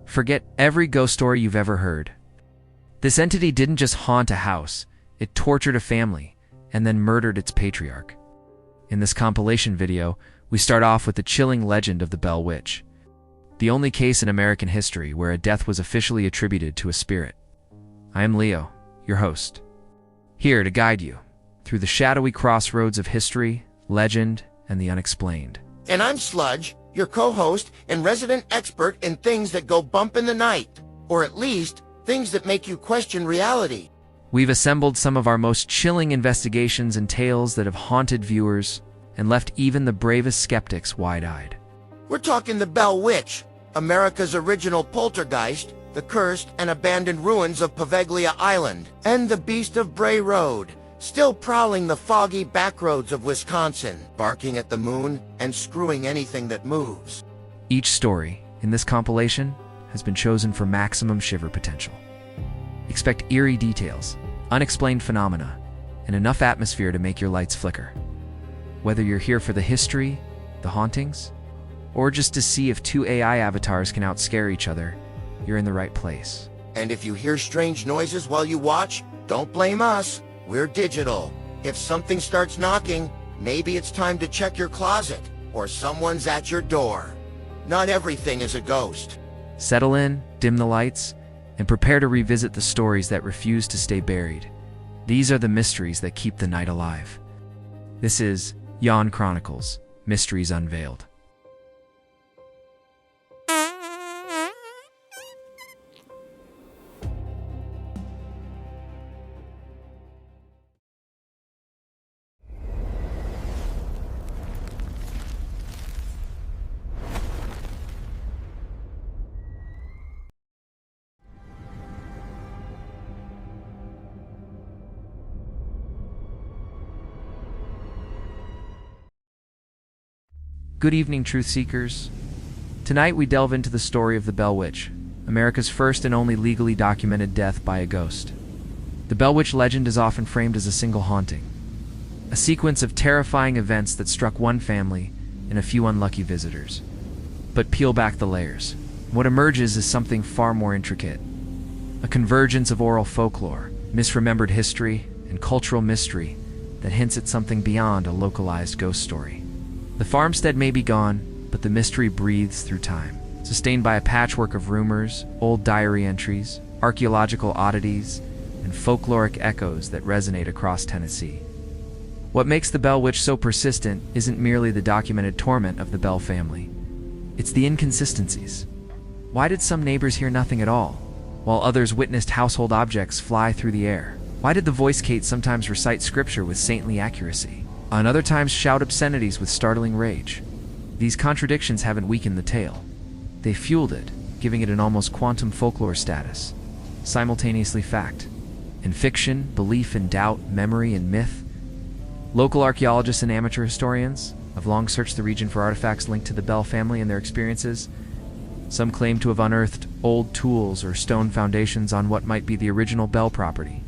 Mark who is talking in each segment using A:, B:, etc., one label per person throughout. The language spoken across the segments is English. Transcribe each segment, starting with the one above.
A: Forget every ghost story you've ever heard. This entity didn't just haunt a house, it tortured a family and then murdered its patriarch. In this compilation video, we start off with the chilling legend of the Bell Witch, the only case in American history where a death was officially attributed to a spirit. I am Leo, your host, here to guide you through the shadowy crossroads of history, legend, and the unexplained.
B: And I'm Sludge, your co-host and resident expert in things that go bump in the night, or at least things that make you question reality.
A: We've assembled some of our most chilling investigations and tales that have haunted viewers and left even the bravest skeptics wide-eyed.
B: We're talking the Bell Witch, America's original poltergeist, the cursed and abandoned ruins of Poveglia Island, and the Beast of Bray Road, still prowling the foggy backroads of Wisconsin, barking at the moon and screwing anything that moves.
A: Each story in this compilation has been chosen for maximum shiver potential. Expect eerie details, unexplained phenomena, and enough atmosphere to make your lights flicker. Whether you're here for the history, the hauntings, or just to see if two AI avatars can outscare each other, you're in the right place.
B: And if you hear strange noises while you watch, don't blame us. We're digital. If something starts knocking, maybe it's time to check your closet, or someone's at your door. Not everything is a ghost.
A: Settle in, dim the lights, and prepare to revisit the stories that refuse to stay buried. These are the mysteries that keep the night alive. This is Yawn Chronicles, Mysteries Unveiled. Good evening, truth seekers. Tonight we delve into the story of the Bell Witch, America's first and only legally documented death by a ghost. The Bell Witch legend is often framed as a single haunting, a sequence of terrifying events that struck one family and a few unlucky visitors. But peel back the layers. What emerges is something far more intricate. A convergence of oral folklore, misremembered history, and cultural mystery that hints at something beyond a localized ghost story. The farmstead may be gone, but the mystery breathes through time, sustained by a patchwork of rumors, old diary entries, archaeological oddities, and folkloric echoes that resonate across Tennessee. What makes the Bell Witch so persistent isn't merely the documented torment of the Bell family. It's the inconsistencies. Why did some neighbors hear nothing at all, while others witnessed household objects fly through the air? Why did the voice Kate sometimes recite scripture with saintly accuracy, and other times shout obscenities with startling rage? These contradictions haven't weakened the tale. They fueled it, giving it an almost quantum folklore status, simultaneously fact and fiction, belief and doubt, memory and myth. Local archaeologists and amateur historians have long searched the region for artifacts linked to the Bell family and their experiences. Some claim to have unearthed old tools or stone foundations on what might be the original Bell property.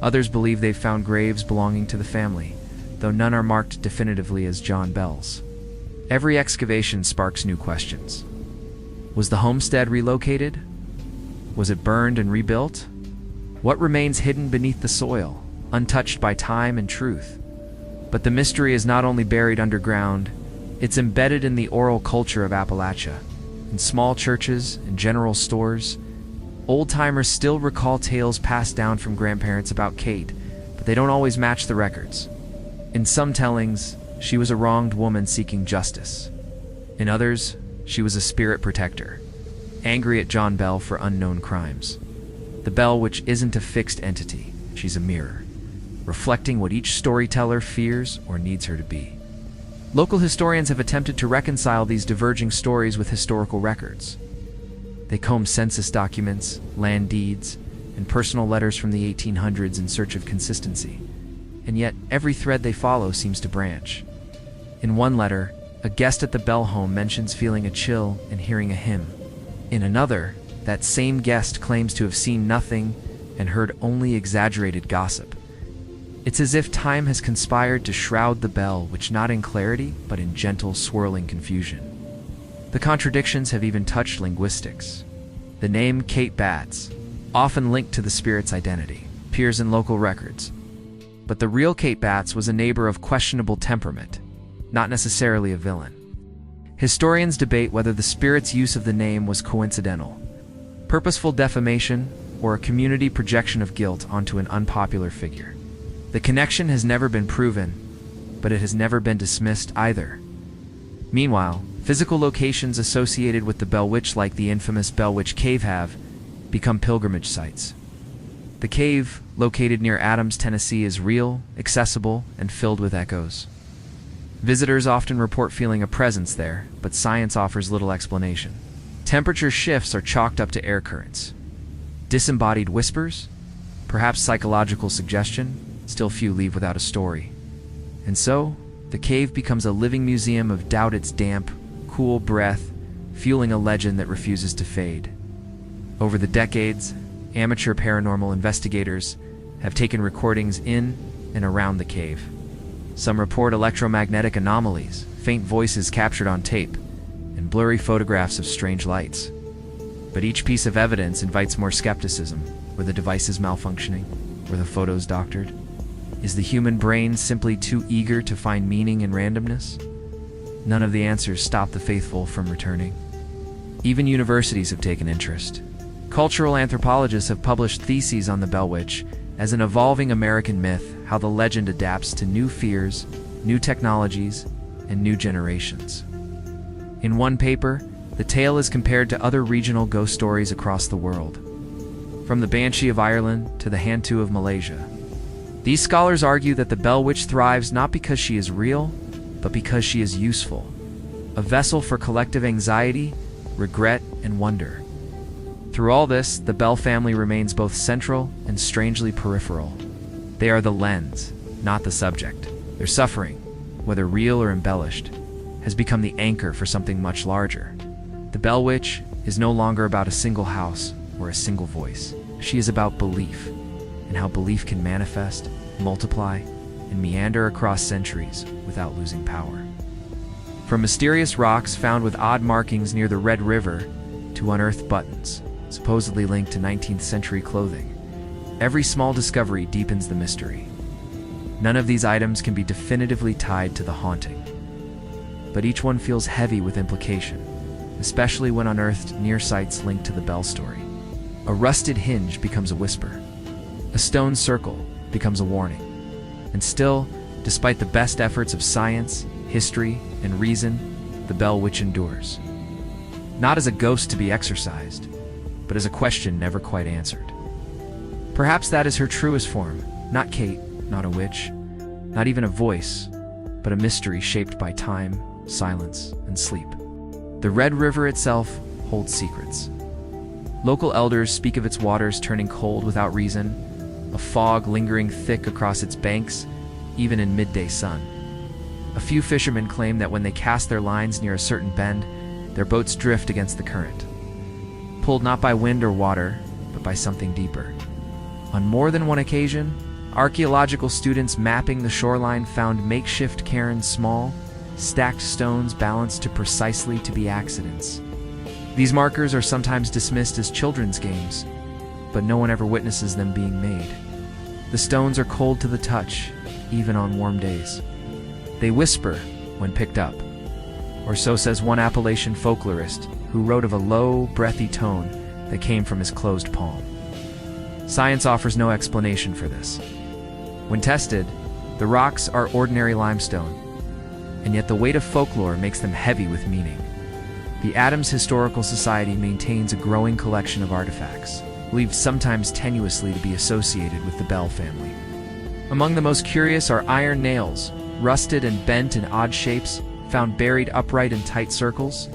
A: Others believe they've found graves belonging to the family, though none are marked definitively as John Bell's. Every excavation sparks new questions. Was the homestead relocated? Was it burned and rebuilt? What remains hidden beneath the soil, untouched by time and truth? But the mystery is not only buried underground, it's embedded in the oral culture of Appalachia. In small churches and general stores, old-timers still recall tales passed down from grandparents about Kate, but they don't always match the records. In some tellings, she was a wronged woman seeking justice. In others, she was a spirit protector, angry at John Bell for unknown crimes. The Bell Witch isn't a fixed entity, she's a mirror, reflecting what each storyteller fears or needs her to be. Local historians have attempted to reconcile these diverging stories with historical records. They comb census documents, land deeds, and personal letters from the 1800s in search of consistency. And yet, every thread they follow seems to branch. In one letter, a guest at the Bell home mentions feeling a chill and hearing a hymn. In another, that same guest claims to have seen nothing and heard only exaggerated gossip. It's as if time has conspired to shroud the Bell Witch not in clarity, but in gentle, swirling confusion. The contradictions have even touched linguistics. The name Kate Batts, often linked to the spirit's identity, appears in local records. But the real Kate Batts was a neighbor of questionable temperament, not necessarily a villain. Historians debate whether the spirit's use of the name was coincidental, purposeful defamation, or a community projection of guilt onto an unpopular figure. The connection has never been proven, but it has never been dismissed either. Meanwhile, physical locations associated with the Bell Witch, like the infamous Bell Witch Cave, have become pilgrimage sites. The cave, located near Adams, Tennessee, is real, accessible, and filled with echoes. Visitors often report feeling a presence there, but science offers little explanation. Temperature shifts are chalked up to air currents. Disembodied whispers? Perhaps psychological suggestion? Still few leave without a story. And so, the cave becomes a living museum of doubt, its damp, cool breath fueling a legend that refuses to fade. Over the decades, amateur paranormal investigators have taken recordings in and around the cave. Some report electromagnetic anomalies, faint voices captured on tape, and blurry photographs of strange lights. But each piece of evidence invites more skepticism. Were the devices malfunctioning? Were the photos doctored? Is the human brain simply too eager to find meaning in randomness? None of the answers stop the faithful from returning. Even universities have taken interest. Cultural anthropologists have published theses on the Bell Witch as an evolving American myth, how the legend adapts to new fears, new technologies, and new generations. In one paper, the tale is compared to other regional ghost stories across the world, from the Banshee of Ireland to the Hantu of Malaysia. These scholars argue that the Bell Witch thrives not because she is real, but because she is useful, a vessel for collective anxiety, regret, and wonder. Through all this, the Bell family remains both central and strangely peripheral. They are the lens, not the subject. Their suffering, whether real or embellished, has become the anchor for something much larger. The Bell Witch is no longer about a single house or a single voice. She is about belief, and how belief can manifest, multiply, and meander across centuries without losing power. From mysterious rocks found with odd markings near the Red River to unearthed buttons, supposedly linked to 19th century clothing, every small discovery deepens the mystery. None of these items can be definitively tied to the haunting, but each one feels heavy with implication, especially when unearthed near sites linked to the Bell story. A rusted hinge becomes a whisper. A stone circle becomes a warning. And still, despite the best efforts of science, history, and reason, the Bell Witch endures. Not as a ghost to be exorcised, but as a question never quite answered. Perhaps that is her truest form, not Kate, not a witch, not even a voice, but a mystery shaped by time, silence, and sleep. The Red River itself holds secrets. Local elders speak of its waters turning cold without reason, a fog lingering thick across its banks, even in midday sun. A few fishermen claim that when they cast their lines near a certain bend, their boats drift against the current, pulled not by wind or water, but by something deeper. On more than one occasion, archaeological students mapping the shoreline found makeshift cairns, small, stacked stones balanced precisely to be accidents. These markers are sometimes dismissed as children's games, but no one ever witnesses them being made. The stones are cold to the touch, even on warm days. They whisper when picked up, or so says one Appalachian folklorist who wrote of a low, breathy tone that came from his closed palm. Science offers no explanation for this. When tested, the rocks are ordinary limestone, and yet the weight of folklore makes them heavy with meaning. The Adams Historical Society maintains a growing collection of artifacts, believed sometimes tenuously to be associated with the Bell family. Among the most curious are iron nails, rusted and bent in odd shapes, found buried upright in tight circles.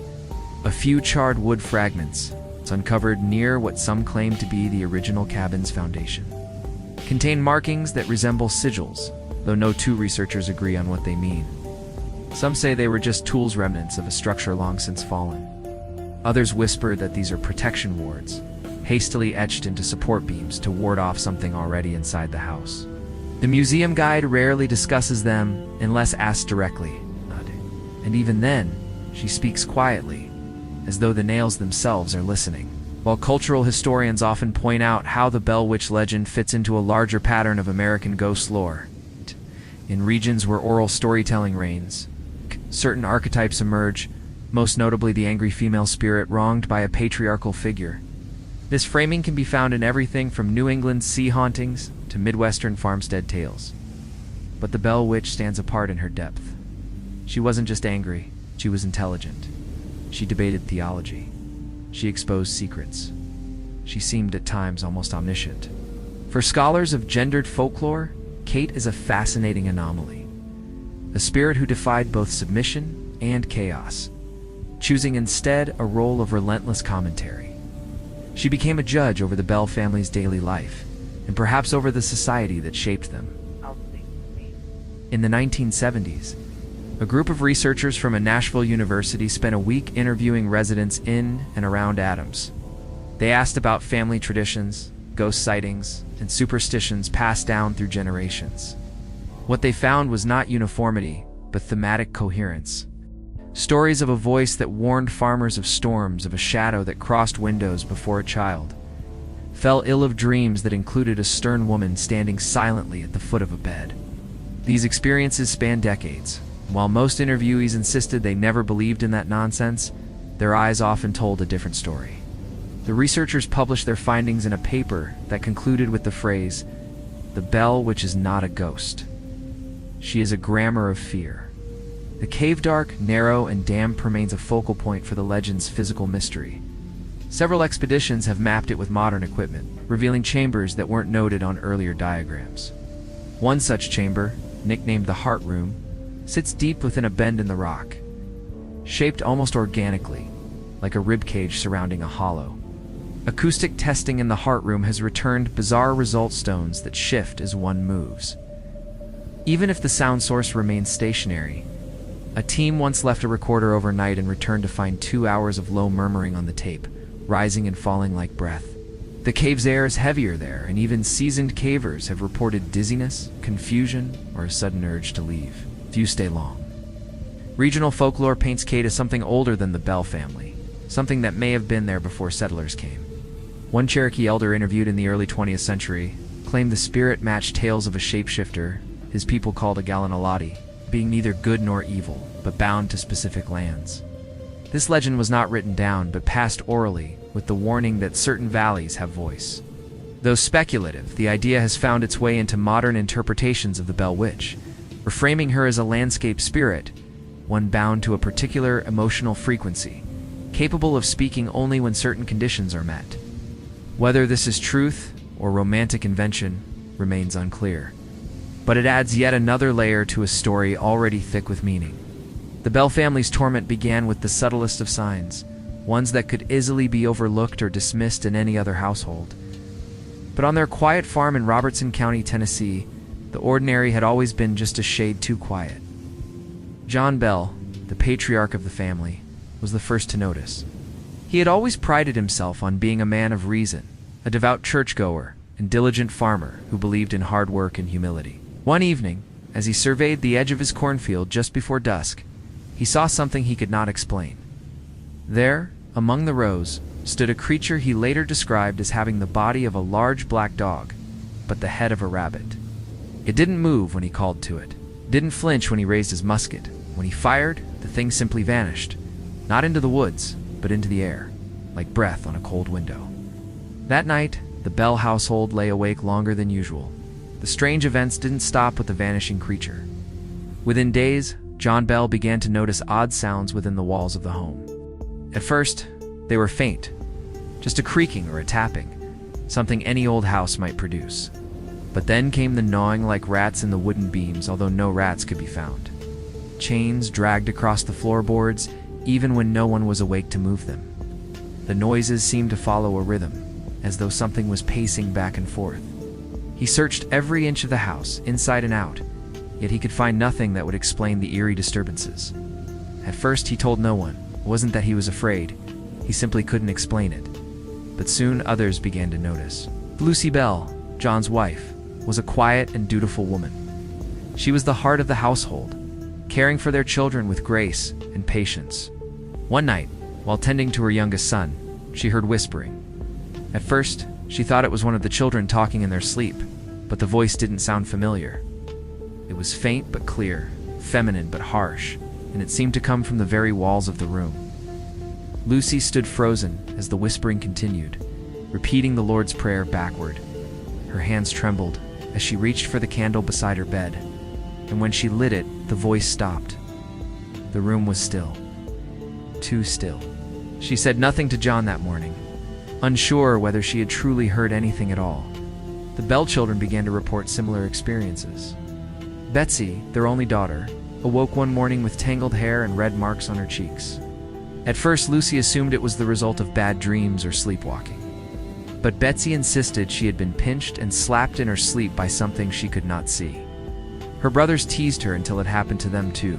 A: A few charred wood fragments, uncovered near what some claim to be the original cabin's foundation, contain markings that resemble sigils, though no two researchers agree on what they mean. Some say they were just tools, remnants of a structure long since fallen. Others whisper that these are protection wards, hastily etched into support beams to ward off something already inside the house. The museum guide rarely discusses them unless asked directly, and even then, she speaks quietly, as though the nails themselves are listening. While cultural historians often point out how the Bell Witch legend fits into a larger pattern of American ghost lore, in regions where oral storytelling reigns, certain archetypes emerge, most notably the angry female spirit wronged by a patriarchal figure. This framing can be found in everything from New England's sea hauntings to Midwestern farmstead tales. But the Bell Witch stands apart in her depth. She wasn't just angry, she was intelligent. She debated theology. She exposed secrets. She seemed at times almost omniscient. For scholars of gendered folklore, Kate is a fascinating anomaly. A spirit who defied both submission and chaos, choosing instead a role of relentless commentary. She became a judge over the Bell family's daily life, and perhaps over the society that shaped them. In the 1970s, a group of researchers from a Nashville university spent a week interviewing residents in and around Adams. They asked about family traditions, ghost sightings, and superstitions passed down through generations. What they found was not uniformity, but thematic coherence. Stories of a voice that warned farmers of storms, of a shadow that crossed windows before a child, fell ill of dreams that included a stern woman standing silently at the foot of a bed. These experiences spanned decades. While most interviewees insisted they never believed in that nonsense, their eyes often told a different story. The researchers published their findings in a paper that concluded with the phrase, "The Bell Witch is not a ghost. She is a grammar of fear." The cave dark, narrow, and damp remains a focal point for the legend's physical mystery. Several expeditions have mapped it with modern equipment, revealing chambers that weren't noted on earlier diagrams. One such chamber, nicknamed the Heart Room, sits deep within a bend in the rock, shaped almost organically, like a rib cage surrounding a hollow. Acoustic testing in the Heart Room has returned bizarre result stones that shift as one moves. Even if the sound source remains stationary, a team once left a recorder overnight and returned to find 2 hours of low murmuring on the tape, rising and falling like breath. The cave's air is heavier there, and even seasoned cavers have reported dizziness, confusion, or a sudden urge to leave. Few stay long. Regional folklore paints Kate as something older than the Bell family, something that may have been there before settlers came. One Cherokee elder interviewed in the early 20th century claimed the spirit matched tales of a shapeshifter his people called a Gallinalati, being neither good nor evil, but bound to specific lands. This legend was not written down, but passed orally, with the warning that certain valleys have voice. Though speculative, the idea has found its way into modern interpretations of the Bell Witch, reframing her as a landscape spirit, one bound to a particular emotional frequency, capable of speaking only when certain conditions are met. Whether this is truth or romantic invention remains unclear, but it adds yet another layer to a story already thick with meaning. The Bell family's torment began with the subtlest of signs, ones that could easily be overlooked or dismissed in any other household. But on their quiet farm in Robertson County, Tennessee, the ordinary had always been just a shade too quiet. John Bell, the patriarch of the family, was the first to notice. He had always prided himself on being a man of reason, a devout churchgoer, and diligent farmer who believed in hard work and humility. One evening, as he surveyed the edge of his cornfield just before dusk, he saw something he could not explain. There, among the rows, stood a creature he later described as having the body of a large black dog, but the head of a rabbit. It didn't move when he called to it, didn't flinch when he raised his musket. When he fired, the thing simply vanished, not into the woods, but into the air, like breath on a cold window. That night, the Bell household lay awake longer than usual. The strange events didn't stop with the vanishing creature. Within days, John Bell began to notice odd sounds within the walls of the home. At first, they were faint, just a creaking or a tapping, something any old house might produce. But then came the gnawing like rats in the wooden beams, although no rats could be found. Chains dragged across the floorboards, even when no one was awake to move them. The noises seemed to follow a rhythm, as though something was pacing back and forth. He searched every inch of the house, inside and out, yet he could find nothing that would explain the eerie disturbances. At first, he told no one. It wasn't that he was afraid, he simply couldn't explain it. But soon others began to notice. Lucy Bell, John's wife, was a quiet and dutiful woman. She was the heart of the household, caring for their children with grace and patience. One night, while tending to her youngest son, she heard whispering, At first, she thought it was one of the children talking in their sleep, but the voice didn't sound familiar. It was faint but clear, feminine but harsh, and it seemed to come from the very walls of the room. Lucy stood frozen as the whispering continued, repeating the Lord's Prayer backward. Her hands trembled as she reached for the candle beside her bed, and when she lit it, the voice stopped. The room was still. Too still. She said nothing to John that morning, unsure whether she had truly heard anything at all. The Bell children began to report similar experiences. Betsy, their only daughter, awoke one morning with tangled hair and red marks on her cheeks. At first, Lucy assumed it was the result of bad dreams or sleepwalking. But Betsy insisted she had been pinched and slapped in her sleep by something she could not see. Her brothers teased her until it happened to them too.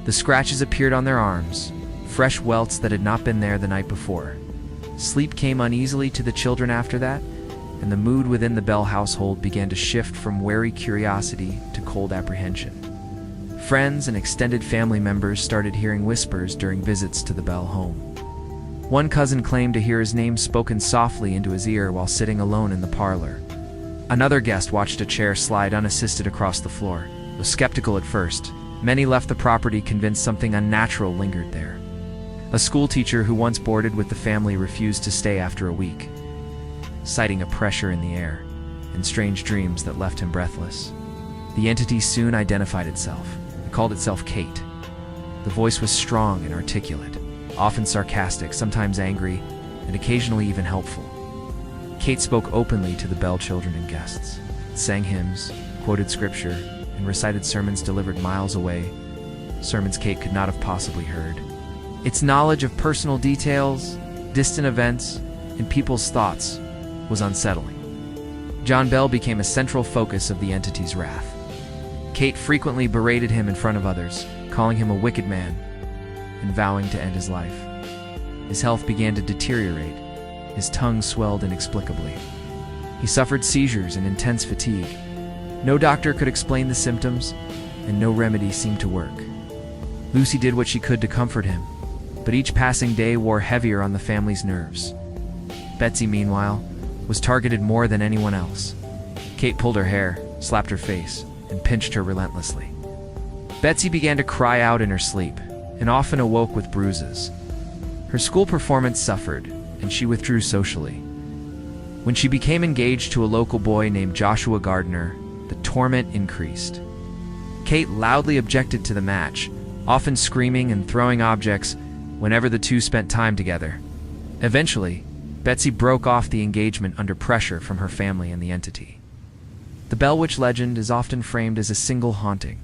A: The scratches appeared on their arms, fresh welts that had not been there the night before. Sleep came uneasily to the children after that, and the mood within the Bell household began to shift from wary curiosity to cold apprehension. Friends and extended family members started hearing whispers during visits to the Bell home. One cousin claimed to hear his name spoken softly into his ear while sitting alone in the parlor. Another guest watched a chair slide unassisted across the floor. Though skeptical at first, many left the property convinced something unnatural lingered there. A schoolteacher who once boarded with the family refused to stay after a week, citing a pressure in the air and strange dreams that left him breathless. The entity soon identified itself. It called itself Kate. The voice was strong and articulate, often sarcastic, sometimes angry, and occasionally even helpful. Kate spoke openly to the Bell children and guests, sang hymns, quoted scripture, and recited sermons delivered miles away, sermons Kate could not have possibly heard. Its knowledge of personal details, distant events, and people's thoughts was unsettling. John Bell became a central focus of the entity's wrath. Kate frequently berated him in front of others, calling him a wicked man and vowing to end his life. His health began to deteriorate. His tongue swelled inexplicably. He suffered seizures and intense fatigue. No doctor could explain the symptoms, and no remedy seemed to work. Lucy did what she could to comfort him, but each passing day wore heavier on the family's nerves. Betsy, meanwhile, was targeted more than anyone else. Kate pulled her hair, slapped her face, and pinched her relentlessly. Betsy began to cry out in her sleep, and often awoke with bruises. Her school performance suffered, and she withdrew socially. When she became engaged to a local boy named Joshua Gardner, the torment increased. Kate loudly objected to the match, often screaming and throwing objects whenever the two spent time together. Eventually, Betsy broke off the engagement under pressure from her family and the entity. The Bell Witch legend is often framed as a single haunting,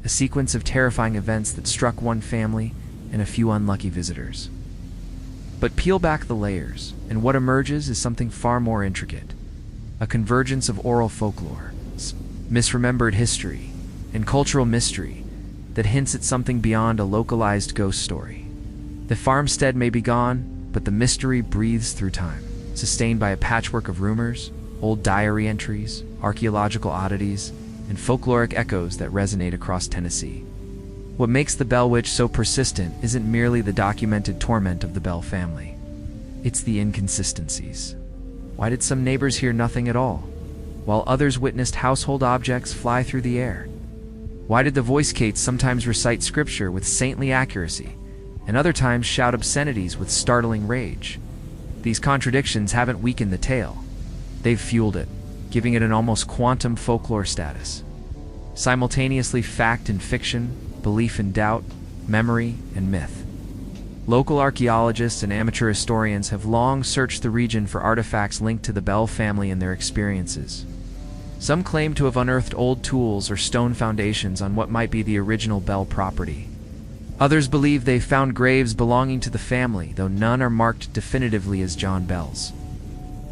A: a sequence of terrifying events that struck one family and a few unlucky visitors. But peel back the layers, and what emerges is something far more intricate. A convergence of oral folklore, misremembered history, and cultural mystery that hints at something beyond a localized ghost story. The farmstead may be gone, but the mystery breathes through time, sustained by a patchwork of rumors, old diary entries, archaeological oddities, and folkloric echoes that resonate across Tennessee. What makes the Bell Witch so persistent isn't merely the documented torment of the Bell family. It's the inconsistencies. Why did some neighbors hear nothing at all, while others witnessed household objects fly through the air? Why did the voice Kate sometimes recite scripture with saintly accuracy, and other times shout obscenities with startling rage? These contradictions haven't weakened the tale. They've fueled it, giving it an almost quantum folklore status. Simultaneously fact and fiction, belief and doubt, memory and myth. Local archaeologists and amateur historians have long searched the region for artifacts linked to the Bell family and their experiences. Some claim to have unearthed old tools or stone foundations on what might be the original Bell property. Others believe they've found graves belonging to the family, though none are marked definitively as John Bell's.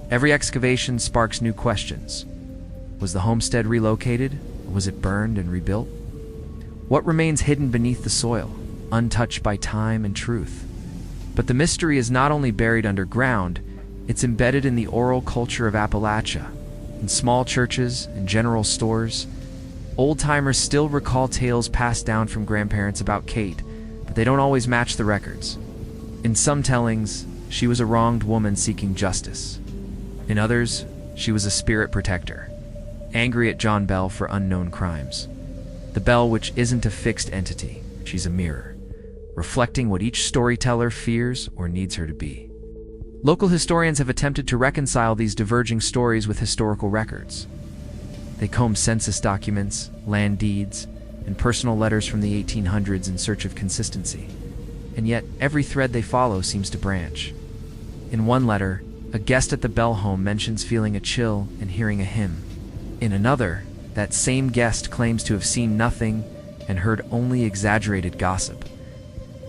A: Every excavation sparks new questions. Was the homestead relocated, or was it burned and rebuilt? What remains hidden beneath the soil, untouched by time and truth? But the mystery is not only buried underground, it's embedded in the oral culture of Appalachia. In small churches and general stores, old-timers still recall tales passed down from grandparents about Kate, but they don't always match the records. In some tellings, she was a wronged woman seeking justice. In others, she was a spirit protector, angry at John Bell for unknown crimes. The Bell Witch isn't a fixed entity, she's a mirror, reflecting what each storyteller fears or needs her to be. Local historians have attempted to reconcile these diverging stories with historical records. They comb census documents, land deeds, and personal letters from the 1800s in search of consistency. And yet, every thread they follow seems to branch. In one letter, a guest at the Bell home mentions feeling a chill and hearing a hymn. In another, that same guest claims to have seen nothing and heard only exaggerated gossip.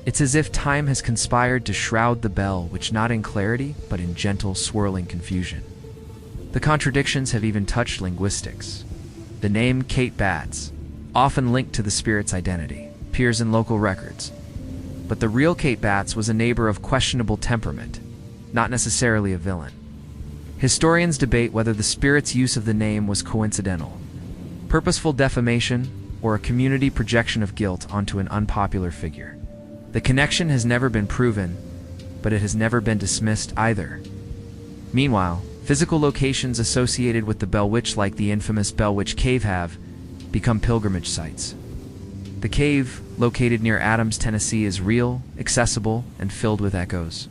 A: It's as if time has conspired to shroud the Bell Witch not in clarity, but in gentle, swirling confusion. The contradictions have even touched linguistics. The name Kate Batts, often linked to the spirit's identity, appears in local records. But the real Kate Batts was a neighbor of questionable temperament, not necessarily a villain. Historians debate whether the spirit's use of the name was coincidental, purposeful defamation, or a community projection of guilt onto an unpopular figure. The connection has never been proven, but it has never been dismissed either. Meanwhile, physical locations associated with the Bell Witch, like the infamous Bell Witch Cave, have become pilgrimage sites. The cave, located near Adams, Tennessee, is real, accessible, and filled with echoes.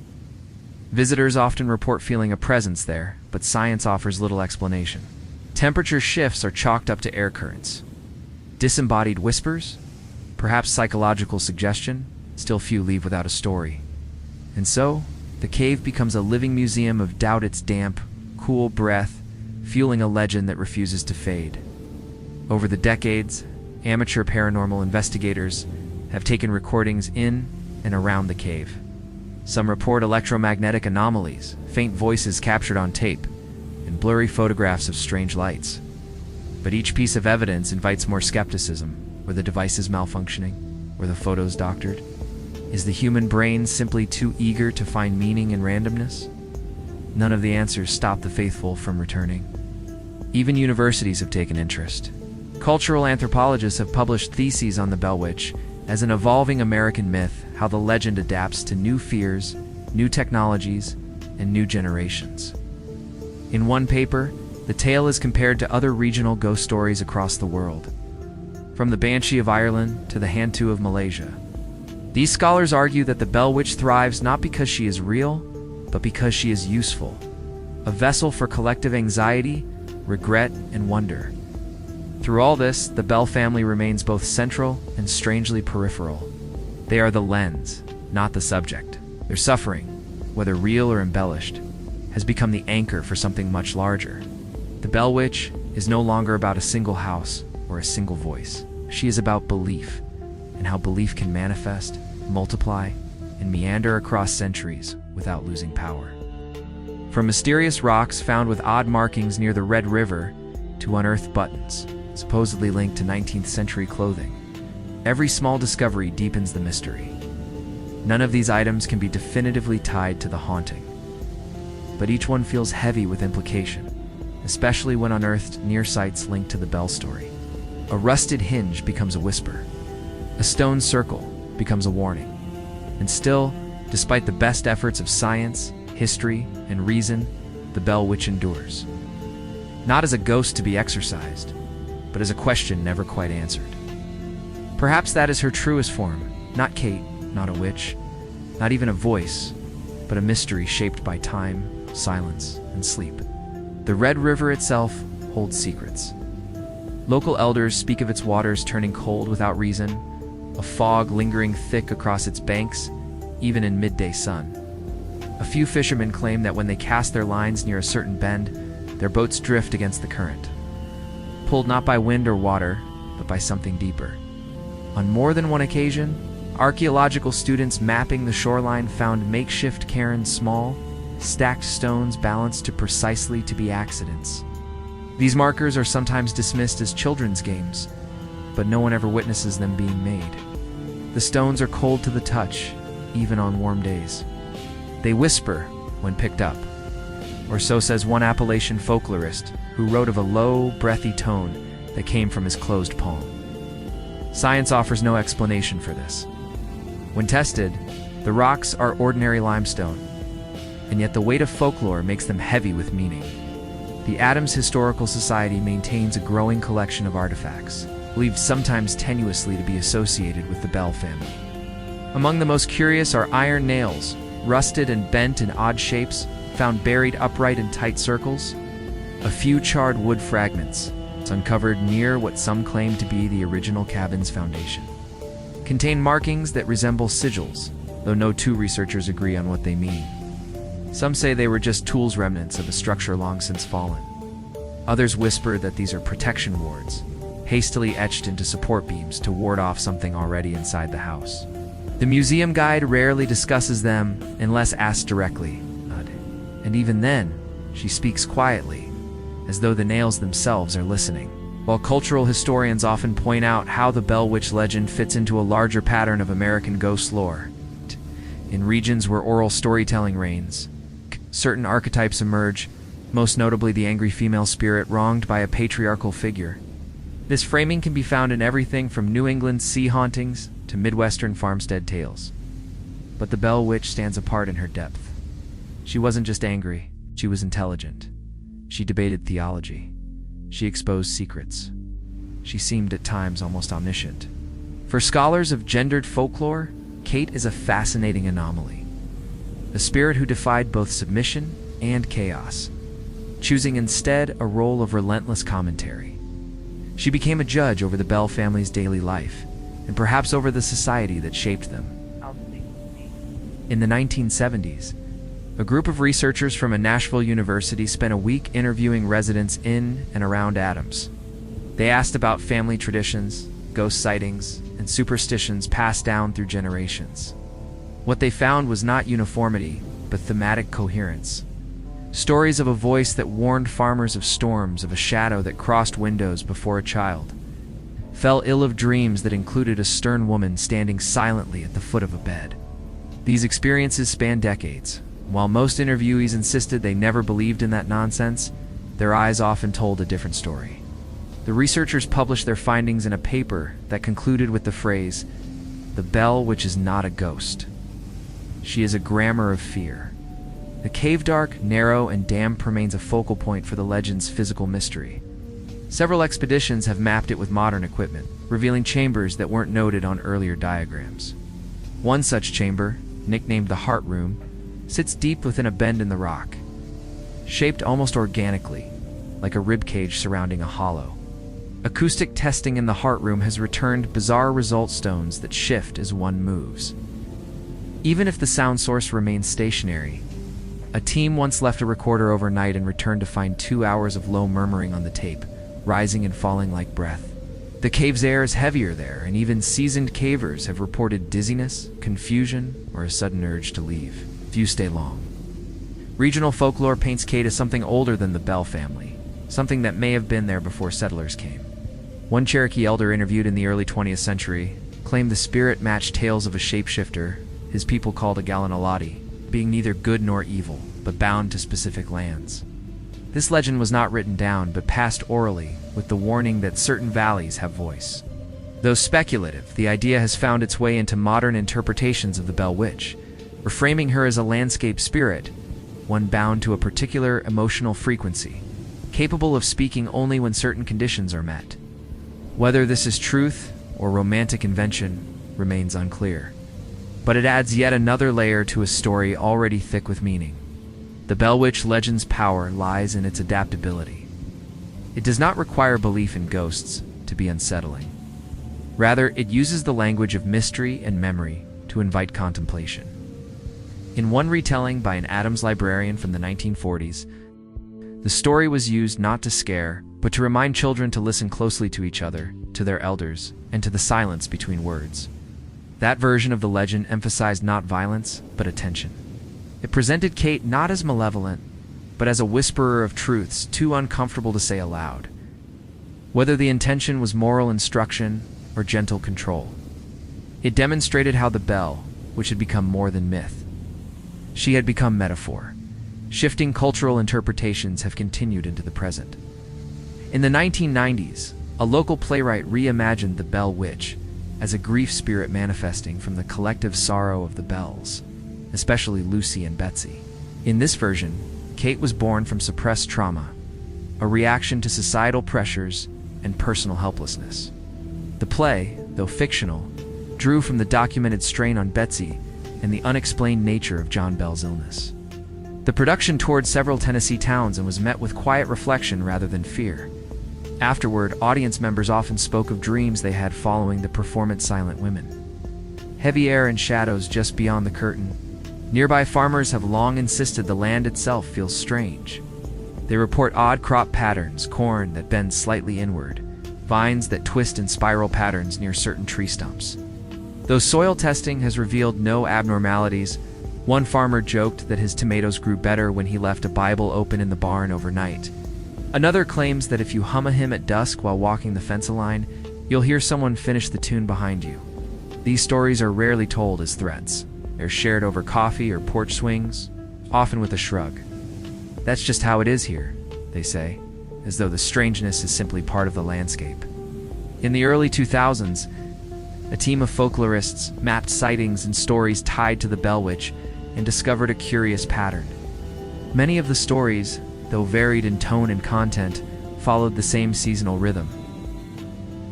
A: Visitors often report feeling a presence there, but science offers little explanation. Temperature shifts are chalked up to air currents. Disembodied whispers? Perhaps psychological suggestion? Still few leave without a story. And so, the cave becomes a living museum of doubt, its damp, cool breath, fueling a legend that refuses to fade. Over the decades, amateur paranormal investigators have taken recordings in and around the cave. Some report electromagnetic anomalies, faint voices captured on tape, and blurry photographs of strange lights. But each piece of evidence invites more skepticism. Were the devices malfunctioning? Were the photos doctored? Is the human brain simply too eager to find meaning in randomness? None of the answers stop the faithful from returning. Even universities have taken interest. Cultural anthropologists have published theses on the Bell Witch as an evolving American myth, how the legend adapts to new fears, new technologies, and new generations. In one paper, the tale is compared to other regional ghost stories across the world, from the Banshee of Ireland to the Hantu of Malaysia. These scholars argue that the Bell Witch thrives not because she is real, but because she is useful, a vessel for collective anxiety, regret, and wonder. Through all this, the Bell family remains both central and strangely peripheral. They are the lens, not the subject. Their suffering, whether real or embellished, has become the anchor for something much larger. The Bell Witch is no longer about a single house or a single voice. She is about belief, and how belief can manifest, multiply, and meander across centuries without losing power. From mysterious rocks found with odd markings near the Red River to unearthed buttons, supposedly linked to 19th century clothing, every small discovery deepens the mystery. None of these items can be definitively tied to the haunting, but each one feels heavy with implication, especially when unearthed near sites linked to the Bell story. A rusted hinge becomes a whisper. A stone circle becomes a warning. And still, despite the best efforts of science, history, and reason, the Bell Witch endures. Not as a ghost to be exorcised, but as a question never quite answered. Perhaps that is her truest form, not Kate, not a witch, not even a voice, but a mystery shaped by time, silence, and sleep. The Red River itself holds secrets. Local elders speak of its waters turning cold without reason, a fog lingering thick across its banks, even in midday sun. A few fishermen claim that when they cast their lines near a certain bend, their boats drift against the current, pulled not by wind or water, but by something deeper. On more than one occasion, archaeological students mapping the shoreline found makeshift cairns, small, stacked stones balanced to precisely to be accidents. These markers are sometimes dismissed as children's games, but no one ever witnesses them being made. The stones are cold to the touch, even on warm days. They whisper when picked up, or so says one Appalachian folklorist who wrote of a low, breathy tone that came from his closed palm. Science offers no explanation for this. When tested, the rocks are ordinary limestone, and yet the weight of folklore makes them heavy with meaning. The Adams Historical Society maintains a growing collection of artifacts, believed sometimes tenuously to be associated with the Bell family. Among the most curious are iron nails, rusted and bent in odd shapes, found buried upright in tight circles. A few charred wood fragments, uncovered near what some claim to be the original cabin's foundation, contain markings that resemble sigils, though no two researchers agree on what they mean. Some say they were just tools remnants of a structure long since fallen. Others whisper that these are protection wards, hastily etched into support beams to ward off something already inside the house. The museum guide rarely discusses them unless asked directly, and even then, she speaks quietly, as though the nails themselves are listening. While cultural historians often point out how the Bell Witch legend fits into a larger pattern of American ghost lore, in regions where oral storytelling reigns, certain archetypes emerge, most notably the angry female spirit wronged by a patriarchal figure. This framing can be found in everything from New England sea hauntings to Midwestern farmstead tales. But the Bell Witch stands apart in her depth. She wasn't just angry, she was intelligent. She debated theology. She exposed secrets. She seemed at times almost omniscient. For scholars of gendered folklore, Kate is a fascinating anomaly. A spirit who defied both submission and chaos, choosing instead a role of relentless commentary. She became a judge over the Bell family's daily life, and perhaps over the society that shaped them. In the 1970s, a group of researchers from a Nashville university spent a week interviewing residents in and around Adams. They asked about family traditions, ghost sightings, and superstitions passed down through generations. What they found was not uniformity, but thematic coherence. Stories of a voice that warned farmers of storms, of a shadow that crossed windows before a child fell ill, of dreams that included a stern woman standing silently at the foot of a bed. These experiences spanned decades. While most interviewees insisted they never believed in that nonsense, their eyes often told a different story. The researchers published their findings in a paper that concluded with the phrase, "The Bell Witch is not a ghost. She is a grammar of fear." The cave, dark, narrow, and damp, remains a focal point for the legend's physical mystery. Several expeditions have mapped it with modern equipment, revealing chambers that weren't noted on earlier diagrams. One such chamber, nicknamed the Heart Room, sits deep within a bend in the rock, shaped almost organically, like a ribcage surrounding a hollow. Acoustic testing in the Heart Room has returned bizarre result stones that shift as one moves. Even if the sound source remains stationary, a team once left a recorder overnight and returned to find 2 hours of low murmuring on the tape, rising and falling like breath. The cave's air is heavier there, and even seasoned cavers have reported dizziness, confusion, or a sudden urge to leave. Few stay long. Regional folklore paints Kate as something older than the Bell family, something that may have been there before settlers came. One Cherokee elder interviewed in the early 20th century claimed the spirit matched tales of a shapeshifter his people called a Gallinalati, being neither good nor evil, but bound to specific lands. This legend was not written down, but passed orally, with the warning that certain valleys have voice. Though speculative, the idea has found its way into modern interpretations of the Bell Witch, reframing her as a landscape spirit, one bound to a particular emotional frequency, capable of speaking only when certain conditions are met. Whether this is truth or romantic invention remains unclear, but it adds yet another layer to a story already thick with meaning. The Bell Witch legend's power lies in its adaptability. It does not require belief in ghosts to be unsettling. Rather, it uses the language of mystery and memory to invite contemplation. In one retelling by an Adams librarian from the 1940s, the story was used not to scare, but to remind children to listen closely to each other, to their elders, and to the silence between words. That version of the legend emphasized not violence, but attention. It presented Kate not as malevolent, but as a whisperer of truths too uncomfortable to say aloud, whether the intention was moral instruction or gentle control. It demonstrated how the bell, which had become more than myth, she had become metaphor. Shifting cultural interpretations have continued into the present. In the 1990s, a local playwright reimagined the Bell Witch as a grief spirit manifesting from the collective sorrow of the Bells, especially Lucy and Betsy. In this version, Kate was born from suppressed trauma, a reaction to societal pressures and personal helplessness. The play, though fictional, drew from the documented strain on Betsy and the unexplained nature of John Bell's illness. The production toured several Tennessee towns and was met with quiet reflection rather than fear. Afterward, audience members often spoke of dreams they had following the performance Silent Women. Heavy air and shadows just beyond the curtain. Nearby farmers have long insisted the land itself feels strange. They report odd crop patterns, corn that bends slightly inward, vines that twist in spiral patterns near certain tree stumps. Though soil testing has revealed no abnormalities, one farmer joked that his tomatoes grew better when he left a Bible open in the barn overnight. Another claims that if you hum a hymn at dusk while walking the fence line, you'll hear someone finish the tune behind you. These stories are rarely told as threats. They're shared over coffee or porch swings, often with a shrug. That's just how it is here, they say, as though the strangeness is simply part of the landscape. In the early 2000s, a team of folklorists mapped sightings and stories tied to the Bell Witch and discovered a curious pattern. Many of the stories, though varied in tone and content, followed the same seasonal rhythm.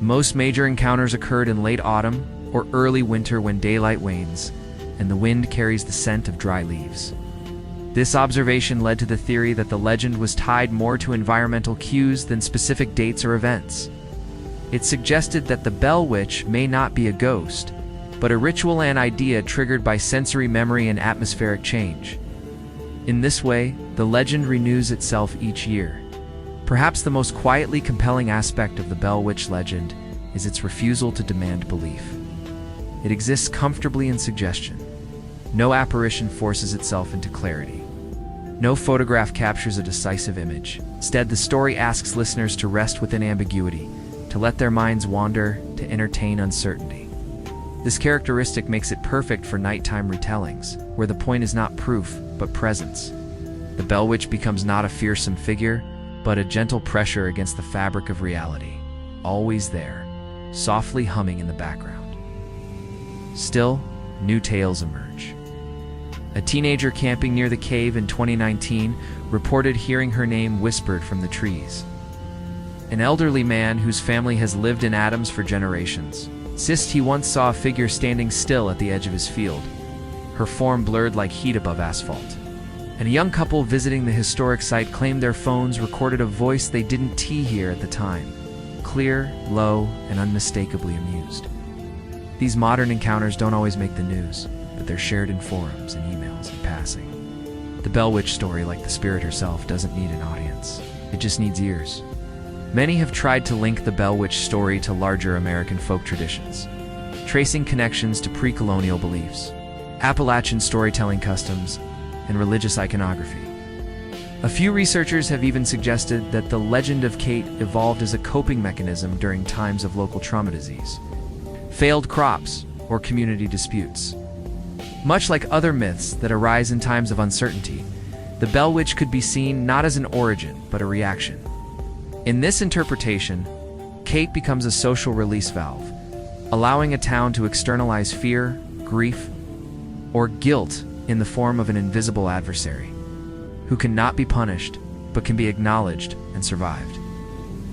A: Most major encounters occurred in late autumn or early winter when daylight wanes and the wind carries the scent of dry leaves. This observation led to the theory that the legend was tied more to environmental cues than specific dates or events. It suggested that the Bell Witch may not be a ghost, but a ritual and idea triggered by sensory memory and atmospheric change. In this way, the legend renews itself each year. Perhaps the most quietly compelling aspect of the Bell Witch legend is its refusal to demand belief. It exists comfortably in suggestion. No apparition forces itself into clarity. No photograph captures a decisive image. Instead, the story asks listeners to rest within ambiguity, to let their minds wander, to entertain uncertainty. This characteristic makes it perfect for nighttime retellings, where the point is not proof, but presence. The Bell Witch becomes not a fearsome figure, but a gentle pressure against the fabric of reality, always there, softly humming in the background. Still, new tales emerge. A teenager camping near the cave in 2019 reported hearing her name whispered from the trees. An elderly man whose family has lived in Adams for generations insists he once saw a figure standing still at the edge of his field, her form blurred like heat above asphalt. And a young couple visiting the historic site claimed their phones recorded a voice they didn't hear at the time, clear, low, and unmistakably amused. These modern encounters don't always make the news, but they're shared in forums and emails in passing. The Bell Witch story, like the spirit herself, doesn't need an audience. It just needs ears. Many have tried to link the Bell Witch story to larger American folk traditions, tracing connections to pre-colonial beliefs, Appalachian storytelling customs, and religious iconography. A few researchers have even suggested that the legend of Kate evolved as a coping mechanism during times of local trauma disease, failed crops, or community disputes. Much like other myths that arise in times of uncertainty, the Bell Witch could be seen not as an origin, but a reaction. In this interpretation, Kate becomes a social release valve, allowing a town to externalize fear, grief, or guilt in the form of an invisible adversary, who cannot be punished, but can be acknowledged and survived.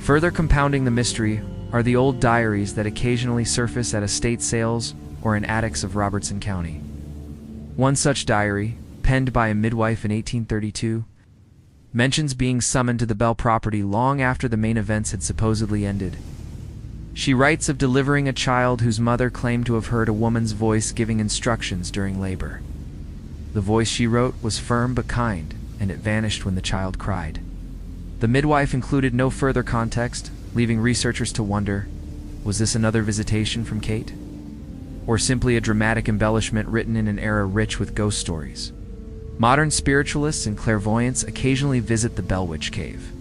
A: Further compounding the mystery are the old diaries that occasionally surface at estate sales or in attics of Robertson County. One such diary, penned by a midwife in 1832, mentions being summoned to the Bell property long after the main events had supposedly ended. She writes of delivering a child whose mother claimed to have heard a woman's voice giving instructions during labor. The voice, she wrote, was firm but kind, and it vanished when the child cried. The midwife included no further context, leaving researchers to wonder, was this another visitation from Kate? Or simply a dramatic embellishment written in an era rich with ghost stories? Modern spiritualists and clairvoyants occasionally visit the Bell Witch Cave,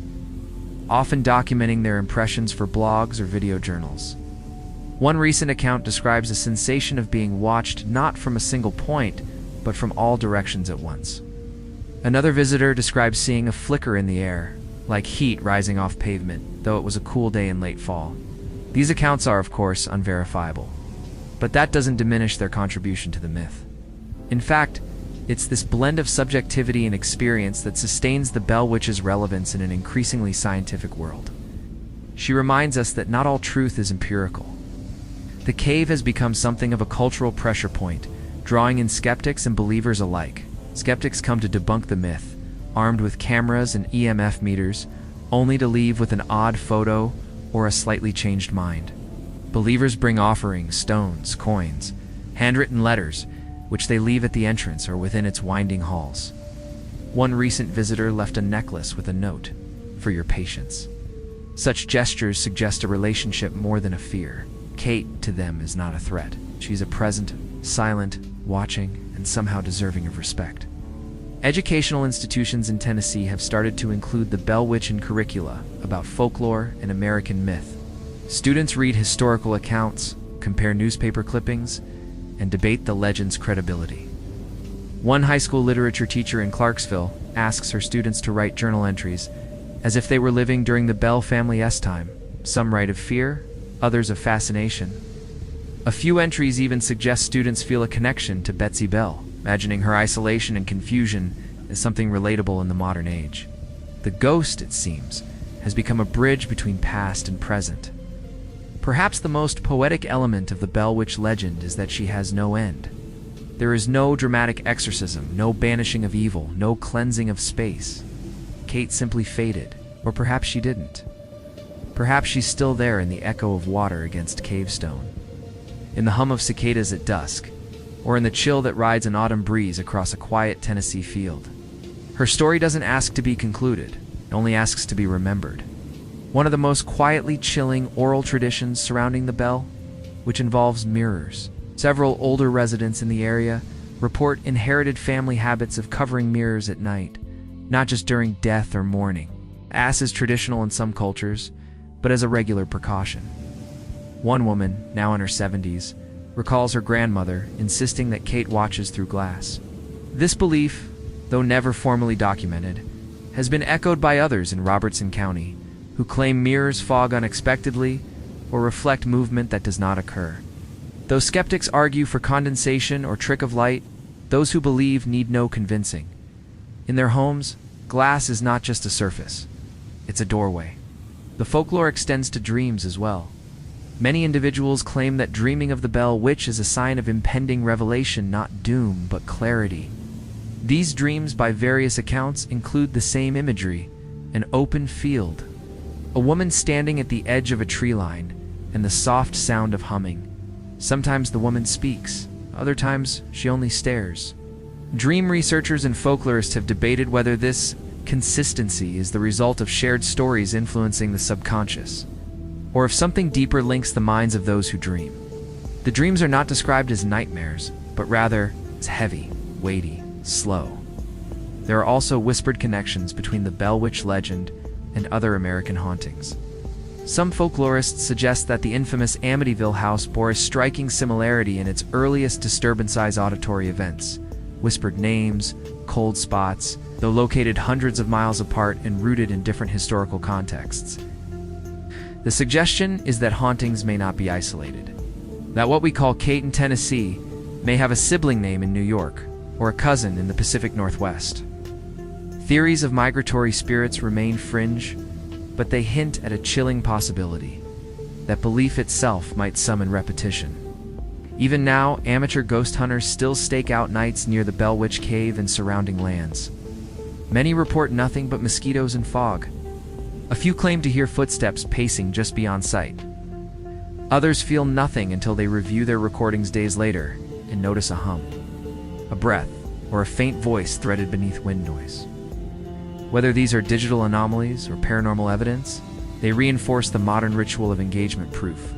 A: often documenting their impressions for blogs or video journals. One recent account describes a sensation of being watched not from a single point, but from all directions at once. Another visitor describes seeing a flicker in the air, like heat rising off pavement, though it was a cool day in late fall. These accounts are, of course, unverifiable, but that doesn't diminish their contribution to the myth. In fact, It's this blend of subjectivity and experience that sustains the Bell Witch's relevance in an increasingly scientific world. She reminds us that not all truth is empirical. The cave has become something of a cultural pressure point, drawing in skeptics and believers alike. Skeptics come to debunk the myth, armed with cameras and EMF meters, only to leave with an odd photo or a slightly changed mind. Believers bring offerings, stones, coins, handwritten letters, which they leave at the entrance or within its winding halls. One recent visitor left a necklace with a note, "For your patience." Such gestures suggest a relationship more than a fear. Kate, to them, is not a threat. She's a present, silent, watching, and somehow deserving of respect. Educational institutions in Tennessee have started to include the Bell Witch in curricula about folklore and American myth. Students read historical accounts, compare newspaper clippings, and debate the legend's credibility. One high school literature teacher in Clarksville asks her students to write journal entries as if they were living during the Bell family's time. Some write of fear, others of fascination. A few entries even suggest students feel a connection to Betsy Bell, imagining her isolation and confusion as something relatable in the modern age. The ghost, it seems, has become a bridge between past and present. Perhaps the most poetic element of the Bell Witch legend is that she has no end. There is no dramatic exorcism, no banishing of evil, no cleansing of space. Kate simply faded, or perhaps she didn't. Perhaps she's still there in the echo of water against cave stone, in the hum of cicadas at dusk, or in the chill that rides an autumn breeze across a quiet Tennessee field. Her story doesn't ask to be concluded, it only asks to be remembered. One of the most quietly chilling oral traditions surrounding the Bell, which involves mirrors. Several older residents in the area report inherited family habits of covering mirrors at night, not just during death or mourning, as is traditional in some cultures, but as a regular precaution. One woman, now in her 70s, recalls her grandmother insisting that Kate watches through glass. This belief, though never formally documented, has been echoed by others in Robertson County, who claim mirrors fog unexpectedly or reflect movement that does not occur. Though skeptics argue for condensation or trick of light, those who believe need no convincing. In their homes, glass is not just a surface, it's a doorway. The folklore extends to dreams as well. Many individuals claim that dreaming of the Bell Witch is a sign of impending revelation, not doom, but clarity. These dreams, by various accounts, include the same imagery: an open field, a woman standing at the edge of a tree line, and the soft sound of humming. Sometimes the woman speaks, other times she only stares. Dream researchers and folklorists have debated whether this consistency is the result of shared stories influencing the subconscious, or if something deeper links the minds of those who dream. The dreams are not described as nightmares, but rather as heavy, weighty, slow. There are also whispered connections between the Bell Witch legend and other American hauntings. Some folklorists suggest that the infamous Amityville house bore a striking similarity in its earliest disturb-sized auditory events. Whispered names, cold spots, though located hundreds of miles apart and rooted in different historical contexts. The suggestion is that hauntings may not be isolated, that what we call Kate in Tennessee may have a sibling name in New York, or a cousin in the Pacific Northwest. Theories of migratory spirits remain fringe, but they hint at a chilling possibility, that belief itself might summon repetition. Even now, amateur ghost hunters still stake out nights near the Bell Witch Cave and surrounding lands. Many report nothing but mosquitoes and fog. A few claim to hear footsteps pacing just beyond sight. Others feel nothing until they review their recordings days later and notice a hum, a breath, or a faint voice threaded beneath wind noise. Whether these are digital anomalies or paranormal evidence, they reinforce the modern ritual of engagement proof,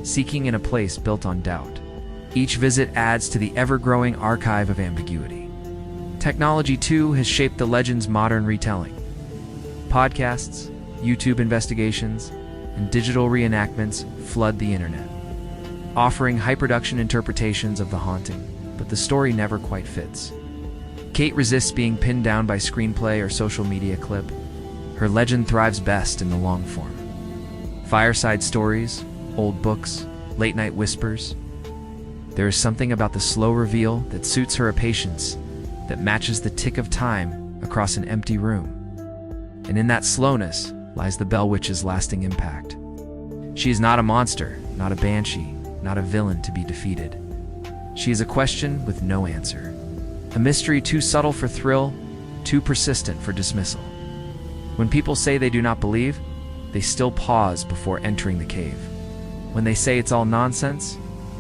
A: seeking in a place built on doubt. Each visit adds to the ever-growing archive of ambiguity. Technology, too, has shaped the legend's modern retelling. Podcasts, YouTube investigations, and digital reenactments flood the internet, offering high-production interpretations of the haunting, but the story never quite fits. Kate resists being pinned down by screenplay or social media clip. Her legend thrives best in the long form. Fireside stories, old books, late-night whispers. There is something about the slow reveal that suits her patience that matches the tick of time across an empty room. And in that slowness lies the Bell Witch's lasting impact. She is not a monster, not a banshee, not a villain to be defeated. She is a question with no answer. A mystery too subtle for thrill, too persistent for dismissal. When people say they do not believe, they still pause before entering the cave. When they say it's all nonsense,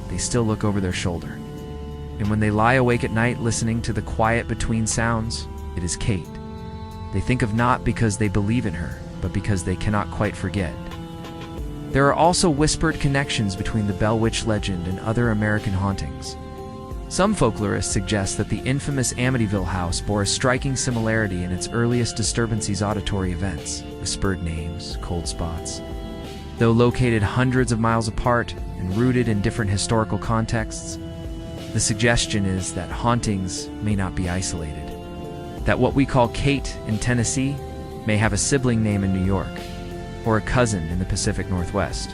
A: they still look over their shoulder. And when they lie awake at night listening to the quiet between sounds, it is Kate. They think of not because they believe in her, but because they cannot quite forget. There are also whispered connections between the Bell Witch legend and other American hauntings. Some folklorists suggest that the infamous Amityville house bore a striking similarity in its earliest disturbances auditory events, whispered names, cold spots. Though located hundreds of miles apart and rooted in different historical contexts, the suggestion is that hauntings may not be isolated. That what we call Kate in Tennessee may have a sibling name in New York, or a cousin in the Pacific Northwest.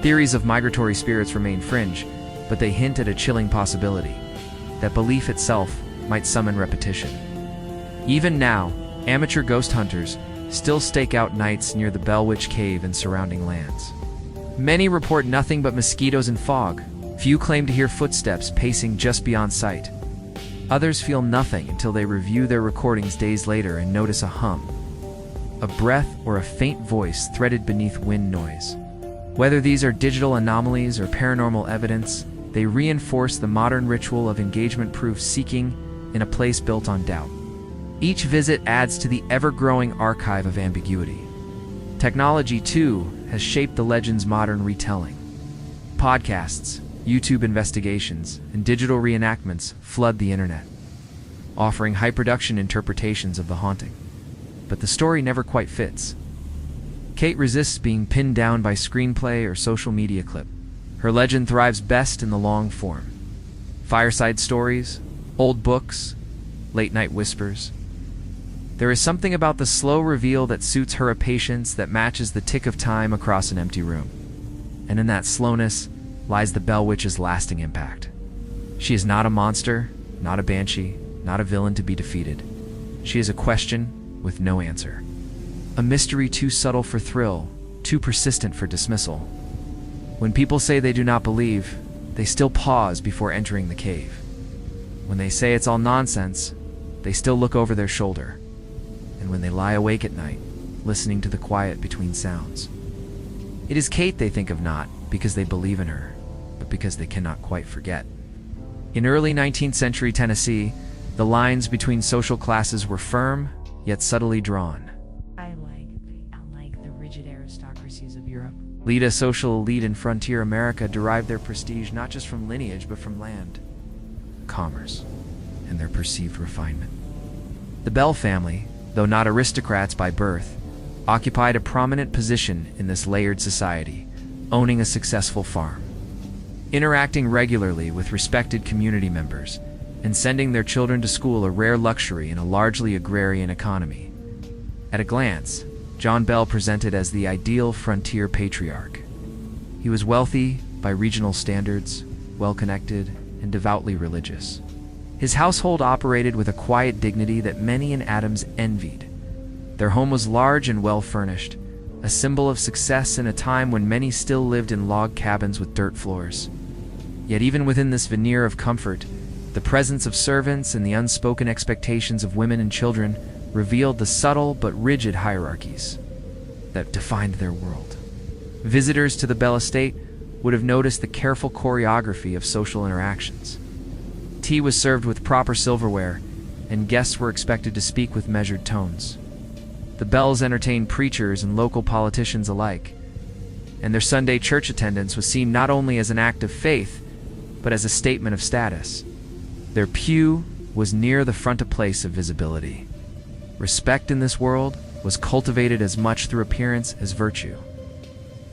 A: Theories of migratory spirits remain fringe, but they hint at a chilling possibility, that belief itself might summon repetition. Even now, amateur ghost hunters still stake out nights near the Bell Witch Cave and surrounding lands. Many report nothing but mosquitoes and fog. Few claim to hear footsteps pacing just beyond sight. Others feel nothing until they review their recordings days later and notice a hum, a breath or a faint voice threaded beneath wind noise. Whether these are digital anomalies or paranormal evidence, they reinforce the modern ritual of engagement-proof seeking in a place built on doubt. Each visit adds to the ever-growing archive of ambiguity. Technology, too, has shaped the legend's modern retelling. Podcasts, YouTube investigations, and digital reenactments flood the internet, offering high-production interpretations of the haunting. But the story never quite fits. Kate resists being pinned down by screenplay or social media clip. Her legend thrives best in the long form. Fireside stories, old books, late-night whispers. There is something about the slow reveal that suits her patience that matches the tick of time across an empty room. And in that slowness lies the Bell Witch's lasting impact. She is not a monster, not a banshee, not a villain to be defeated. She is a question with no answer. A mystery too subtle for thrill, too persistent for dismissal. When people say they do not believe, they still pause before entering the cave. When they say it's all nonsense, they still look over their shoulder. And when they lie awake at night, listening to the quiet between sounds, it is Kate they think of not because they believe in her, but because they cannot quite forget. In early 19th century Tennessee, the lines between social classes were firm, yet subtly drawn.
C: Unlike the rigid aristocracies of Europe,
A: A social elite in frontier America derived their prestige not just from lineage, but from land, commerce, and their perceived refinement. The Bell family, though not aristocrats by birth, occupied a prominent position in this layered society, owning a successful farm, interacting regularly with respected community members, and sending their children to school, a rare luxury in a largely agrarian economy. At a glance, John Bell presented as the ideal frontier patriarch. He was wealthy by regional standards, well-connected, and devoutly religious. His household operated with a quiet dignity that many in Adams envied. Their home was large and well-furnished, a symbol of success in a time when many still lived in log cabins with dirt floors. Yet even within this veneer of comfort, the presence of servants and the unspoken expectations of women and children revealed the subtle but rigid hierarchies that defined their world. Visitors to the Bell estate would have noticed the careful choreography of social interactions. Tea was served with proper silverware, and guests were expected to speak with measured tones. The Bells entertained preachers and local politicians alike, and their Sunday church attendance was seen not only as an act of faith, but as a statement of status. Their pew was near the frontispiece of visibility. Respect in this world was cultivated as much through appearance as virtue.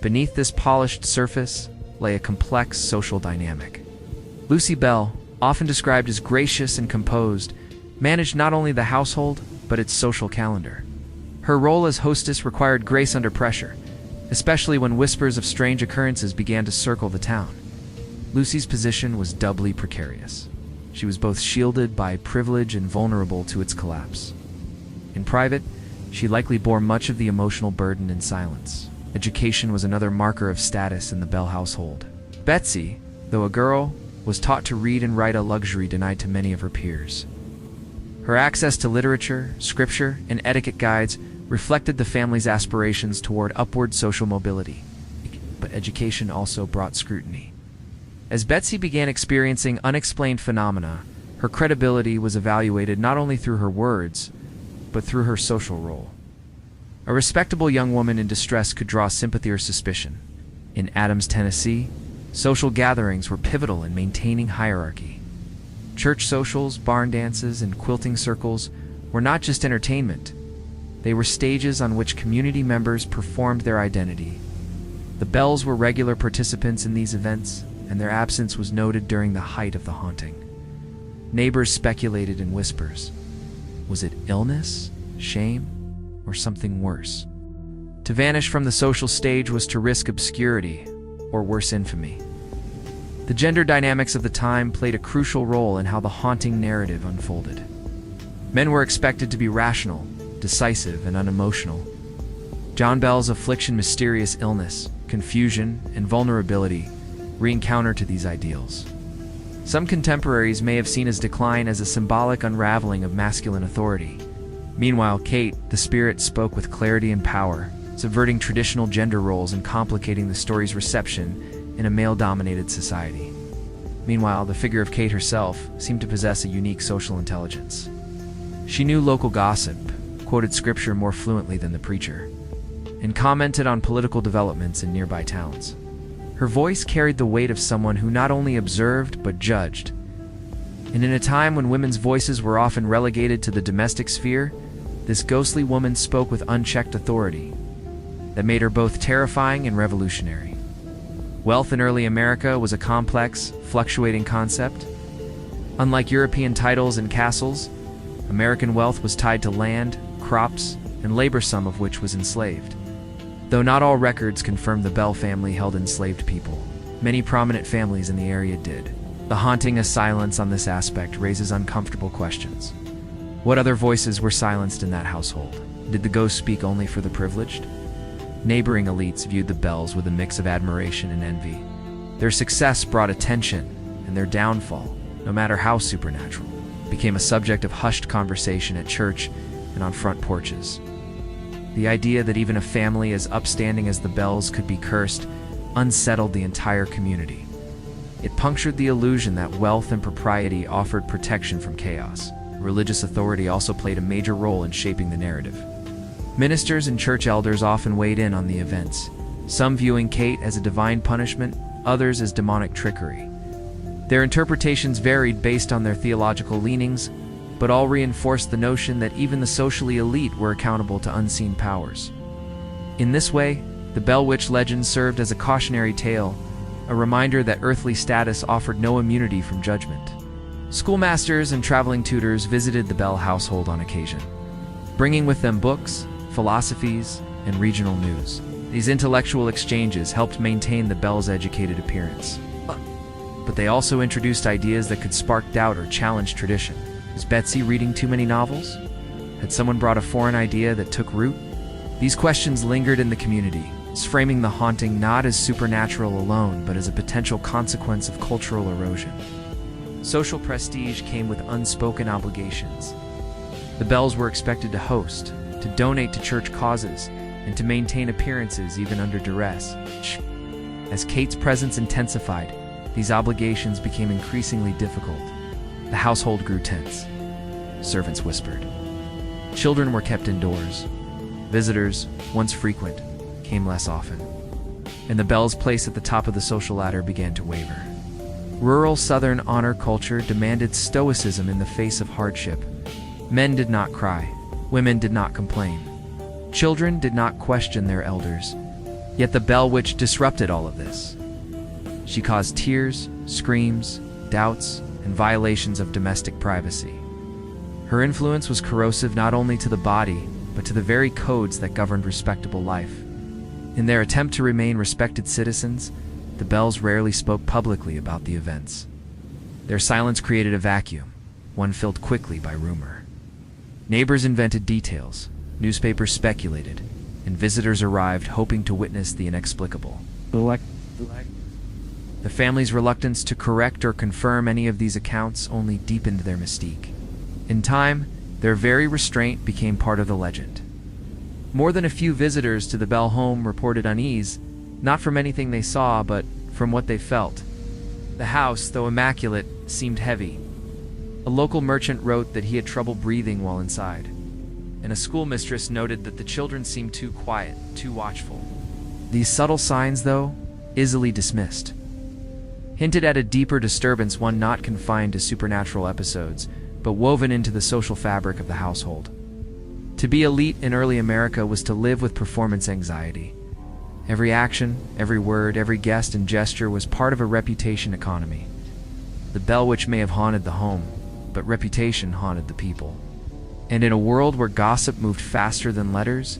A: Beneath this polished surface lay a complex social dynamic. Lucy Bell, often described as gracious and composed, managed not only the household, but its social calendar. Her role as hostess required grace under pressure, especially when whispers of strange occurrences began to circle the town. Lucy's position was doubly precarious. she was both shielded by privilege and vulnerable to its collapse. In private, she likely bore much of the emotional burden in silence. Education was another marker of status in the Bell household. Betsy, though a girl, was taught to read and write, a luxury denied to many of her peers. Her access to literature, scripture, and etiquette guides reflected the family's aspirations toward upward social mobility. But education also brought scrutiny. As Betsy began experiencing unexplained phenomena, her credibility was evaluated not only through her words, but through her social role. A respectable young woman in distress could draw sympathy or suspicion. In Adams, Tennessee, social gatherings were pivotal in maintaining hierarchy. Church socials, barn dances, and quilting circles were not just entertainment. They were stages on which community members performed their identity. The Bells were regular participants in these events, and their absence was noted during the height of the haunting. Neighbors speculated in whispers. Was it illness, shame, or something worse? To vanish from the social stage was to risk obscurity, or worse, infamy. The gender dynamics of the time played a crucial role in how the haunting narrative unfolded. Men were expected to be rational, decisive, and unemotional. John Bell's affliction, mysterious illness, confusion, and vulnerability re-encounter to these ideals. Some contemporaries may have seen his decline as a symbolic unraveling of masculine authority. Meanwhile, Kate, the spirit, spoke with clarity and power, subverting traditional gender roles and complicating the story's reception in a male-dominated society. Meanwhile, the figure of Kate herself seemed to possess a unique social intelligence. She knew local gossip, quoted scripture more fluently than the preacher, and commented on political developments in nearby towns. Her voice carried the weight of someone who not only observed but judged. And in a time when women's voices were often relegated to the domestic sphere, this ghostly woman spoke with unchecked authority that made her both terrifying and revolutionary. Wealth in early America was a complex, fluctuating concept. Unlike European titles and castles, American wealth was tied to land, crops, and labor, some of which was enslaved. Though not all records confirm the Bell family held enslaved people, many prominent families in the area did. The haunting of silence on this aspect raises uncomfortable questions. What other voices were silenced in that household? Did the ghosts speak only for the privileged? Neighboring elites viewed the Bells with a mix of admiration and envy. Their success brought attention, and their downfall, no matter how supernatural, became a subject of hushed conversation at church and on front porches. The idea that even a family as upstanding as the Bells could be cursed unsettled the entire community. It punctured the illusion that wealth and propriety offered protection from chaos. Religious authority also played a major role in shaping the narrative. Ministers and church elders often weighed in on the events, some viewing Kate as a divine punishment, others as demonic trickery. Their interpretations varied based on their theological leanings, but all reinforced the notion that even the socially elite were accountable to unseen powers. In this way, the Bell Witch legend served as a cautionary tale, a reminder that earthly status offered no immunity from judgment. Schoolmasters and traveling tutors visited the Bell household on occasion, bringing with them books, philosophies, and regional news. These intellectual exchanges helped maintain the Bells' educated appearance. But they also introduced ideas that could spark doubt or challenge tradition. Was Betsy reading too many novels? Had someone brought a foreign idea that took root? These questions lingered in the community, framing the haunting not as supernatural alone, but as a potential consequence of cultural erosion. Social prestige came with unspoken obligations. The Bells were expected to host, to donate to church causes, and to maintain appearances even under duress. As Kate's presence intensified, these obligations became increasingly difficult. The household grew tense. Servants whispered. Children were kept indoors. Visitors, once frequent, came less often. And the Bells' place at the top of the social ladder began to waver. Rural Southern honor culture demanded stoicism in the face of hardship. Men did not cry. Women did not complain. Children did not question their elders. Yet the Bell Witch disrupted all of this. She caused tears, screams, doubts, and violations of domestic privacy. Her influence was corrosive not only to the body, but to the very codes that governed respectable life. In their attempt to remain respected citizens, the Bells rarely spoke publicly about the events. Their silence created a vacuum, one filled quickly by rumor. Neighbors invented details, newspapers speculated, and visitors arrived hoping to witness the inexplicable. The family's reluctance to correct or confirm any of these accounts only deepened their mystique. In time, their very restraint became part of the legend. More than a few visitors to the Bell home reported unease, not from anything they saw, but from what they felt. The house, though immaculate, seemed heavy. A local merchant wrote that he had trouble breathing while inside, and a schoolmistress noted that the children seemed too quiet, too watchful. These subtle signs, though, easily dismissed, hinted at a deeper disturbance, one not confined to supernatural episodes, but woven into the social fabric of the household. To be elite in early America was to live with performance anxiety. Every action, every word, every guest and gesture was part of a reputation economy. The Bell Witch may have haunted the home, but reputation haunted the people. And in a world where gossip moved faster than letters,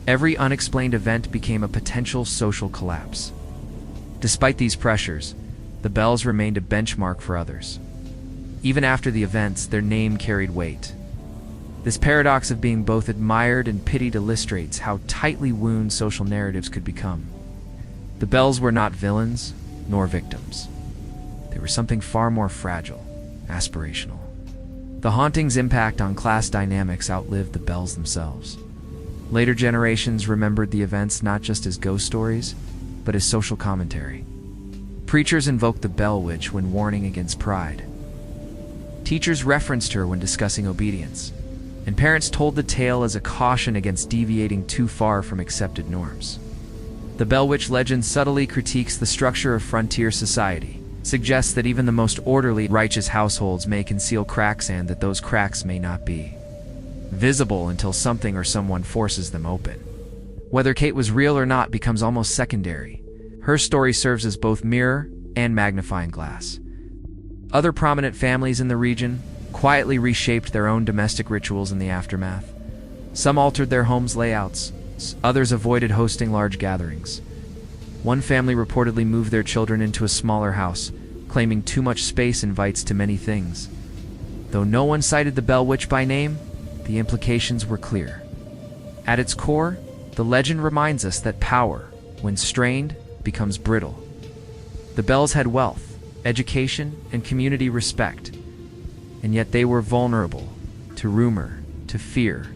A: every unexplained event became a potential social collapse. Despite these pressures, the Bells remained a benchmark for others. Even after the events, their name carried weight. This paradox of being both admired and pitied illustrates how tightly wound social narratives could become. The Bells were not villains, nor victims. They were something far more fragile, aspirational. The hauntings' impact on class dynamics outlived the Bells themselves. Later generations remembered the events not just as ghost stories, but as social commentary. Preachers invoked the Bell Witch when warning against pride. Teachers referenced her when discussing obedience, and parents told the tale as a caution against deviating too far from accepted norms. The Bell Witch legend subtly critiques the structure of frontier society, suggests that even the most orderly, righteous households may conceal cracks and that those cracks may not be visible until something or someone forces them open. Whether Kate was real or not becomes almost secondary. Her story serves as both mirror and magnifying glass. Other prominent families in the region quietly reshaped their own domestic rituals in the aftermath. Some altered their homes' layouts, others avoided hosting large gatherings. One family reportedly moved their children into a smaller house, claiming too much space invites too many things. Though no one cited the Bell Witch by name, the implications were clear. At its core, the legend reminds us that power, when strained, becomes brittle. The Bells had wealth, education, and community respect, and yet they were vulnerable to rumor, to fear,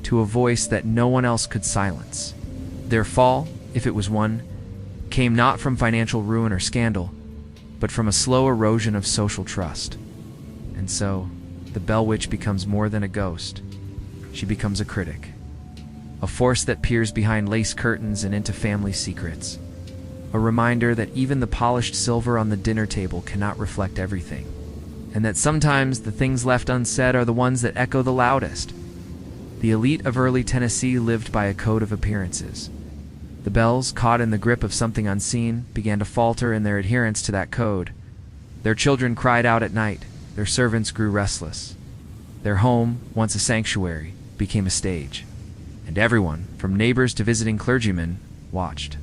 A: to a voice that no one else could silence. Their fall, if it was one, came not from financial ruin or scandal, but from a slow erosion of social trust. And so, the Bell Witch becomes more than a ghost. She becomes a critic, a force that peers behind lace curtains and into family secrets, a reminder that even the polished silver on the dinner table cannot reflect everything, and that sometimes the things left unsaid are the ones that echo the loudest. The elite of early Tennessee lived by a code of appearances. The Bells, caught in the grip of something unseen, began to falter in their adherence to that code. Their children cried out at night, their servants grew restless. Their home, once a sanctuary, became a stage, and everyone, from neighbors to visiting clergymen, watched.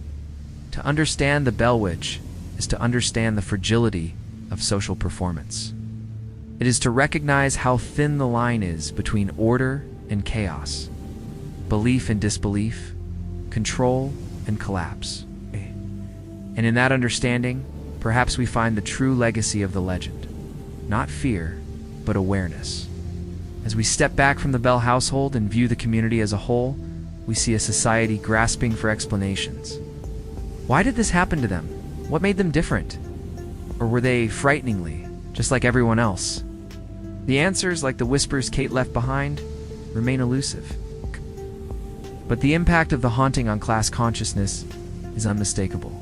A: To understand the Bell Witch is to understand the fragility of social performance. It is to recognize how thin the line is between order and chaos, belief and disbelief, control and collapse. And in that understanding, perhaps we find the true legacy of the legend. Not fear, but awareness. As we step back from the Bell household and view the community as a whole, we see a society grasping for explanations. Why did this happen to them? What made them different? Or were they frighteningly, just like everyone else? The answers, like the whispers Kate left behind, remain elusive. But the impact of the haunting on class consciousness is unmistakable.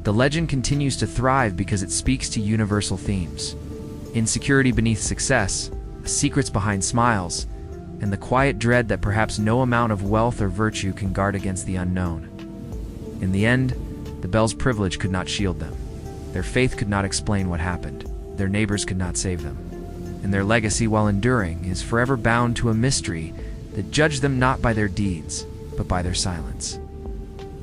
A: The legend continues to thrive because it speaks to universal themes: insecurity beneath success, secrets behind smiles, and the quiet dread that perhaps no amount of wealth or virtue can guard against the unknown. In the end, the Bells' privilege could not shield them. Their faith could not explain what happened. Their neighbors could not save them. And their legacy, while enduring, is forever bound to a mystery that judged them not by their deeds, but by their silence.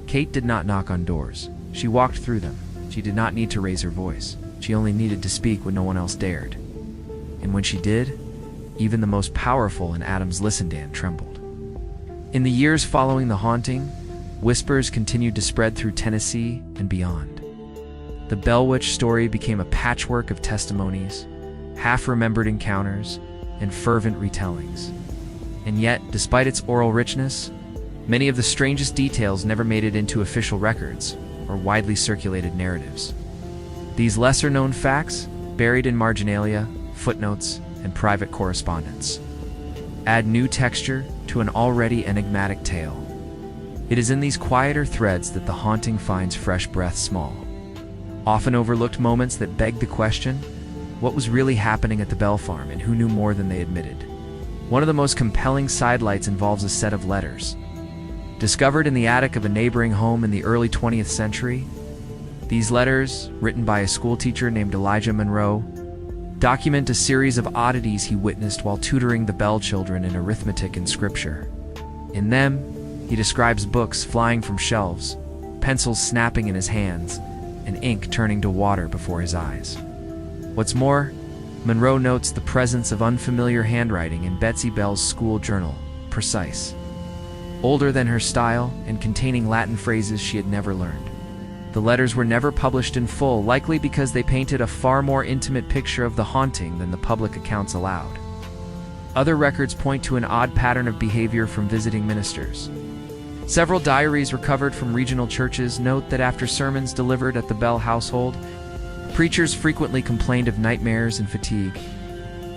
A: Kate did not knock on doors. She walked through them. She did not need to raise her voice. She only needed to speak when no one else dared. And when she did, even the most powerful in Adam's listen-dan trembled. In the years following the haunting, whispers continued to spread through Tennessee and beyond. The Bell Witch story became a patchwork of testimonies, half-remembered encounters, and fervent retellings. And yet, despite its oral richness, many of the strangest details never made it into official records or widely circulated narratives. These lesser-known facts, buried in marginalia, footnotes, and private correspondence, add new texture to an already enigmatic tale. It is in these quieter threads that the haunting finds fresh breath small. Often overlooked moments that beg the question, what was really happening at the Bell Farm and who knew more than they admitted? One of the most compelling sidelights involves a set of letters. Discovered in the attic of a neighboring home in the early 20th century, these letters, written by a schoolteacher named Elijah Monroe, document a series of oddities he witnessed while tutoring the Bell children in arithmetic and scripture. In them, he describes books flying from shelves, pencils snapping in his hands, and ink turning to water before his eyes. What's more, Monroe notes the presence of unfamiliar handwriting in Betsy Bell's school journal, Precise, older than her style and containing Latin phrases she had never learned. The letters were never published in full, likely because they painted a far more intimate picture of the haunting than the public accounts allowed. Other records point to an odd pattern of behavior from visiting ministers. Several diaries recovered from regional churches note that after sermons delivered at the Bell household, preachers frequently complained of nightmares and fatigue.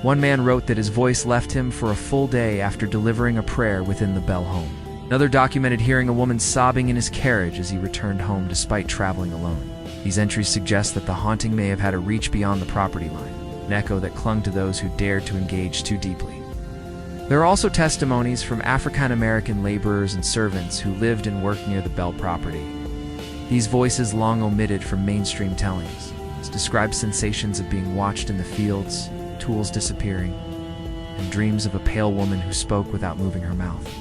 A: One man wrote that his voice left him for a full day after delivering a prayer within the Bell home. Another documented hearing a woman sobbing in his carriage as he returned home despite traveling alone. These entries suggest that the haunting may have had a reach beyond the property line, an echo that clung to those who dared to engage too deeply. There are also testimonies from African-American laborers and servants who lived and worked near the Bell property. These voices, long omitted from mainstream tellings, describe sensations of being watched in the fields, tools disappearing, and dreams of a pale woman who spoke without moving her mouth.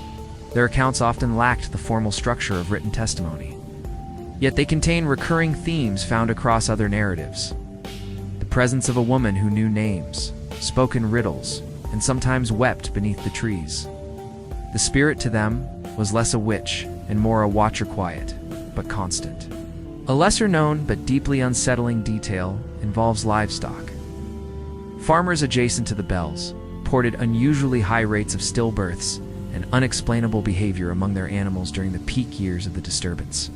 A: Their accounts often lacked the formal structure of written testimony, yet they contain recurring themes found across other narratives. The presence of a woman who knew names, spoke in riddles, and sometimes wept beneath the trees. The spirit to them was less a witch and more a watcher, quiet, but constant. A lesser-known but deeply unsettling detail involves livestock. Farmers adjacent to the Bells reported unusually high rates of stillbirths and unexplainable behavior among their animals during the peak years of the disturbance.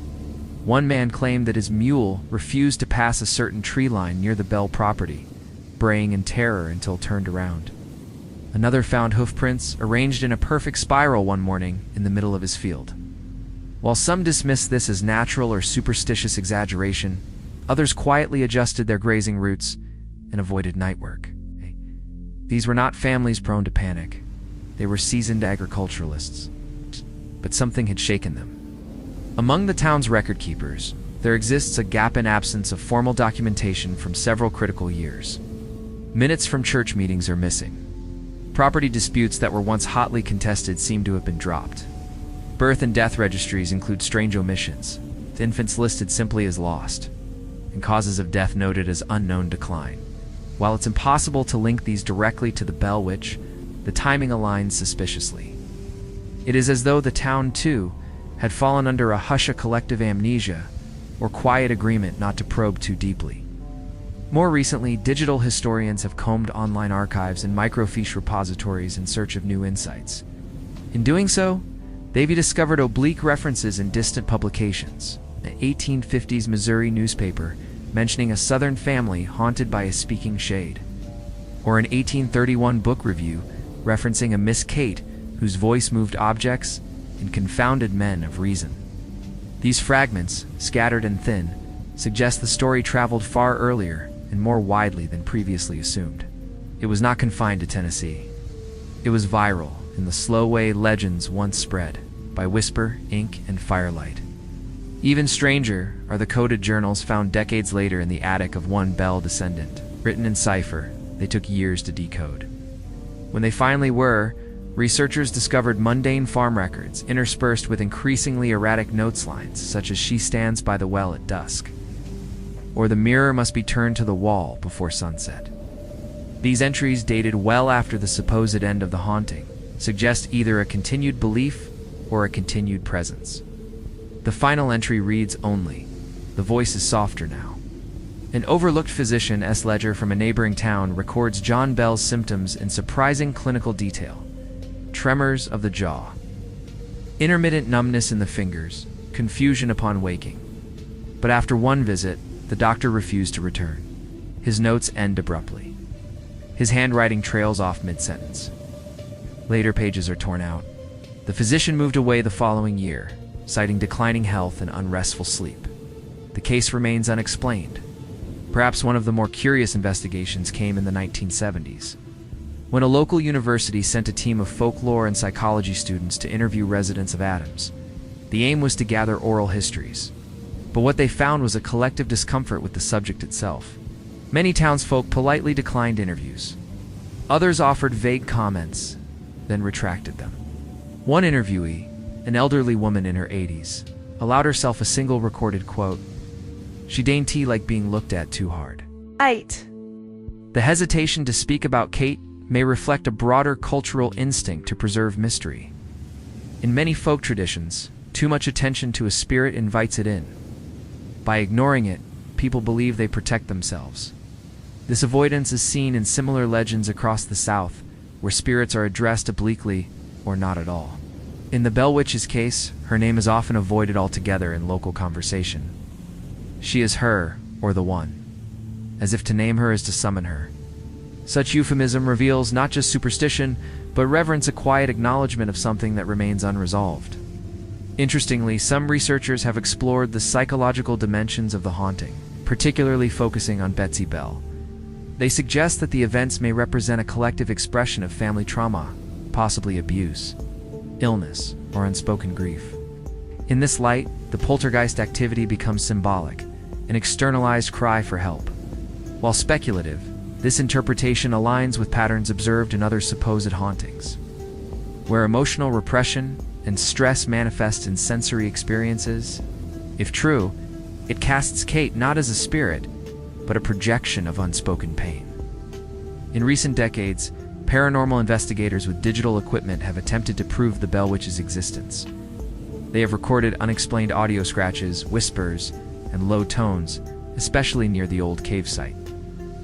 A: One man claimed that his mule refused to pass a certain tree line near the Bell property, braying in terror until turned around. Another found hoofprints arranged in a perfect spiral one morning in the middle of his field. While some dismissed this as natural or superstitious exaggeration, others quietly adjusted their grazing routes and avoided night work. These were not families prone to panic. They were seasoned agriculturalists. But something had shaken them. Among the town's record keepers, there exists a gap in absence of formal documentation from several critical years. Minutes from church meetings are missing. Property disputes that were once hotly contested seem to have been dropped. Birth and death registries include strange omissions, with infants listed simply as lost, and causes of death noted as unknown decline. While it's impossible to link these directly to the Bell Witch, the timing aligns suspiciously. It is as though the town, too, had fallen under a hush of collective amnesia or quiet agreement not to probe too deeply. More recently, digital historians have combed online archives and microfiche repositories in search of new insights. In doing so, they've discovered oblique references in distant publications, an 1850s Missouri newspaper mentioning a southern family haunted by a speaking shade, or an 1831 book review referencing a Miss Kate whose voice moved objects and confounded men of reason. These fragments, scattered and thin, suggest the story traveled far earlier and more widely than previously assumed. It was not confined to Tennessee. It was viral in the slow way legends once spread, by whisper, ink, and firelight. Even stranger are the coded journals found decades later in the attic of one Bell descendant. Written in cipher, they took years to decode. When they finally were, researchers discovered mundane farm records interspersed with increasingly erratic notes lines, such as "She stands by the well at dusk." or the mirror must be turned to the wall before sunset. These entries, dated well after the supposed end of the haunting, suggest either a continued belief or a continued presence. The final entry reads only, "The voice is softer now." An overlooked physician's ledger from a neighboring town records John Bell's symptoms in surprising clinical detail: tremors of the jaw, intermittent numbness in the fingers, confusion upon waking. But after one visit, the doctor refused to return. His notes end abruptly. His handwriting trails off mid-sentence. Later pages are torn out. The physician moved away the following year, citing declining health and unrestful sleep. The case remains unexplained. Perhaps one of the more curious investigations came in the 1970s, when a local university sent a team of folklore and psychology students to interview residents of Adams. The aim was to gather oral histories, but what they found was a collective discomfort with the subject itself. Many townsfolk politely declined interviews. Others offered vague comments, then retracted them. One interviewee, an elderly woman in her 80s, allowed herself a single recorded quote: "She dainty like being looked at too hard."
D: 8.
A: The hesitation to speak about Kate may reflect a broader cultural instinct to preserve mystery. In many folk traditions, too much attention to a spirit invites it in. By ignoring it, people believe they protect themselves. This avoidance is seen in similar legends across the South, where spirits are addressed obliquely or not at all. In the Bell Witch's case, her name is often avoided altogether in local conversation. She is her, or the one, as if to name her is to summon her. Such euphemism reveals not just superstition, but reverence, a quiet acknowledgement of something that remains unresolved. Interestingly, some researchers have explored the psychological dimensions of the haunting, particularly focusing on Betsy Bell. They suggest that the events may represent a collective expression of family trauma, possibly abuse, illness, or unspoken grief. In this light, the poltergeist activity becomes symbolic, an externalized cry for help. While speculative, this interpretation aligns with patterns observed in other supposed hauntings, where emotional repression and stress manifest in sensory experiences. If true, it casts Kate not as a spirit, but a projection of unspoken pain. In recent decades, paranormal investigators with digital equipment have attempted to prove the Bell Witch's existence. They have recorded unexplained audio scratches, whispers, and low tones, especially near the old cave site.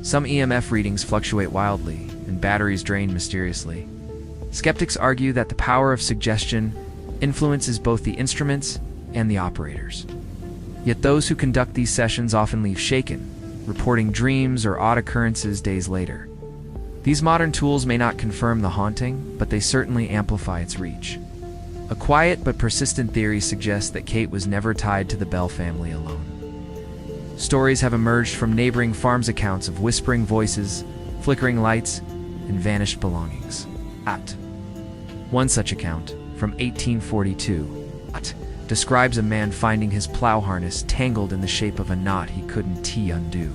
A: Some EMF readings fluctuate wildly, and batteries drain mysteriously. Skeptics argue that the power of suggestion influences both the instruments and the operators. Yet those who conduct these sessions often leave shaken, reporting dreams or odd occurrences days later. These modern tools may not confirm the haunting, but they certainly amplify its reach. A quiet but persistent theory suggests that Kate was never tied to the Bell family alone. Stories have emerged from neighboring farms' accounts of whispering voices, flickering lights, and vanished belongings. One such account, from 1842, describes a man finding his plow harness tangled in the shape of a knot he couldn't undo.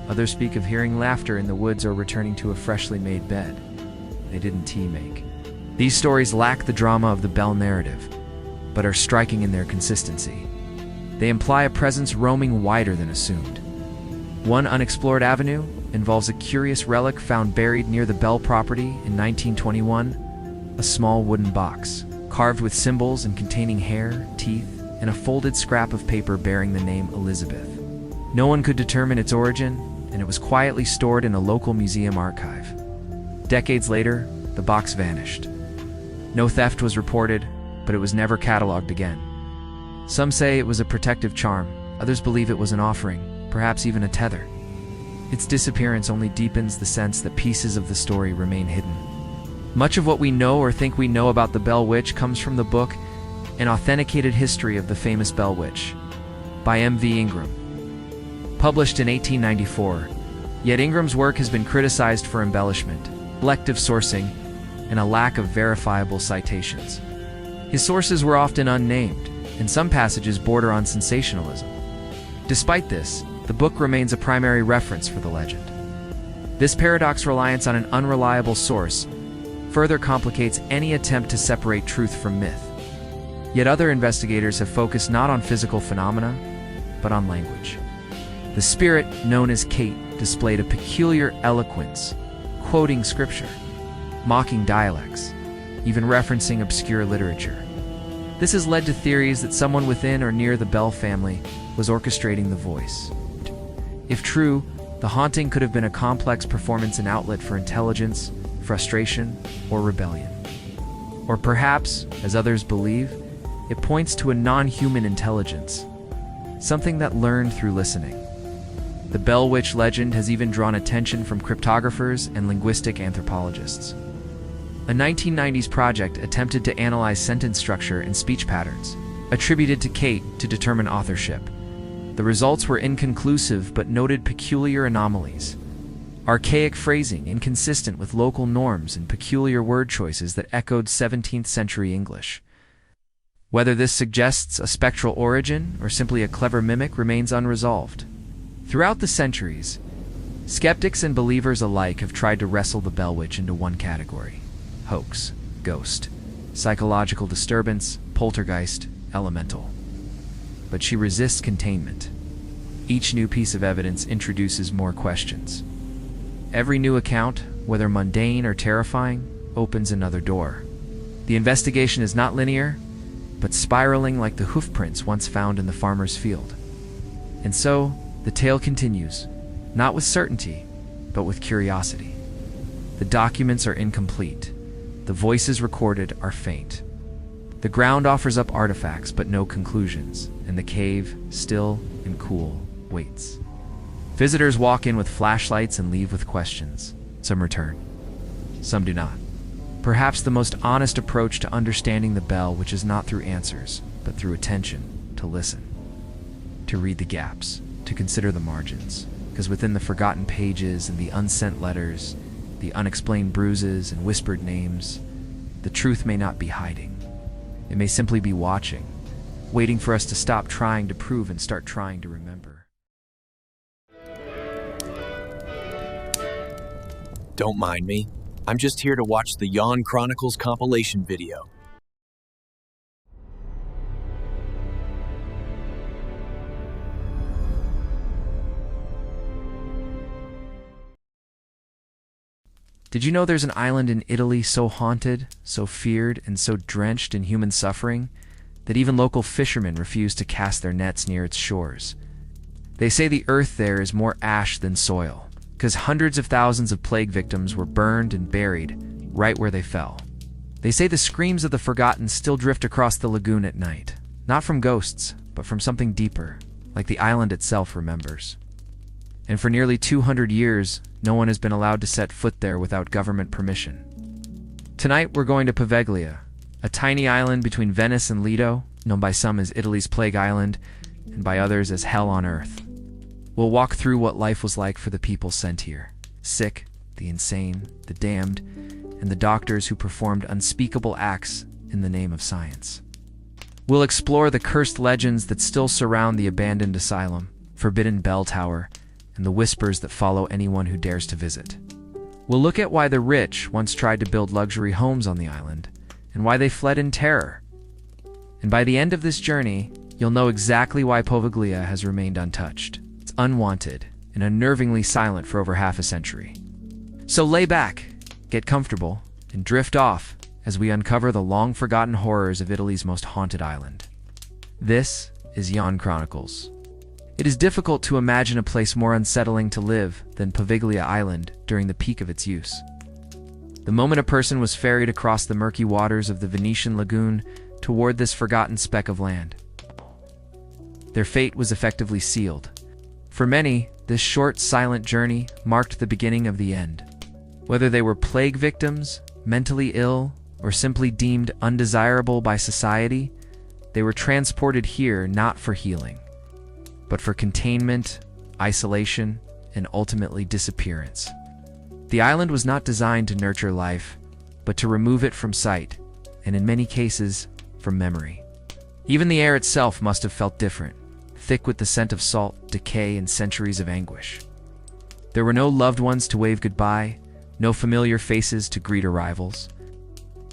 A: Others speak of hearing laughter in the woods or returning to a freshly made bed they didn't make. These stories lack the drama of the Bell narrative, but are striking in their consistency. They imply a presence roaming wider than assumed. One unexplored avenue involves a curious relic found buried near the Bell property in 1921, a small wooden box, carved with symbols and containing hair, teeth, and a folded scrap of paper bearing the name Elizabeth. No one could determine its origin, and it was quietly stored in a local museum archive. Decades later, the box vanished. No theft was reported, but it was never cataloged again. Some say it was a protective charm, others believe it was an offering, perhaps even a tether. Its disappearance only deepens the sense that pieces of the story remain hidden. Much of what we know or think we know about the Bell Witch comes from the book An Authenticated History of the Famous Bell Witch by M.V. Ingram. Published in 1894, yet Ingram's work has been criticized for embellishment, selective sourcing, and a lack of verifiable citations. His sources were often unnamed, and some passages border on sensationalism. Despite this, the book remains a primary reference for the legend. This paradox reliance on an unreliable source further complicates any attempt to separate truth from myth. Yet other investigators have focused not on physical phenomena, but on language. The spirit, known as Kate, displayed a peculiar eloquence, quoting scripture, mocking dialects, even referencing obscure literature. This has led to theories that someone within or near the Bell family was orchestrating the voice. If true, the haunting could have been a complex performance and outlet for intelligence, frustration, or rebellion. Or perhaps, as others believe, it points to a non-human intelligence, something that learned through listening. The Bell Witch legend has even drawn attention from cryptographers and linguistic anthropologists. A 1990s project attempted to analyze sentence structure and speech patterns, attributed to Kate to determine authorship. The results were inconclusive but noted peculiar anomalies. Archaic phrasing inconsistent with local norms and peculiar word choices that echoed 17th century English. Whether this suggests a spectral origin or simply a clever mimic remains unresolved. Throughout the centuries, skeptics and believers alike have tried to wrestle the Bell Witch into one category: hoax, ghost, psychological disturbance, poltergeist, elemental. But she resists containment. Each new piece of evidence introduces more questions. Every new account, whether mundane or terrifying, opens another door. The investigation is not linear, but spiraling like the hoofprints once found in the farmer's field. And so, the tale continues, not with certainty, but with curiosity. The documents are incomplete. The voices recorded are faint. The ground offers up artifacts, but no conclusions, and the cave, still and cool, waits. Visitors walk in with flashlights and leave with questions. Some return. Some do not. Perhaps the most honest approach to understanding the Bell Witch is not through answers, but through attention, to listen, to read the gaps, to consider the margins, because within the forgotten pages and the unsent letters, the unexplained bruises and whispered names, the truth may not be hiding. It may simply be watching, waiting for us to stop trying to prove and start trying to remember.
D: Don't mind me. I'm just here to watch the Yawn Chronicles compilation video.
A: Did you know there's an island in Italy so haunted, so feared, and so drenched in human suffering that even local fishermen refuse to cast their nets near its shores? They say the earth there is more ash than soil, because hundreds of thousands of plague victims were burned and buried right where they fell. They say the screams of the forgotten still drift across the lagoon at night, not from ghosts, but from something deeper, like the island itself remembers. And for nearly 200 years, no one has been allowed to set foot there without government permission. Tonight we're going to Poveglia, a tiny island between Venice and Lido, known by some as Italy's Plague Island, and by others as Hell on Earth. We'll walk through what life was like for the people sent here: sick, the insane, the damned, and the doctors who performed unspeakable acts in the name of science. We'll explore the cursed legends that still surround the abandoned asylum, forbidden bell tower, and the whispers that follow anyone who dares to visit. We'll look at why the rich once tried to build luxury homes on the island, and why they fled in terror. And by the end of this journey, you'll know exactly why Poveglia has remained untouched. It's unwanted and unnervingly silent for over half a century. So lay back, get comfortable, and drift off as we uncover the long-forgotten horrors of Italy's most haunted island. This is Yawn Chronicles. It is difficult to imagine a place more unsettling to live than Poveglia Island during the peak of its use. The moment a person was ferried across the murky waters of the Venetian lagoon toward this forgotten speck of land, their fate was effectively sealed. For many, this short, silent journey marked the beginning of the end. Whether they were plague victims, mentally ill, or simply deemed undesirable by society, they were transported here not for healing, but for containment, isolation, and ultimately disappearance. The island was not designed to nurture life, but to remove it from sight, and in many cases, from memory. Even the air itself must have felt different, thick with the scent of salt, decay, and centuries of anguish. There were no loved ones to wave goodbye, no familiar faces to greet arrivals,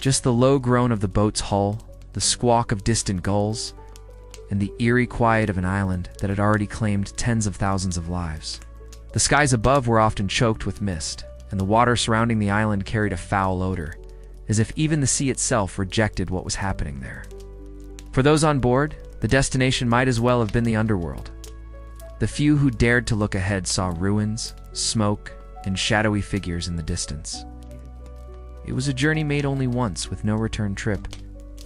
A: Just the low groan of the boat's hull, the squawk of distant gulls, and the eerie quiet of an island that had already claimed tens of thousands of lives. The skies above were often choked with mist, and the water surrounding the island carried a foul odor, as if even the sea itself rejected what was happening there. For those on board, the destination might as well have been the underworld. The few who dared to look ahead saw ruins, smoke, and shadowy figures in the distance. It was a journey made only once, with no return trip.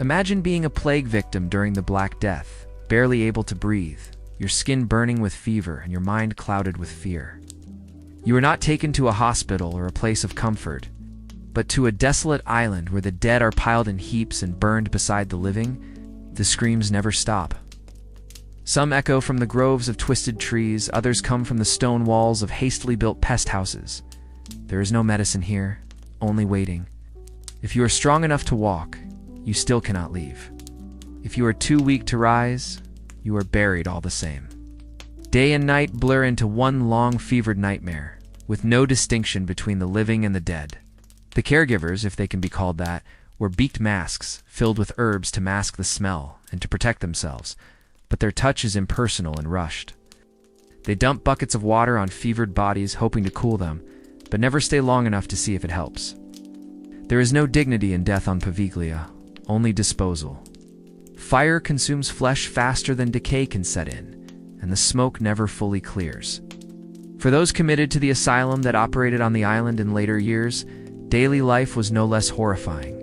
A: Imagine being a plague victim during the Black Death, barely able to breathe, your skin burning with fever and your mind clouded with fear. You are not taken to a hospital or a place of comfort, but to a desolate island where the dead are piled in heaps and burned beside the living. The screams never stop. Some echo from the groves of twisted trees, others come from the stone walls of hastily built pest houses. There is no medicine here, only waiting. If you are strong enough to walk, you still cannot leave. If you are too weak to rise, you are buried all the same. Day and night blur into one long fevered nightmare, with no distinction between the living and the dead. The caregivers, if they can be called that, were beaked masks filled with herbs to mask the smell and to protect themselves, but their touch is impersonal and rushed. They dump buckets of water on fevered bodies, hoping to cool them, but never stay long enough to see if it helps. There is no dignity in death on Poveglia, only disposal. Fire consumes flesh faster than decay can set in, and the smoke never fully clears. For those committed to the asylum that operated on the island in later years, daily life was no less horrifying.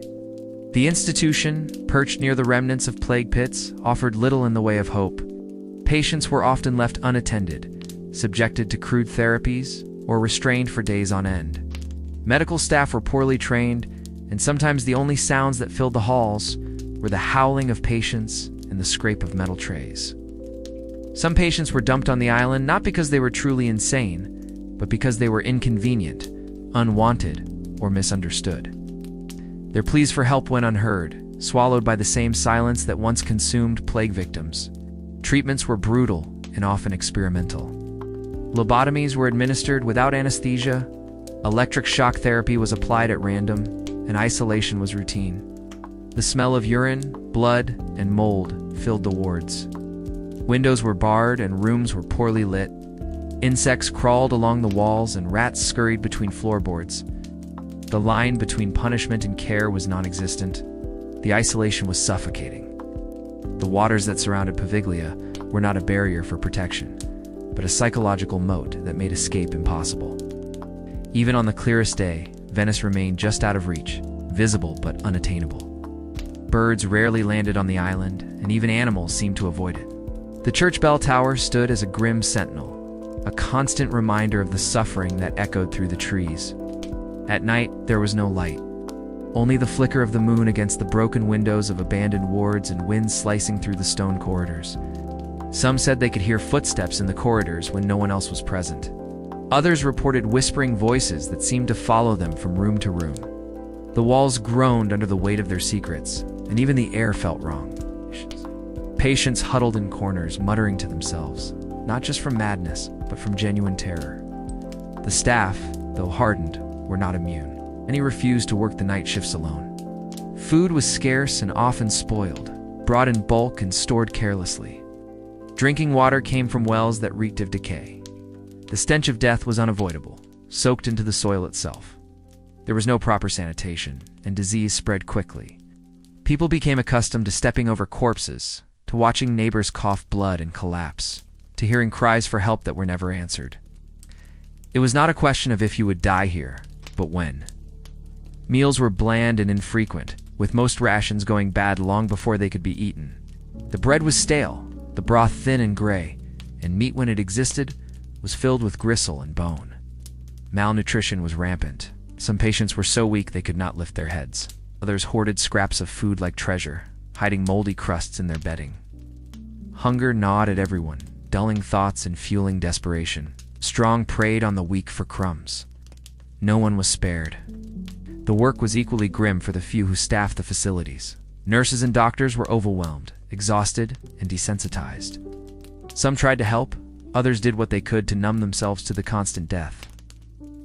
A: The institution, perched near the remnants of plague pits, offered little in the way of hope. Patients were often left unattended, subjected to crude therapies, or restrained for days on end. Medical staff were poorly trained, and sometimes the only sounds that filled the halls were the howling of patients and the scrape of metal trays. Some patients were dumped on the island not because they were truly insane, but because they were inconvenient, unwanted, or misunderstood. Their pleas for help went unheard, swallowed by the same silence that once consumed plague victims. Treatments were brutal and often experimental. Lobotomies were administered without anesthesia, electric shock therapy was applied at random, and isolation was routine. The smell of urine, blood, and mold filled the wards. Windows were barred and rooms were poorly lit. Insects crawled along the walls and rats scurried between floorboards. The line between punishment and care was non-existent. The isolation was suffocating. The waters that surrounded Poveglia were not a barrier for protection, but a psychological moat that made escape impossible. Even on the clearest day, Venice remained just out of reach, visible but unattainable. Birds rarely landed on the island, and even animals seemed to avoid it. The church bell tower stood as a grim sentinel, a constant reminder of the suffering that echoed through the trees. At night, there was no light. Only the flicker of the moon against the broken windows of abandoned wards and wind slicing through the stone corridors. Some said they could hear footsteps in the corridors when no one else was present. Others reported whispering voices that seemed to follow them from room to room. The walls groaned under the weight of their secrets, and even the air felt wrong. Patients huddled in corners, muttering to themselves, not just from madness, but from genuine terror. The staff, though hardened, were not immune. Many refused to work the night shifts alone. Food was scarce and often spoiled, brought in bulk and stored carelessly. Drinking water came from wells that reeked of decay. The stench of death was unavoidable, soaked into the soil itself. There was no proper sanitation, and disease spread quickly. People became accustomed to stepping over corpses, to watching neighbors cough blood and collapse, to hearing cries for help that were never answered. It was not a question of if you would die here, but when. Meals were bland and infrequent, with most rations going bad long before they could be eaten. The bread was stale, the broth thin and gray, and meat when it existed was filled with gristle and bone. Malnutrition was rampant. Some patients were so weak they could not lift their heads. Others hoarded scraps of food like treasure, hiding moldy crusts in their bedding. Hunger gnawed at everyone, dulling thoughts and fueling desperation. Strong preyed on the weak for crumbs. No one was spared. The work was equally grim for the few who staffed the facilities. Nurses and doctors were overwhelmed, exhausted, and desensitized. Some tried to help, others did what they could to numb themselves to the constant death.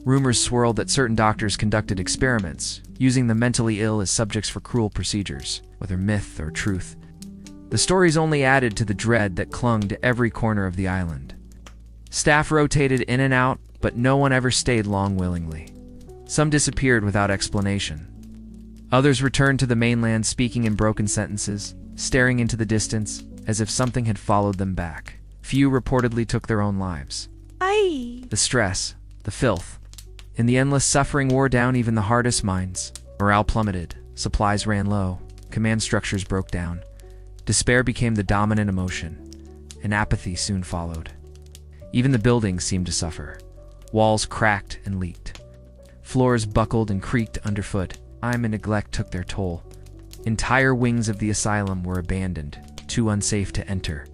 A: Rumors swirled that certain doctors conducted experiments, using the mentally ill as subjects for cruel procedures, whether myth or truth. The stories only added to the dread that clung to every corner of the island. Staff rotated in and out, but no one ever stayed long willingly. Some disappeared without explanation. Others returned to the mainland speaking in broken sentences, staring into the distance as if something had followed them back. Few reportedly took their own lives. The stress, the filth, and the endless suffering wore down even the hardest minds. Morale plummeted, supplies ran low, command structures broke down. Despair became the dominant emotion, and apathy soon followed. Even the buildings seemed to suffer. Walls cracked and leaked. Floors buckled and creaked underfoot. Time and neglect took their toll. Entire wings of the asylum were abandoned, too unsafe to enter.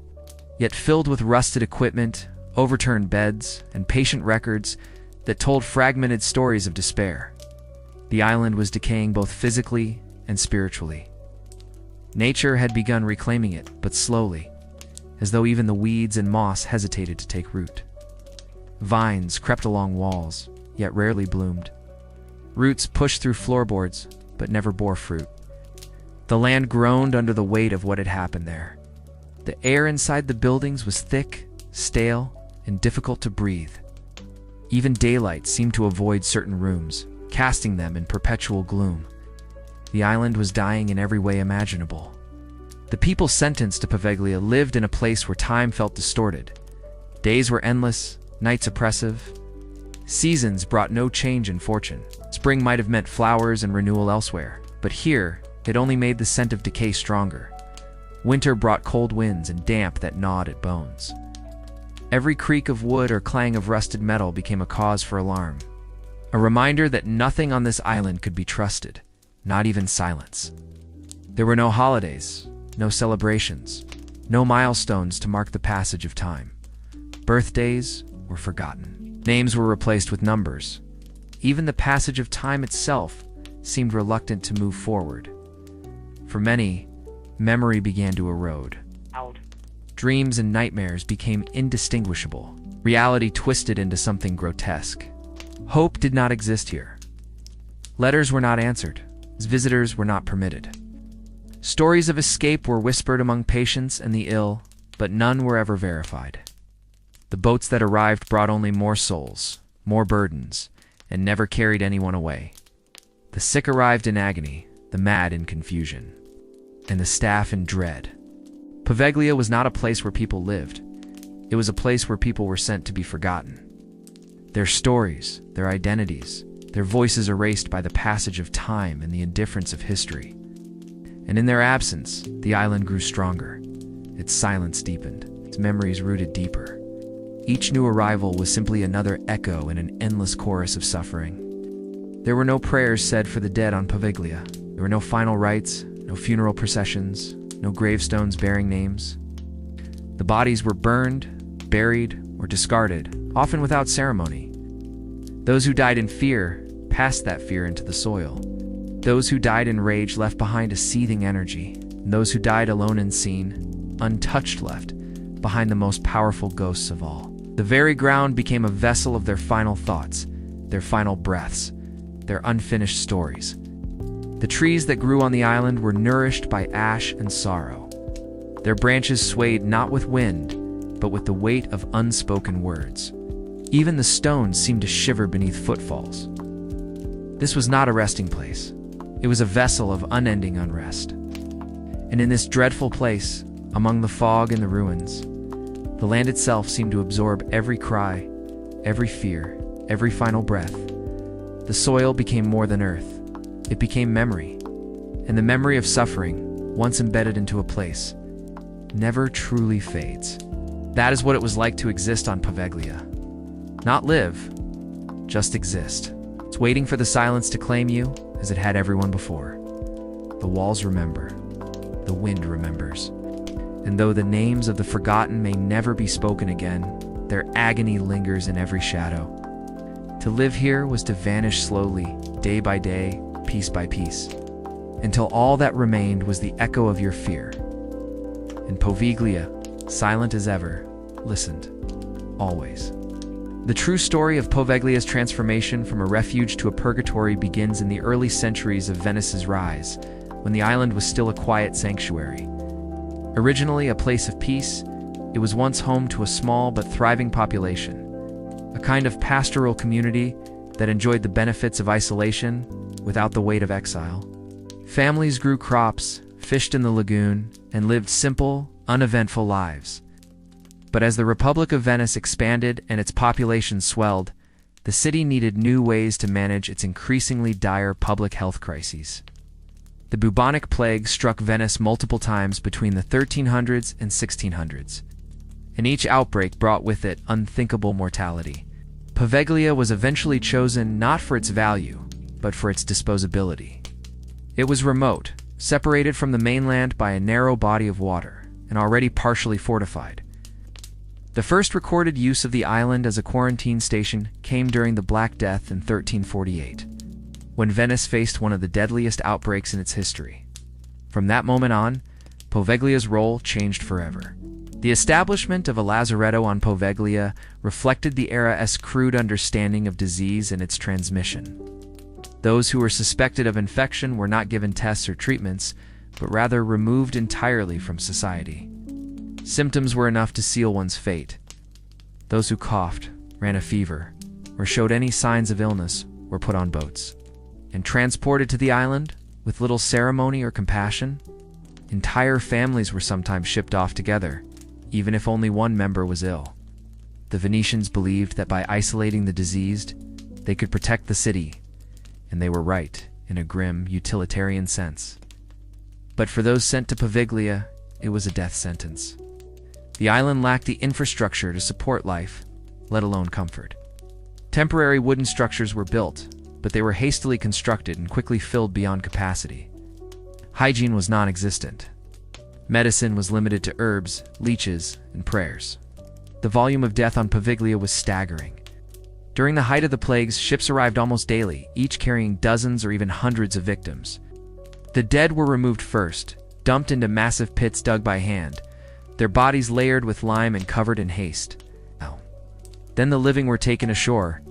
A: Yet filled with rusted equipment, overturned beds, and patient records that told fragmented stories of despair. The island was decaying both physically and spiritually. Nature had begun reclaiming it, but slowly, as though even the weeds and moss hesitated to take root. Vines crept along walls, yet rarely bloomed. Roots pushed through floorboards, but never bore fruit. The land groaned under the weight of what had happened there. The air inside the buildings was thick, stale, and difficult to breathe. Even daylight seemed to avoid certain rooms, casting them in perpetual gloom. The island was dying in every way imaginable. The people sentenced to Poveglia lived in a place where time felt distorted. Days were endless, nights oppressive. Seasons brought no change in fortune. Spring might have meant flowers and renewal elsewhere, but here, it only made the scent of decay stronger. Winter brought cold winds and damp that gnawed at bones. Every creak of wood or clang of rusted metal became a cause for alarm, a reminder that nothing on this island could be trusted, not even silence. There were no holidays, no celebrations, no milestones to mark the passage of time. Birthdays were forgotten. Names were replaced with numbers. Even the passage of time itself seemed reluctant to move forward. For many, memory began to erode. Dreams and nightmares became indistinguishable. Reality twisted into something grotesque. Hope did not exist here. Letters were not answered, as visitors were not permitted. Stories of escape were whispered among patients and the ill, but none were ever verified. The boats that arrived brought only more souls, more burdens, and never carried anyone away. The sick arrived in agony, the mad in confusion, and the staff in dread. Poveglia was not a place where people lived. It was a place where people were sent to be forgotten. Their stories, their identities, their voices erased by the passage of time and the indifference of history. And in their absence, the island grew stronger. Its silence deepened, its memories rooted deeper. Each new arrival was simply another echo in an endless chorus of suffering. There were no prayers said for the dead on Poveglia. There were no final rites, no funeral processions, no gravestones bearing names. The bodies were burned, buried, or discarded, often without ceremony. Those who died in fear passed that fear into the soil. Those who died in rage left behind a seething energy, and those who died alone and seen, untouched left behind the most powerful ghosts of all. The very ground became a vessel of their final thoughts, their final breaths, their unfinished stories. The trees that grew on the island were nourished by ash and sorrow. Their branches swayed not with wind, but with the weight of unspoken words. Even the stones seemed to shiver beneath footfalls. This was not a resting place. It was a vessel of unending unrest. And in this dreadful place, among the fog and the ruins, the land itself seemed to absorb every cry, every fear, every final breath. The soil became more than earth. It became memory, and the memory of suffering, once embedded into a place, never truly fades. That is what it was like to exist on Poveglia. Not live, just exist. It's waiting for the silence to claim you, as it had everyone before. The walls remember, the wind remembers, and though the names of the forgotten may never be spoken again, their agony lingers in every shadow. To live here was to vanish slowly, day by day, piece by piece, until all that remained was the echo of your fear. And Poveglia, silent as ever, listened, always. The true story of Poveglia's transformation from a refuge to a purgatory begins in the early centuries of Venice's rise, when the island was still a quiet sanctuary. Originally a place of peace, it was once home to a small but thriving population, a kind of pastoral community that enjoyed the benefits of isolation without the weight of exile. Families grew crops, fished in the lagoon, and lived simple, uneventful lives. But as the Republic of Venice expanded and its population swelled, the city needed new ways to manage its increasingly dire public health crises. The bubonic plague struck Venice multiple times between the 1300s and 1600s, and each outbreak brought with it unthinkable mortality. Poveglia was eventually chosen not for its value, but for its disposability. It was remote, separated from the mainland by a narrow body of water, and already partially fortified. The first recorded use of the island as a quarantine station came during the Black Death in 1348, when Venice faced one of the deadliest outbreaks in its history. From that moment on, Poveglia's role changed forever. The establishment of a lazaretto on Poveglia reflected the era's crude understanding of disease and its transmission. Those who were suspected of infection were not given tests or treatments, but rather removed entirely from society. Symptoms were enough to seal one's fate. Those who coughed, ran a fever, or showed any signs of illness were put on boats and transported to the island with little ceremony or compassion. Entire families were sometimes shipped off together, even if only one member was ill. The Venetians believed that by isolating the diseased, they could protect the city, and they were right in a grim, utilitarian sense. But for those sent to Poveglia, it was a death sentence. The island lacked the infrastructure to support life, let alone comfort. Temporary wooden structures were built, but they were hastily constructed and quickly filled beyond capacity. Hygiene was non-existent. Medicine was limited to herbs, leeches, and prayers. The volume of death on Poveglia was staggering. During the height of the plagues, ships arrived almost daily, each carrying dozens or even hundreds of victims. The dead were removed first, dumped into massive pits dug by hand, their bodies layered with lime and covered in haste. Then the living were taken ashore,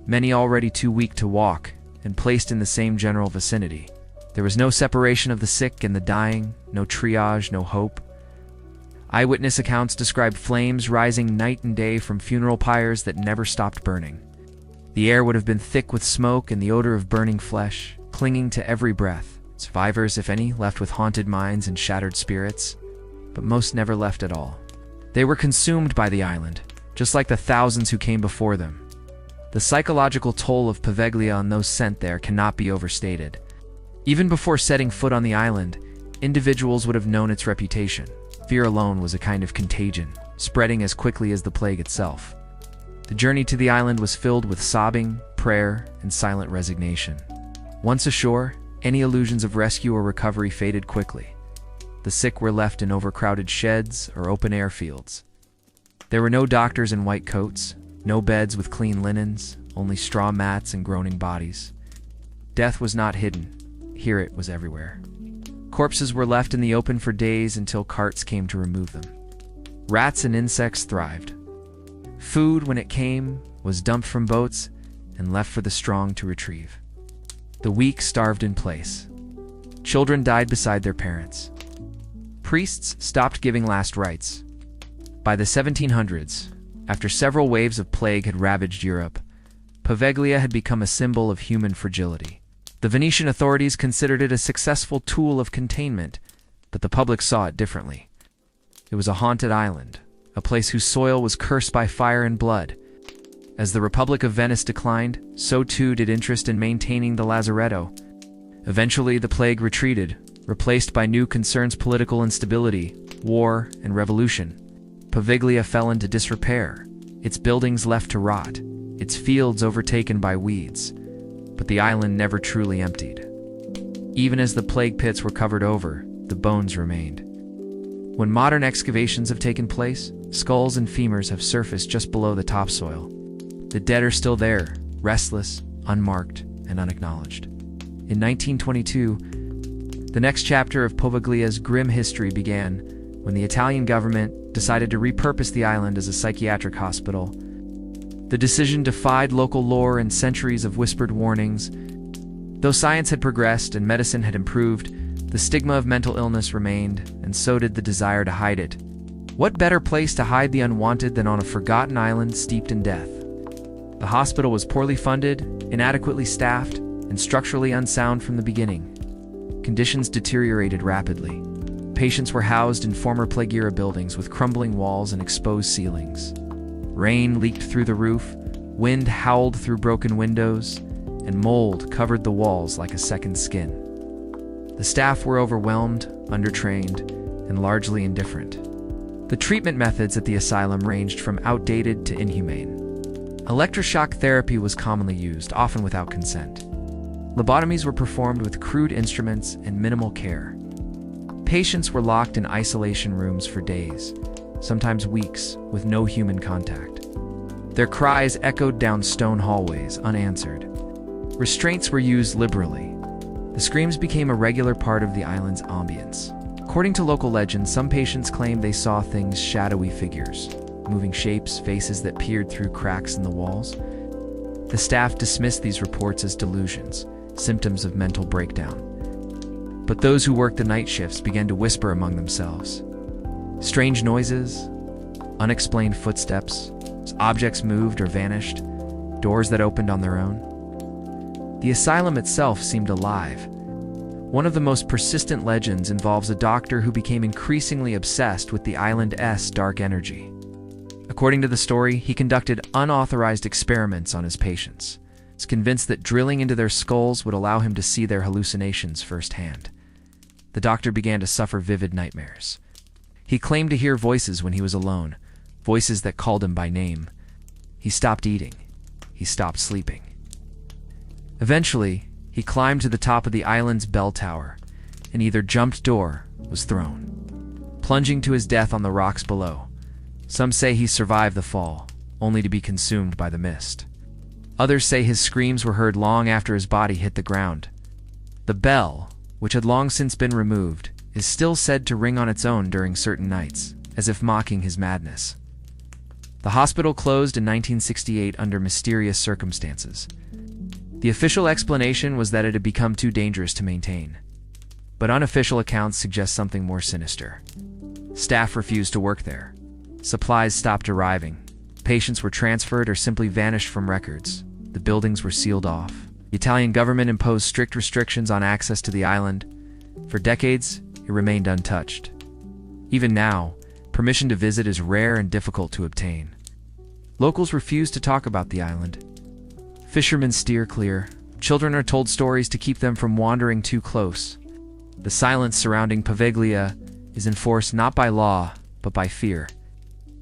A: many already too weak to walk, and placed in the same general vicinity. There was no separation of the sick and the dying, no triage, no hope. Eyewitness accounts describe flames rising night and day from funeral pyres that never stopped burning. The air would have been thick with smoke and the odor of burning flesh, clinging to every breath. Survivors, if any, left with haunted minds and shattered spirits, but most never left at all. They were consumed by the island, just like the thousands who came before them. The psychological toll of Poveglia on those sent there cannot be overstated. Even before setting foot on the island, individuals would have known its reputation. Fear alone was a kind of contagion, spreading as quickly as the plague itself. The journey to the island was filled with sobbing, prayer, and silent resignation. Once ashore, any illusions of rescue or recovery faded quickly. The sick were left in overcrowded sheds or open-air fields. There were no doctors in white coats, no beds with clean linens, only straw mats and groaning bodies. Death was not hidden. Here it was everywhere. Corpses were left in the open for days until carts came to remove them. Rats and insects thrived. Food, when it came, was dumped from boats and left for the strong to retrieve. The weak starved in place. Children died beside their parents. Priests stopped giving last rites. By the 1700s, after several waves of plague had ravaged Europe, Poveglia had become a symbol of human fragility. The Venetian authorities considered it a successful tool of containment, but the public saw it differently. It was a haunted island, a place whose soil was cursed by fire and blood. As the Republic of Venice declined, so too did interest in maintaining the lazaretto. Eventually, the plague retreated, replaced by new concerns: political instability, war, and revolution. Poveglia fell into disrepair, its buildings left to rot, its fields overtaken by weeds. But the island never truly emptied. Even as the plague pits were covered over, the bones remained. When modern excavations have taken place, skulls and femurs have surfaced just below the topsoil. The dead are still there, restless, unmarked, and unacknowledged. In 1922, the next chapter of Poveglia's grim history began when the Italian government decided to repurpose the island as a psychiatric hospital. The decision defied local lore and centuries of whispered warnings. Though science had progressed and medicine had improved, the stigma of mental illness remained, and so did the desire to hide it. What better place to hide the unwanted than on a forgotten island steeped in death? The hospital was poorly funded, inadequately staffed, and structurally unsound from the beginning. Conditions deteriorated rapidly. Patients were housed in former plague-era buildings with crumbling walls and exposed ceilings. Rain leaked through the roof, wind howled through broken windows, and mold covered the walls like a second skin. The staff were overwhelmed, undertrained, and largely indifferent. The treatment methods at the asylum ranged from outdated to inhumane. Electroshock therapy was commonly used, often without consent. Lobotomies were performed with crude instruments and minimal care. Patients were locked in isolation rooms for days, sometimes weeks, with no human contact. Their cries echoed down stone hallways, unanswered. Restraints were used liberally. The screams became a regular part of the island's ambience. According to local legends, some patients claimed they saw things, shadowy figures, moving shapes, faces that peered through cracks in the walls. The staff dismissed these reports as delusions, symptoms of mental breakdown. But those who worked the night shifts began to whisper among themselves. Strange noises, unexplained footsteps, objects moved or vanished, doors that opened on their own. The asylum itself seemed alive. One of the most persistent legends involves a doctor who became increasingly obsessed with the island's dark energy. According to the story, he conducted unauthorized experiments on his patients. He was convinced that drilling into their skulls would allow him to see their hallucinations firsthand. The doctor began to suffer vivid nightmares. He claimed to hear voices when he was alone, voices that called him by name. He stopped eating. He stopped sleeping. Eventually, he climbed to the top of the island's bell tower, and either jumped or was thrown, plunging to his death on the rocks below. Some say he survived the fall, only to be consumed by the mist. Others say his screams were heard long after his body hit the ground. The bell, which had long since been removed, is still said to ring on its own during certain nights, as if mocking his madness. The hospital closed in 1968 under mysterious circumstances. The official explanation was that it had become too dangerous to maintain. But unofficial accounts suggest something more sinister. Staff refused to work there. Supplies stopped arriving. Patients were transferred or simply vanished from records. The buildings were sealed off. The Italian government imposed strict restrictions on access to the island. For decades, it remained untouched. Even now, permission to visit is rare and difficult to obtain. Locals refuse to talk about the island. Fishermen steer clear. Children are told stories to keep them from wandering too close. The silence surrounding Poveglia is enforced not by law, but by fear.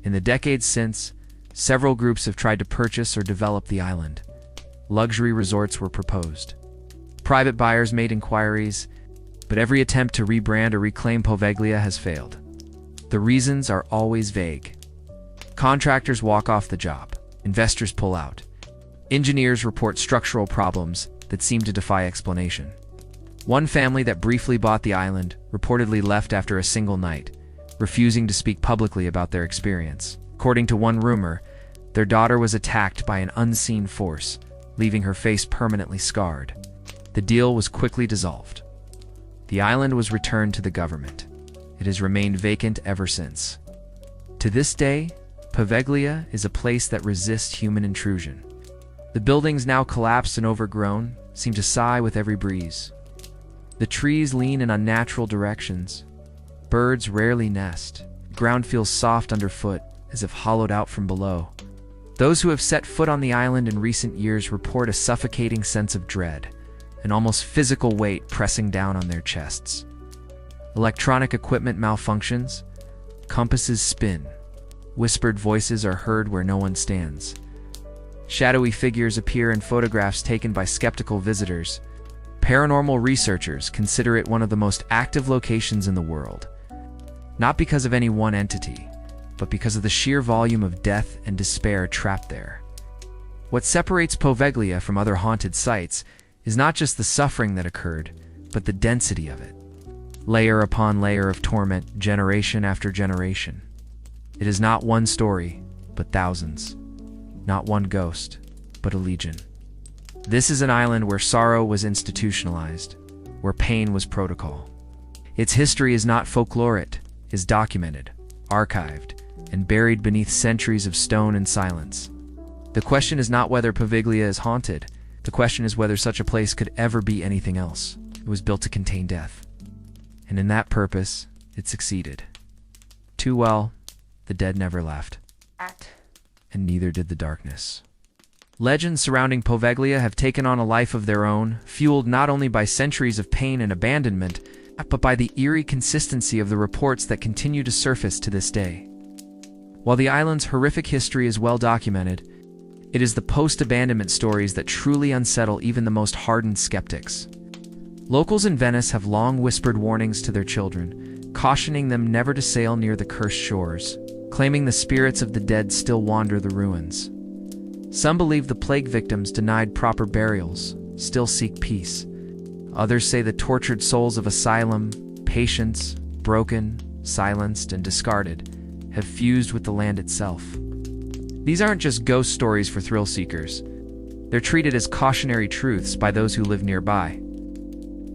A: In the decades since, several groups have tried to purchase or develop the island. Luxury resorts were proposed. Private buyers made inquiries, but every attempt to rebrand or reclaim Poveglia has failed. The reasons are always vague. Contractors walk off the job. Investors pull out. Engineers report structural problems that seem to defy explanation. One family that briefly bought the island reportedly left after a single night, refusing to speak publicly about their experience. According to one rumor, their daughter was attacked by an unseen force, leaving her face permanently scarred. The deal was quickly dissolved. The island was returned to the government. It has remained vacant ever since. To this day, Poveglia is a place that resists human intrusion. The buildings, now collapsed and overgrown, seem to sigh with every breeze. The trees lean in unnatural directions. Birds rarely nest. The ground feels soft underfoot, as if hollowed out from below. Those who have set foot on the island in recent years report a suffocating sense of dread, an almost physical weight pressing down on their chests. Electronic equipment malfunctions. Compasses spin. Whispered voices are heard where no one stands. Shadowy figures appear in photographs taken by skeptical visitors. Paranormal researchers consider it one of the most active locations in the world, not because of any one entity, but because of the sheer volume of death and despair trapped there. What separates Poveglia from other haunted sites is not just the suffering that occurred, but the density of it. Layer upon layer of torment, generation after generation. It is not one story, but thousands. not one ghost, but a legion. This is an island where sorrow was institutionalized, where pain was protocol. Its history is not folklore, it is documented, archived, and buried beneath centuries of stone and silence. The question is not whether Poveglia is haunted. The question is whether such a place could ever be anything else. It was built to contain death. And in that purpose, it succeeded. Too well, the dead never left. And neither did the darkness. Legends surrounding Poveglia have taken on a life of their own, fueled not only by centuries of pain and abandonment, but by the eerie consistency of the reports that continue to surface to this day. While the island's horrific history is well documented, it is the post-abandonment stories that truly unsettle even the most hardened skeptics. Locals in Venice have long whispered warnings to their children, cautioning them never to sail near the cursed shores, claiming the spirits of the dead still wander the ruins. Some believe the plague victims denied proper burials still seek peace. Others say the tortured souls of asylum, patients, broken, silenced, and discarded, have fused with the land itself. These aren't just ghost stories for thrill seekers. They're treated as cautionary truths by those who live nearby.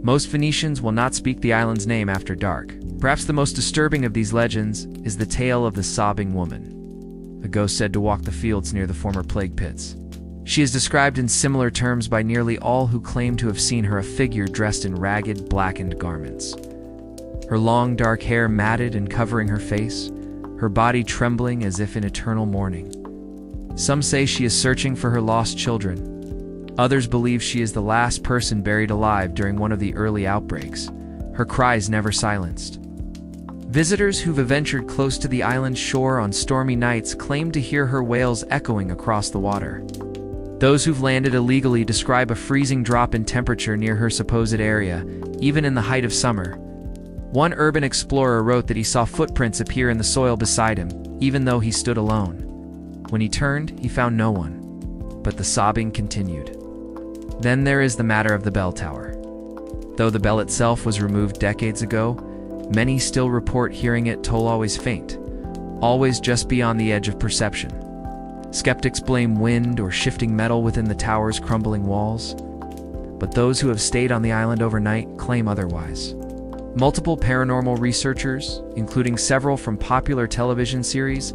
A: Most Venetians will not speak the island's name after dark. Perhaps the most disturbing of these legends is the tale of the sobbing woman, a ghost said to walk the fields near the former plague pits. She is described in similar terms by nearly all who claim to have seen her, a figure dressed in ragged, blackened garments. Her long, dark hair matted and covering her face, her body trembling as if in eternal mourning. Some say she is searching for her lost children. Others believe she is the last person buried alive during one of the early outbreaks, her cries never silenced. Visitors who've ventured close to the island's shore on stormy nights claim to hear her wails echoing across the water. Those who've landed illegally describe a freezing drop in temperature near her supposed area, even in the height of summer. One urban explorer wrote that he saw footprints appear in the soil beside him, even though he stood alone. When he turned, he found no one, but the sobbing continued. Then there is the matter of the bell tower. Though the bell itself was removed decades ago, many still report hearing it toll always faint, always just beyond the edge of perception. Skeptics blame wind or shifting metal within the tower's crumbling walls, but those who have stayed on the island overnight claim otherwise. Multiple paranormal researchers, including several from popular television series,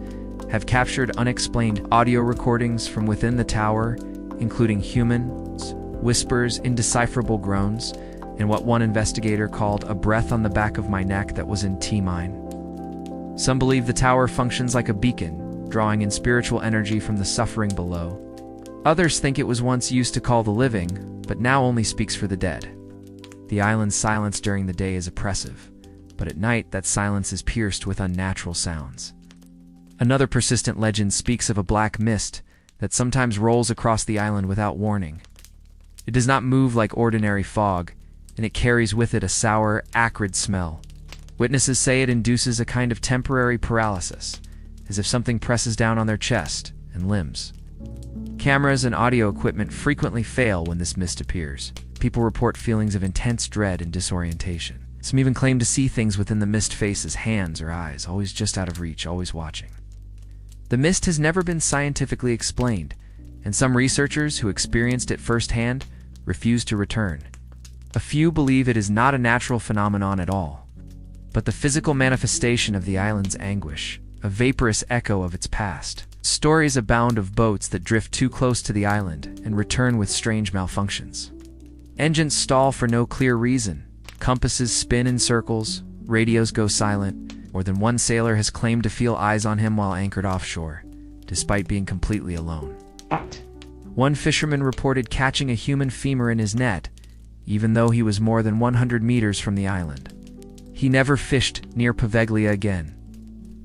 A: have captured unexplained audio recordings from within the tower, including humans, whispers, indecipherable groans, and what one investigator called a breath on the back of my neck that was in T-mine. Some believe the tower functions like a beacon, drawing in spiritual energy from the suffering below. Others think it was once used to call the living, but now only speaks for the dead. The island's silence during the day is oppressive, but at night that silence is pierced with unnatural sounds. Another persistent legend speaks of a black mist that sometimes rolls across the island without warning. It does not move like ordinary fog, and it carries with it a sour, acrid smell. Witnesses say it induces a kind of temporary paralysis, as if something presses down on their chest and limbs. Cameras and audio equipment frequently fail when this mist appears. People report feelings of intense dread and disorientation. Some even claim to see things within the mist faces, hands or eyes, always just out of reach, always watching. The mist has never been scientifically explained, and some researchers who experienced it firsthand refuse to return. A few believe it is not a natural phenomenon at all, but the physical manifestation of the island's anguish, a vaporous echo of its past. Stories abound of boats that drift too close to the island and return with strange malfunctions. Engines stall for no clear reason, compasses spin in circles, radios go silent. More than one sailor has claimed to feel eyes on him while anchored offshore, despite being completely alone. One fisherman reported catching a human femur in his net, even though he was more than 100 meters from the island. He never fished near Poveglia again.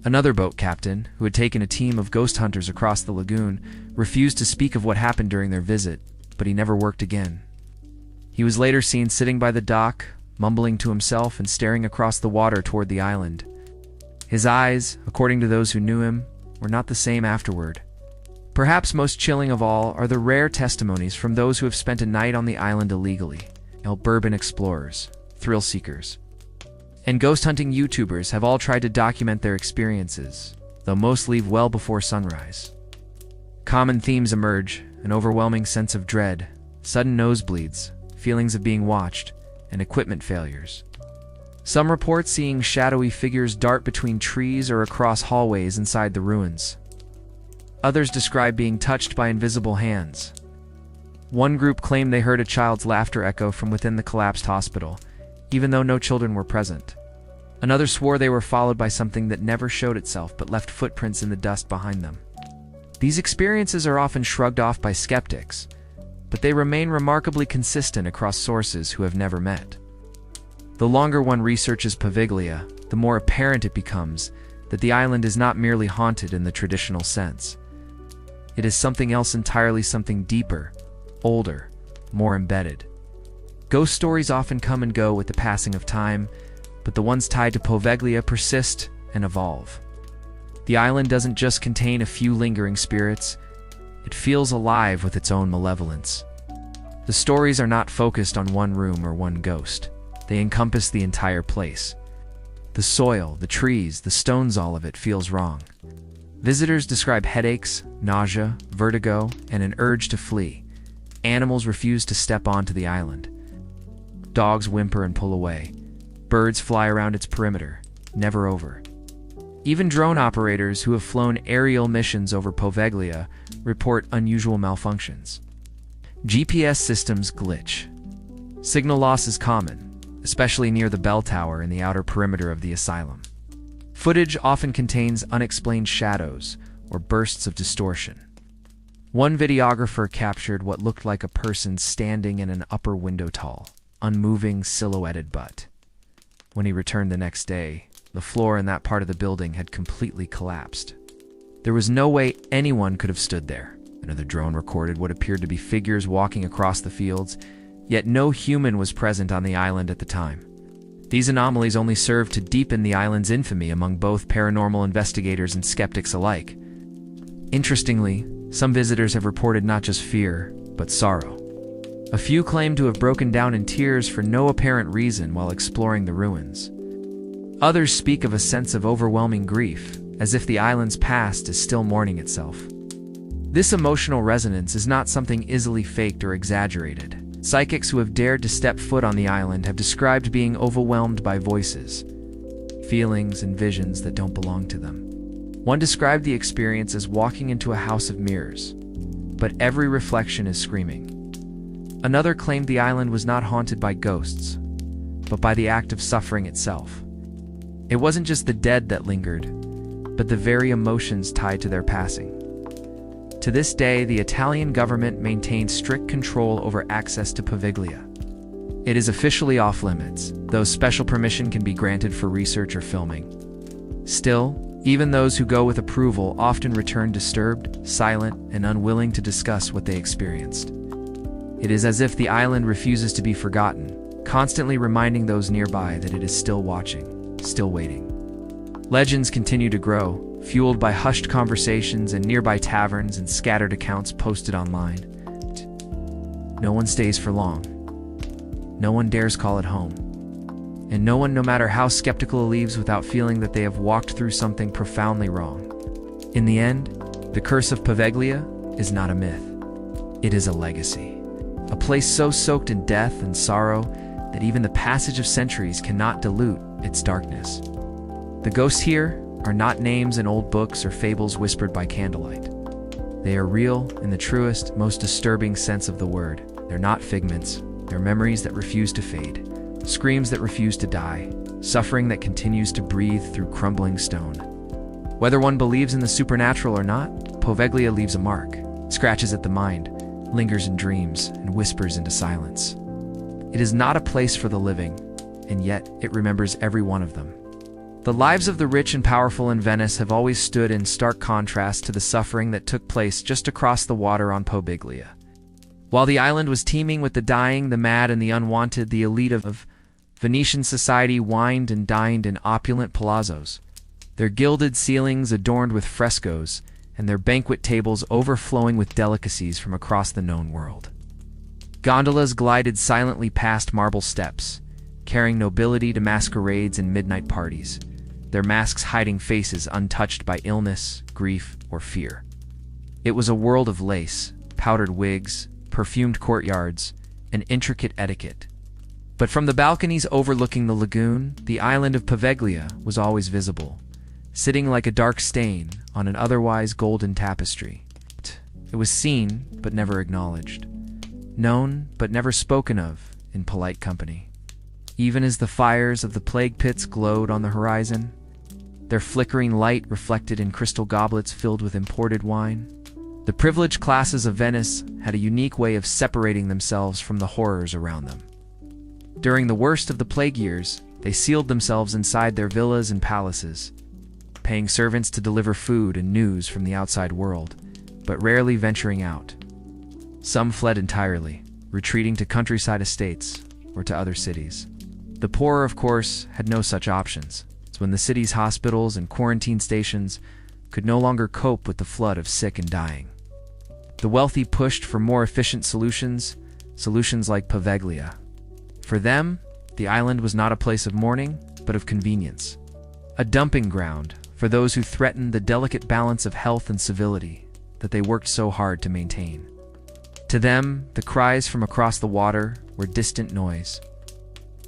A: Another boat captain, who had taken a team of ghost hunters across the lagoon, refused to speak of what happened during their visit, but he never worked again. He was later seen sitting by the dock, mumbling to himself and staring across the water toward the island. His eyes, according to those who knew him, were not the same afterward. Perhaps most chilling of all are the rare testimonies from those who have spent a night on the island illegally. Bourbon explorers, thrill seekers, and ghost hunting YouTubers have all tried to document their experiences, though most leave well before sunrise. Common themes emerge: an overwhelming sense of dread, sudden nosebleeds, feelings of being watched, and equipment failures. Some report seeing shadowy figures dart between trees or across hallways inside the ruins. Others describe being touched by invisible hands. One group claimed they heard a child's laughter echo from within the collapsed hospital, even though no children were present. Another swore they were followed by something that never showed itself but left footprints in the dust behind them. These experiences are often shrugged off by skeptics, but they remain remarkably consistent across sources who have never met. The longer one researches Poveglia, the more apparent it becomes that the island is not merely haunted in the traditional sense. It is something else entirely, something deeper, older, more embedded. Ghost stories often come and go with the passing of time, but the ones tied to Poveglia persist and evolve. The island doesn't just contain a few lingering spirits, it feels alive with its own malevolence. The stories are not focused on one room or one ghost. They encompass the entire place. The soil, the trees, the stones, all of it feels wrong. Visitors describe headaches, nausea, vertigo, and an urge to flee. Animals refuse to step onto the island. Dogs whimper and pull away. Birds fly around its perimeter, never over. Even drone operators who have flown aerial missions over Poveglia report unusual malfunctions. GPS systems glitch. Signal loss is common, especially near the bell tower in the outer perimeter of the asylum. Footage often contains unexplained shadows or bursts of distortion. One videographer captured what looked like a person standing in an upper window tall, unmoving, silhouetted butt. When he returned the next day, the floor in that part of the building had completely collapsed. There was no way anyone could have stood there. Another drone recorded what appeared to be figures walking across the fields, yet no human was present on the island at the time. These anomalies only served to deepen the island's infamy among both paranormal investigators and skeptics alike. Interestingly, some visitors have reported not just fear, but sorrow. A few claim to have broken down in tears for no apparent reason while exploring the ruins. Others speak of a sense of overwhelming grief, as if the island's past is still mourning itself. This emotional resonance is not something easily faked or exaggerated. Psychics who have dared to step foot on the island have described being overwhelmed by voices, feelings, and visions that don't belong to them. One described the experience as walking into a house of mirrors, but every reflection is screaming. Another claimed the island was not haunted by ghosts, but by the act of suffering itself. It wasn't just the dead that lingered, but the very emotions tied to their passing. To this day, the Italian government maintains strict control over access to Poveglia. It is officially off-limits, though special permission can be granted for research or filming. Still, even those who go with approval often return disturbed, silent, and unwilling to discuss what they experienced. It is as if the island refuses to be forgotten, constantly reminding those nearby that it is still watching, still waiting. Legends continue to grow, fueled by hushed conversations and nearby taverns and scattered accounts posted online. No one stays for long. No one dares call it home. And no one, no matter how skeptical, leaves without feeling that they have walked through something profoundly wrong. In the end, the curse of Poveglia is not a myth. It is a legacy. A place so soaked in death and sorrow that even the passage of centuries cannot dilute its darkness. The ghosts here are not names in old books or fables whispered by candlelight. They are real in the truest, most disturbing sense of the word. They're not figments. They're memories that refuse to fade, screams that refuse to die, suffering that continues to breathe through crumbling stone. Whether one believes in the supernatural or not, Poveglia leaves a mark, scratches at the mind, lingers in dreams, and whispers into silence. It is not a place for the living, and yet it remembers every one of them. The lives of the rich and powerful in Venice have always stood in stark contrast to the suffering that took place just across the water on Poveglia. While the island was teeming with the dying, the mad, and the unwanted, the elite of Venetian society wined and dined in opulent palazzos, their gilded ceilings adorned with frescoes, and their banquet tables overflowing with delicacies from across the known world. Gondolas glided silently past marble steps, carrying nobility to masquerades and midnight parties, their masks hiding faces untouched by illness, grief, or fear. It was a world of lace, powdered wigs, perfumed courtyards, and intricate etiquette. But from the balconies overlooking the lagoon, the island of Poveglia was always visible, sitting like a dark stain on an otherwise golden tapestry. It was seen, but never acknowledged. Known, but never spoken of in polite company. Even as the fires of the plague pits glowed on the horizon, their flickering light reflected in crystal goblets filled with imported wine, the privileged classes of Venice had a unique way of separating themselves from the horrors around them. During the worst of the plague years, they sealed themselves inside their villas and palaces, paying servants to deliver food and news from the outside world, but rarely venturing out. Some fled entirely, retreating to countryside estates or to other cities. The poor, of course, had no such options, as when the city's hospitals and quarantine stations could no longer cope with the flood of sick and dying. The wealthy pushed for more efficient solutions like Poveglia. For them, the island was not a place of mourning, but of convenience. A dumping ground for those who threatened the delicate balance of health and civility that they worked so hard to maintain. To them, the cries from across the water were distant noise,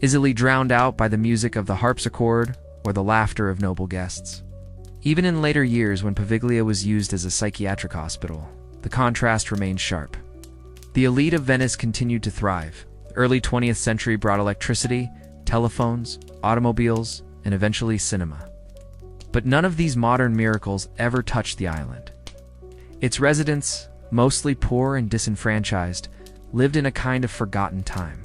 A: easily drowned out by the music of the harpsichord or the laughter of noble guests. Even in later years, when Poveglia was used as a psychiatric hospital, the contrast remained sharp. The elite of Venice continued to thrive. The early 20th century brought electricity, telephones, automobiles, and eventually cinema. But none of these modern miracles ever touched the island. Its residents, mostly poor and disenfranchised, lived in a kind of forgotten time.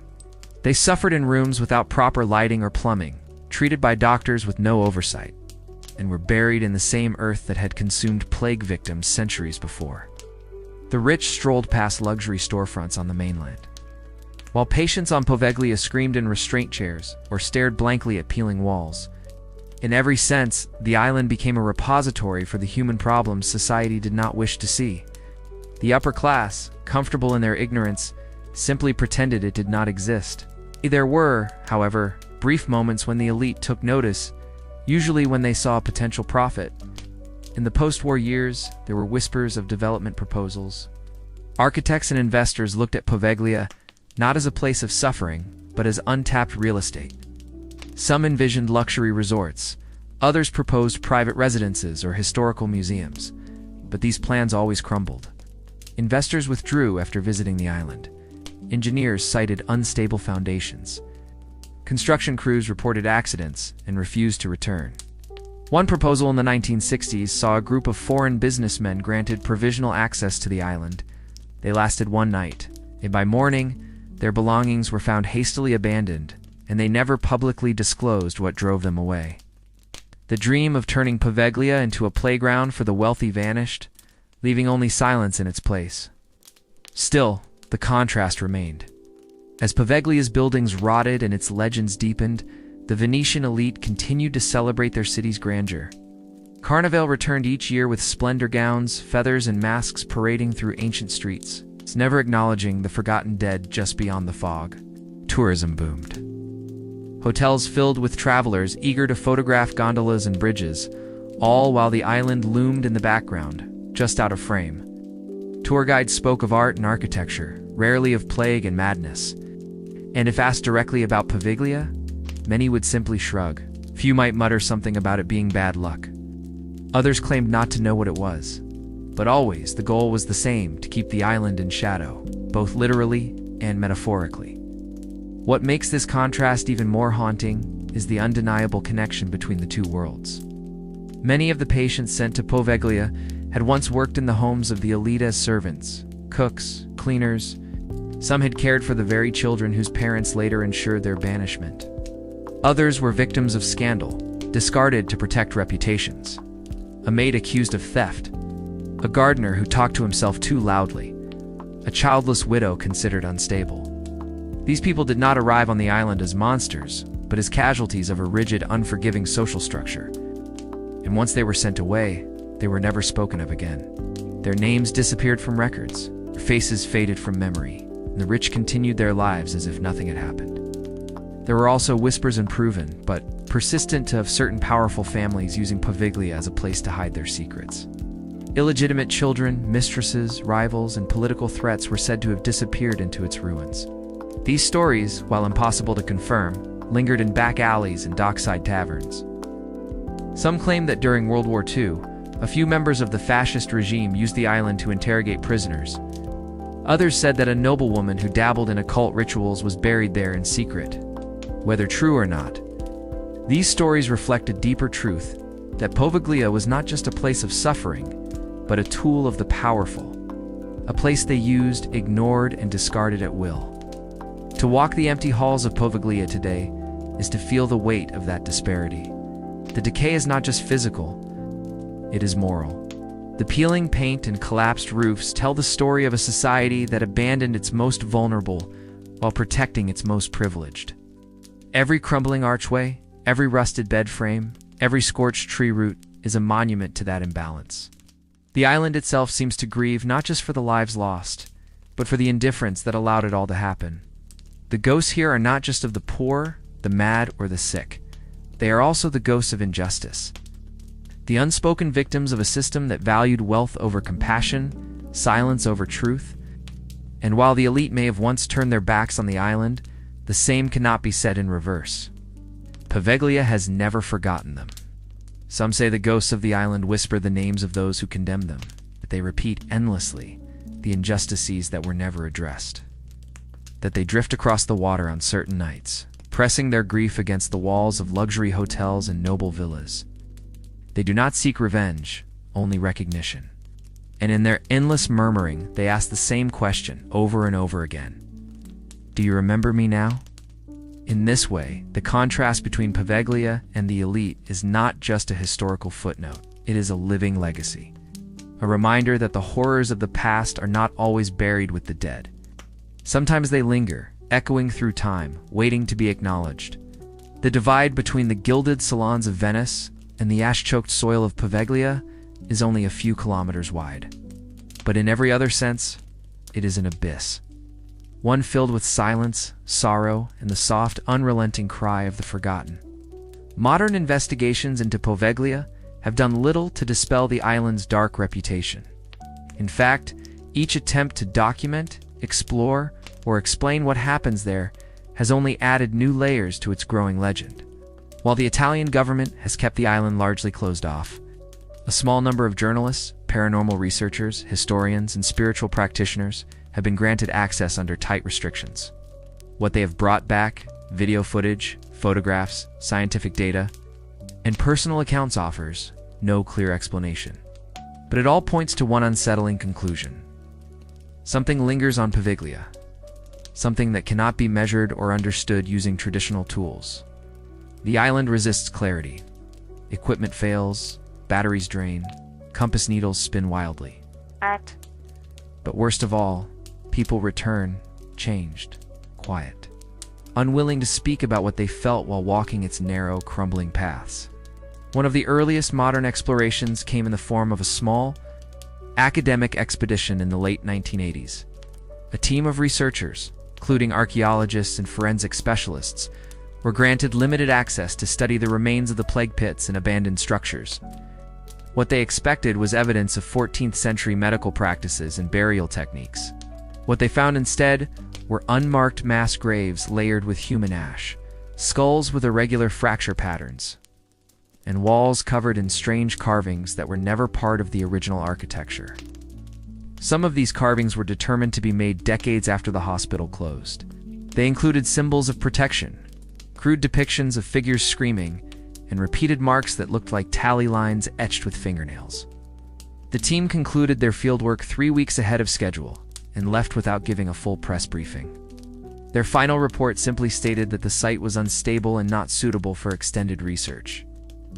A: They suffered in rooms without proper lighting or plumbing, treated by doctors with no oversight, and were buried in the same earth that had consumed plague victims centuries before. The rich strolled past luxury storefronts on the mainland, while patients on Poveglia screamed in restraint chairs or stared blankly at peeling walls. In every sense, the island became a repository for the human problems society did not wish to see. The upper class, comfortable in their ignorance, simply pretended it did not exist. There were, however, brief moments when the elite took notice, usually when they saw a potential profit. In the post-war years, there were whispers of development proposals. Architects and investors looked at Poveglia not as a place of suffering, but as untapped real estate. Some envisioned luxury resorts, others proposed private residences or historical museums, but these plans always crumbled. Investors withdrew after visiting the island. Engineers cited unstable foundations. Construction crews reported accidents and refused to return. One proposal in the 1960s saw a group of foreign businessmen granted provisional access to the island. They lasted one night, and by morning, their belongings were found hastily abandoned, and they never publicly disclosed what drove them away. The dream of turning Poveglia into a playground for the wealthy vanished, leaving only silence in its place. Still, the contrast remained. As Poveglia's buildings rotted and its legends deepened, the Venetian elite continued to celebrate their city's grandeur. Carnival returned each year with splendor gowns, feathers, and masks parading through ancient streets, never acknowledging the forgotten dead just beyond the fog. Tourism boomed. Hotels filled with travelers eager to photograph gondolas and bridges, all while the island loomed in the background, just out of frame. Tour guides spoke of art and architecture, rarely of plague and madness. And if asked directly about Poveglia, many would simply shrug. Few might mutter something about it being bad luck. Others claimed not to know what it was. But always, the goal was the same: to keep the island in shadow, both literally and metaphorically. What makes this contrast even more haunting is the undeniable connection between the two worlds. Many of the patients sent to Poveglia had once worked in the homes of the elite as servants, cooks, cleaners. Some had cared for the very children whose parents later ensured their banishment. Others were victims of scandal, discarded to protect reputations. A maid accused of theft, a gardener who talked to himself too loudly, a childless widow considered unstable. These people did not arrive on the island as monsters, but as casualties of a rigid, unforgiving social structure. And once they were sent away, they were never spoken of again. Their names disappeared from records, their faces faded from memory, and the rich continued their lives as if nothing had happened. There were also whispers unproven, but persistent, of certain powerful families using Poveglia as a place to hide their secrets. Illegitimate children, mistresses, rivals, and political threats were said to have disappeared into its ruins. These stories, while impossible to confirm, lingered in back alleys and dockside taverns. Some claim that during World War II, a few members of the fascist regime used the island to interrogate prisoners. Others said that a noblewoman who dabbled in occult rituals was buried there in secret. Whether true or not, these stories reflect a deeper truth, that Poveglia was not just a place of suffering, but a tool of the powerful, a place they used, ignored, and discarded at will. To walk the empty halls of Poveglia today is to feel the weight of that disparity. The decay is not just physical, it is moral. The peeling paint and collapsed roofs tell the story of a society that abandoned its most vulnerable while protecting its most privileged. Every crumbling archway, every rusted bed frame, every scorched tree root is a monument to that imbalance. The island itself seems to grieve not just for the lives lost, but for the indifference that allowed it all to happen. The ghosts here are not just of the poor, the mad, or the sick. They are also the ghosts of injustice. The unspoken victims of a system that valued wealth over compassion, silence over truth. And while the elite may have once turned their backs on the island, the same cannot be said in reverse. Poveglia has never forgotten them. Some say the ghosts of the island whisper the names of those who condemned them, that they repeat endlessly the injustices that were never addressed. That they drift across the water on certain nights, pressing their grief against the walls of luxury hotels and noble villas. They do not seek revenge, only recognition. And in their endless murmuring, they ask the same question over and over again. Do you remember me now? In this way, the contrast between Poveglia and the elite is not just a historical footnote, it is a living legacy. A reminder that the horrors of the past are not always buried with the dead. Sometimes they linger, echoing through time, waiting to be acknowledged. The divide between the gilded salons of Venice and the ash-choked soil of Poveglia is only a few kilometers wide. But in every other sense, it is an abyss. One filled with silence, sorrow, and the soft, unrelenting cry of the forgotten. Modern investigations into Poveglia have done little to dispel the island's dark reputation. In fact, each attempt to document, explore, or explain what happens there has only added new layers to its growing legend. While the Italian government has kept the island largely closed off, a small number of journalists, paranormal researchers, historians, and spiritual practitioners have been granted access under tight restrictions. What they have brought back, video footage, photographs, scientific data, and personal accounts offers no clear explanation. But it all points to one unsettling conclusion. Something lingers on Poveglia, something that cannot be measured or understood using traditional tools. The island resists clarity. Equipment fails, batteries drain, compass needles spin wildly. But worst of all, people return, changed, quiet, unwilling to speak about what they felt while walking its narrow, crumbling paths. One of the earliest modern explorations came in the form of a small, academic expedition in the late 1980s. A team of researchers, including archaeologists and forensic specialists, were granted limited access to study the remains of the plague pits and abandoned structures. What they expected was evidence of 14th century medical practices and burial techniques. What they found instead were unmarked mass graves layered with human ash, skulls with irregular fracture patterns, and walls covered in strange carvings that were never part of the original architecture. Some of these carvings were determined to be made decades after the hospital closed. They included symbols of protection, crude depictions of figures screaming, and repeated marks that looked like tally lines etched with fingernails. The team concluded their fieldwork 3 weeks ahead of schedule and left without giving a full press briefing. Their final report simply stated that the site was unstable and not suitable for extended research.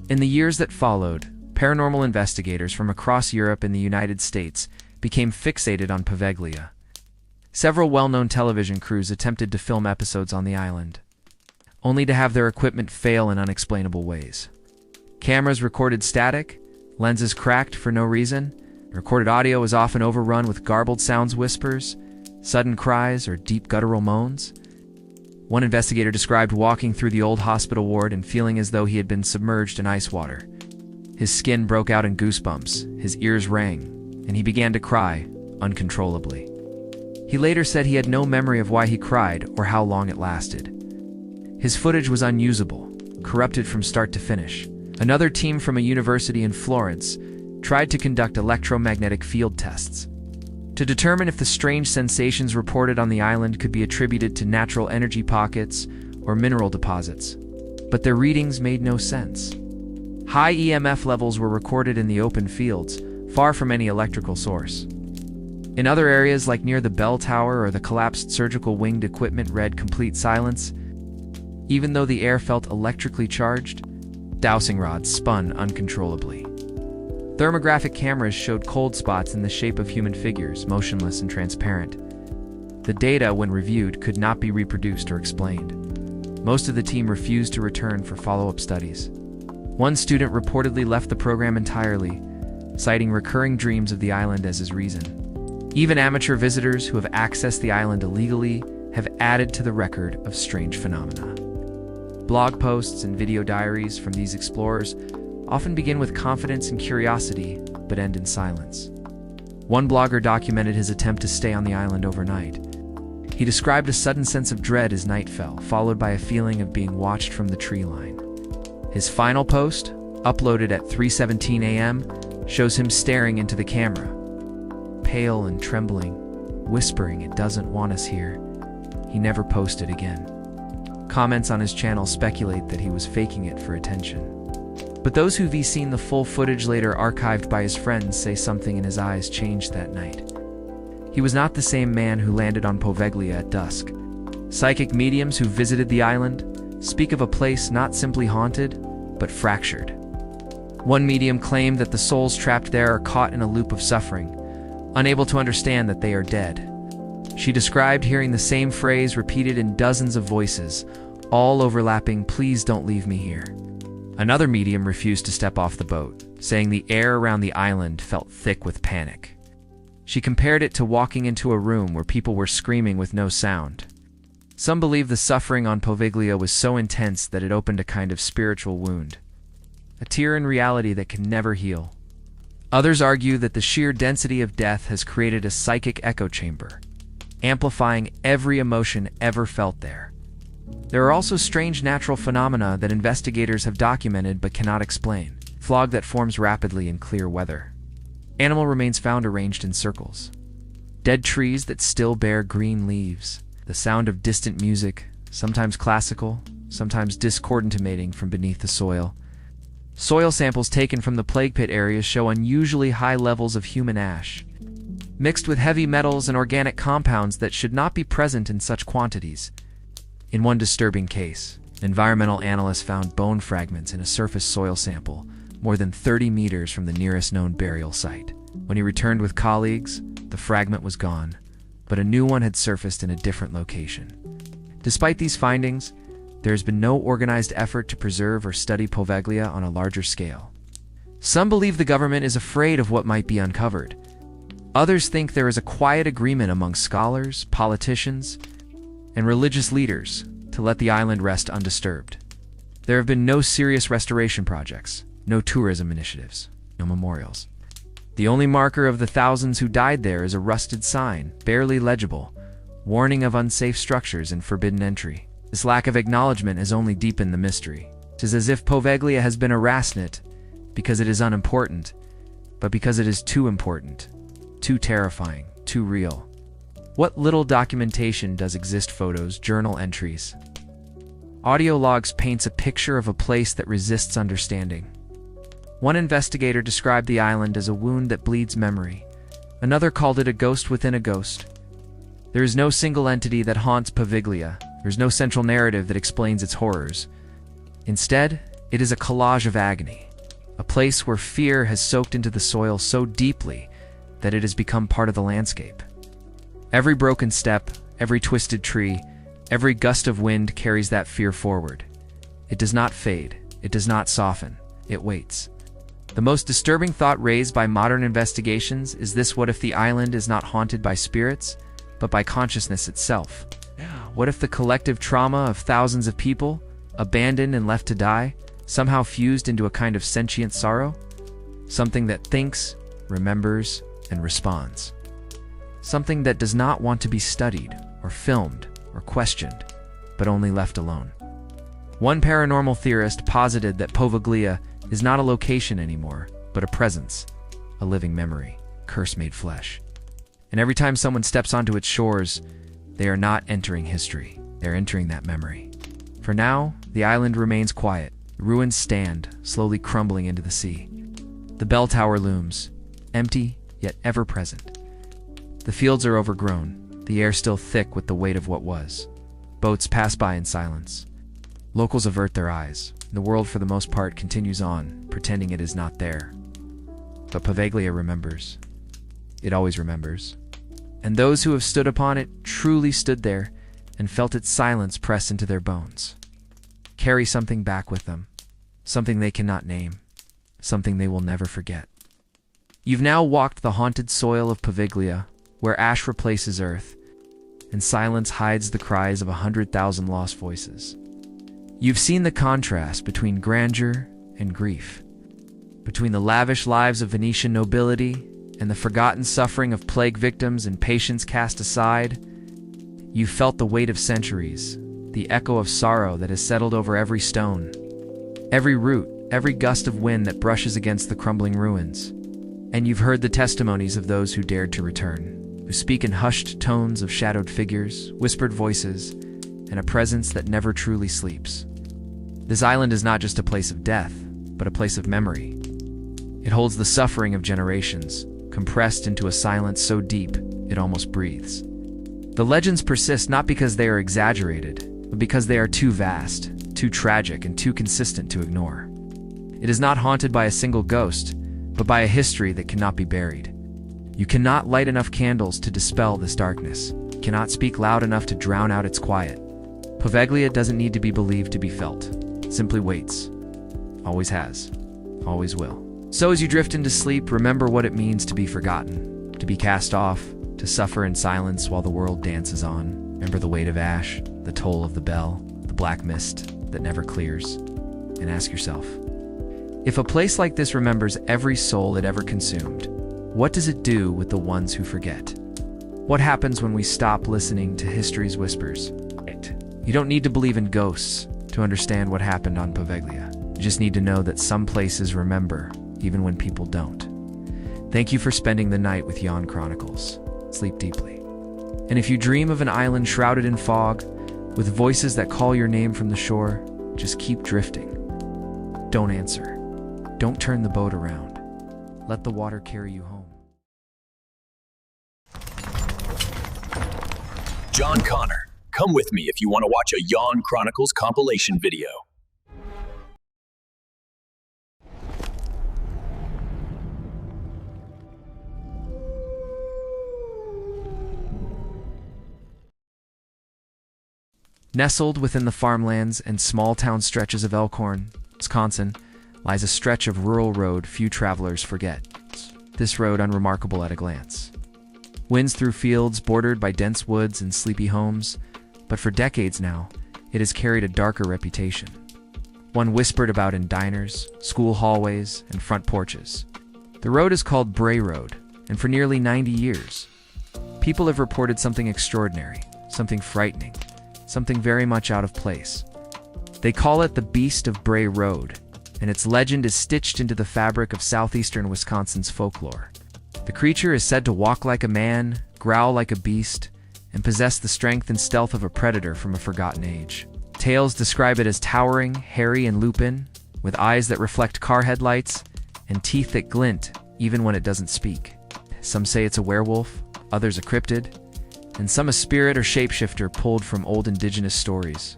A: In the years that followed, paranormal investigators from across Europe and the United States became fixated on Poveglia. Several well-known television crews attempted to film episodes on the island, only to have their equipment fail in unexplainable ways. Cameras recorded static, lenses cracked for no reason, recorded audio was often overrun with garbled sounds, whispers, sudden cries, or deep guttural moans. One investigator described walking through the old hospital ward and feeling as though he had been submerged in ice water. His skin broke out in goosebumps, his ears rang, and he began to cry uncontrollably. He later said he had no memory of why he cried or how long it lasted. His footage was unusable, corrupted from start to finish. Another team from a university in Florence tried to conduct electromagnetic field tests to determine if the strange sensations reported on the island could be attributed to natural energy pockets or mineral deposits. But their readings made no sense. High EMF levels were recorded in the open fields, far from any electrical source. In other areas, like near the bell tower or the collapsed surgical winged equipment, read complete silence. Even though the air felt electrically charged, dowsing rods spun uncontrollably. Thermographic cameras showed cold spots in the shape of human figures, motionless and transparent. The data, when reviewed, could not be reproduced or explained. Most of the team refused to return for follow-up studies. One student reportedly left the program entirely, citing recurring dreams of the island as his reason. Even amateur visitors who have accessed the island illegally have added to the record of strange phenomena. Blog posts and video diaries from these explorers often begin with confidence and curiosity, but end in silence. One blogger documented his attempt to stay on the island overnight. He described a sudden sense of dread as night fell, followed by a feeling of being watched from the tree line. His final post, uploaded at 3:17 a.m., shows him staring into the camera, pale and trembling, whispering it doesn't want us here. He never posted again. Comments on his channel speculate that he was faking it for attention. But those who've seen the full footage later archived by his friends say something in his eyes changed that night. He was not the same man who landed on Poveglia at dusk. Psychic mediums who visited the island speak of a place not simply haunted, but fractured. One medium claimed that the souls trapped there are caught in a loop of suffering, unable to understand that they are dead. She described hearing the same phrase repeated in dozens of voices, all overlapping, "Please don't leave me here." Another medium refused to step off the boat, saying the air around the island felt thick with panic. She compared it to walking into a room where people were screaming with no sound. Some believe the suffering on Poveglia was so intense that it opened a kind of spiritual wound, a tear in reality that can never heal. Others argue that the sheer density of death has created a psychic echo chamber, amplifying every emotion ever felt there. There are also strange natural phenomena that investigators have documented but cannot explain. Fog that forms rapidly in clear weather. Animal remains found arranged in circles. Dead trees that still bear green leaves. The sound of distant music, sometimes classical, sometimes discordant emanating from beneath the soil. Soil samples taken from the plague pit areas show unusually high levels of human ash, mixed with heavy metals and organic compounds that should not be present in such quantities. In one disturbing case, environmental analysts found bone fragments in a surface soil sample more than 30 meters from the nearest known burial site. When he returned with colleagues, the fragment was gone, but a new one had surfaced in a different location. Despite these findings, there has been no organized effort to preserve or study Poveglia on a larger scale. Some believe the government is afraid of what might be uncovered. Others think there is a quiet agreement among scholars, politicians, and religious leaders to let the island rest undisturbed. There have been no serious restoration projects, no tourism initiatives, no memorials. The only marker of the thousands who died there is a rusted sign, barely legible, warning of unsafe structures and forbidden entry. This lack of acknowledgement has only deepened the mystery. It is as if Poveglia has been not because it is unimportant, but because it is too important, too terrifying, too real. What little documentation does exist, photos, journal entries, audio logs, paints a picture of a place that resists understanding. One investigator described the island as a wound that bleeds memory. Another called it a ghost within a ghost. There is no single entity that haunts Poveglia. There is no central narrative that explains its horrors. Instead, it is a collage of agony, a place where fear has soaked into the soil so deeply that it has become part of the landscape. Every broken step, every twisted tree, every gust of wind carries that fear forward. It does not fade, it does not soften, it waits. The most disturbing thought raised by modern investigations is this: what if the island is not haunted by spirits, but by consciousness itself? What if the collective trauma of thousands of people, abandoned and left to die, somehow fused into a kind of sentient sorrow, something that thinks, remembers, and responds. Something that does not want to be studied, or filmed, or questioned, but only left alone. One paranormal theorist posited that Poveglia is not a location anymore, but a presence, a living memory, curse made flesh. And every time someone steps onto its shores, they are not entering history, they're entering that memory. For now, the island remains quiet. The ruins stand, slowly crumbling into the sea. The bell tower looms, empty, yet ever-present. The fields are overgrown, the air still thick with the weight of what was. Boats pass by in silence. Locals avert their eyes. The world, for the most part, continues on, pretending it is not there. But Poveglia remembers. It always remembers. And those who have stood upon it truly stood there and felt its silence press into their bones. Carry something back with them, something they cannot name, something they will never forget. You've now walked the haunted soil of Poveglia, where ash replaces earth, and silence hides the cries of 100,000 lost voices. You've seen the contrast between grandeur and grief, between the lavish lives of Venetian nobility and the forgotten suffering of plague victims and patients cast aside. You've felt the weight of centuries, the echo of sorrow that has settled over every stone, every root, every gust of wind that brushes against the crumbling ruins. And you've heard the testimonies of those who dared to return, who speak in hushed tones of shadowed figures, whispered voices, and a presence that never truly sleeps. This island is not just a place of death, but a place of memory. It holds the suffering of generations, compressed into a silence so deep it almost breathes. The legends persist not because they are exaggerated, but because they are too vast, too tragic, and too consistent to ignore. It is not haunted by a single ghost, but by a history that cannot be buried. You cannot light enough candles to dispel this darkness, you cannot speak loud enough to drown out its quiet. Poveglia doesn't need to be believed to be felt. It simply waits. Always has. Always will. So as you drift into sleep, remember what it means to be forgotten, to be cast off, to suffer in silence while the world dances on. Remember the weight of ash, the toll of the bell, the black mist that never clears. And ask yourself, if a place like this remembers every soul it ever consumed, what does it do with the ones who forget? What happens when we stop listening to history's whispers? You don't need to believe in ghosts to understand what happened on Poveglia. You just need to know that some places remember, even when people don't. Thank you for spending the night with Yawn Chronicles. Sleep deeply. And if you dream of an island shrouded in fog, with voices that call your name from the shore, just keep drifting. Don't answer. Don't turn the boat around. Let the water carry you home.
D: John Connor, come with me if you want to watch a Yawn Chronicles compilation video.
A: Nestled within the farmlands and small-town stretches of Elkhorn, Wisconsin, lies a stretch of rural road few travelers forget. This road unremarkable at a glance. Winds through fields bordered by dense woods and sleepy homes, but for decades now, it has carried a darker reputation. One whispered about in diners, school hallways, and front porches. The road is called Bray Road, and for nearly 90 years, people have reported something extraordinary, something frightening, something very much out of place. They call it the Beast of Bray Road, and its legend is stitched into the fabric of southeastern Wisconsin's folklore. The creature is said to walk like a man, growl like a beast, and possess the strength and stealth of a predator from a forgotten age. Tales describe it as towering, hairy, and lupin, with eyes that reflect car headlights and teeth that glint even when it doesn't speak. Some say it's a werewolf, others a cryptid, and some a spirit or shapeshifter pulled from old indigenous stories.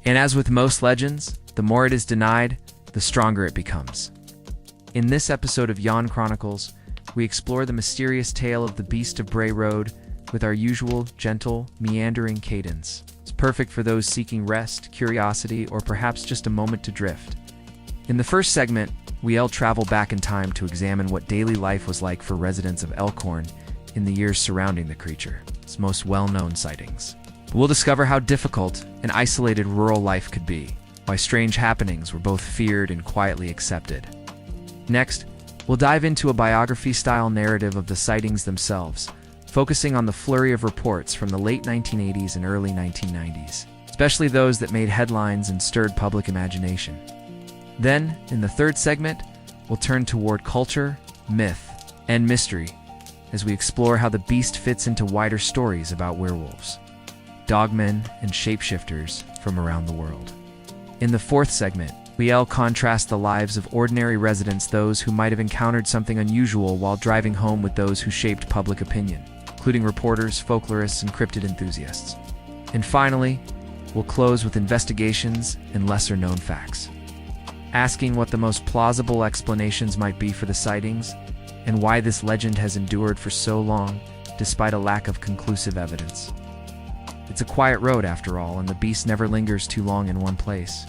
A: And as with most legends, the more it is denied, the stronger it becomes. In this episode of Yawn Chronicles, we explore the mysterious tale of the Beast of Bray Road with our usual, gentle, meandering cadence. It's perfect for those seeking rest, curiosity, or perhaps just a moment to drift. In the first segment, we'll travel back in time to examine what daily life was like for residents of Elkhorn in the years surrounding the creature, its most well-known sightings. We'll discover how difficult and isolated rural life could be, why strange happenings were both feared and quietly accepted. Next, we'll dive into a biography-style narrative of the sightings themselves, focusing on the flurry of reports from the late 1980s and early 1990s, especially those that made headlines and stirred public imagination. Then, in the third segment, we'll turn toward culture, myth, and mystery as we explore how the beast fits into wider stories about werewolves, dogmen, and shapeshifters from around the world. In the fourth segment, we'll contrast the lives of ordinary residents, those who might have encountered something unusual while driving home, with those who shaped public opinion, including reporters, folklorists, and cryptid enthusiasts. And finally, we'll close with investigations and lesser-known facts, asking what the most plausible explanations might be for the sightings and why this legend has endured for so long, despite a lack of conclusive evidence. It's a quiet road, after all, and the beast never lingers too long in one place.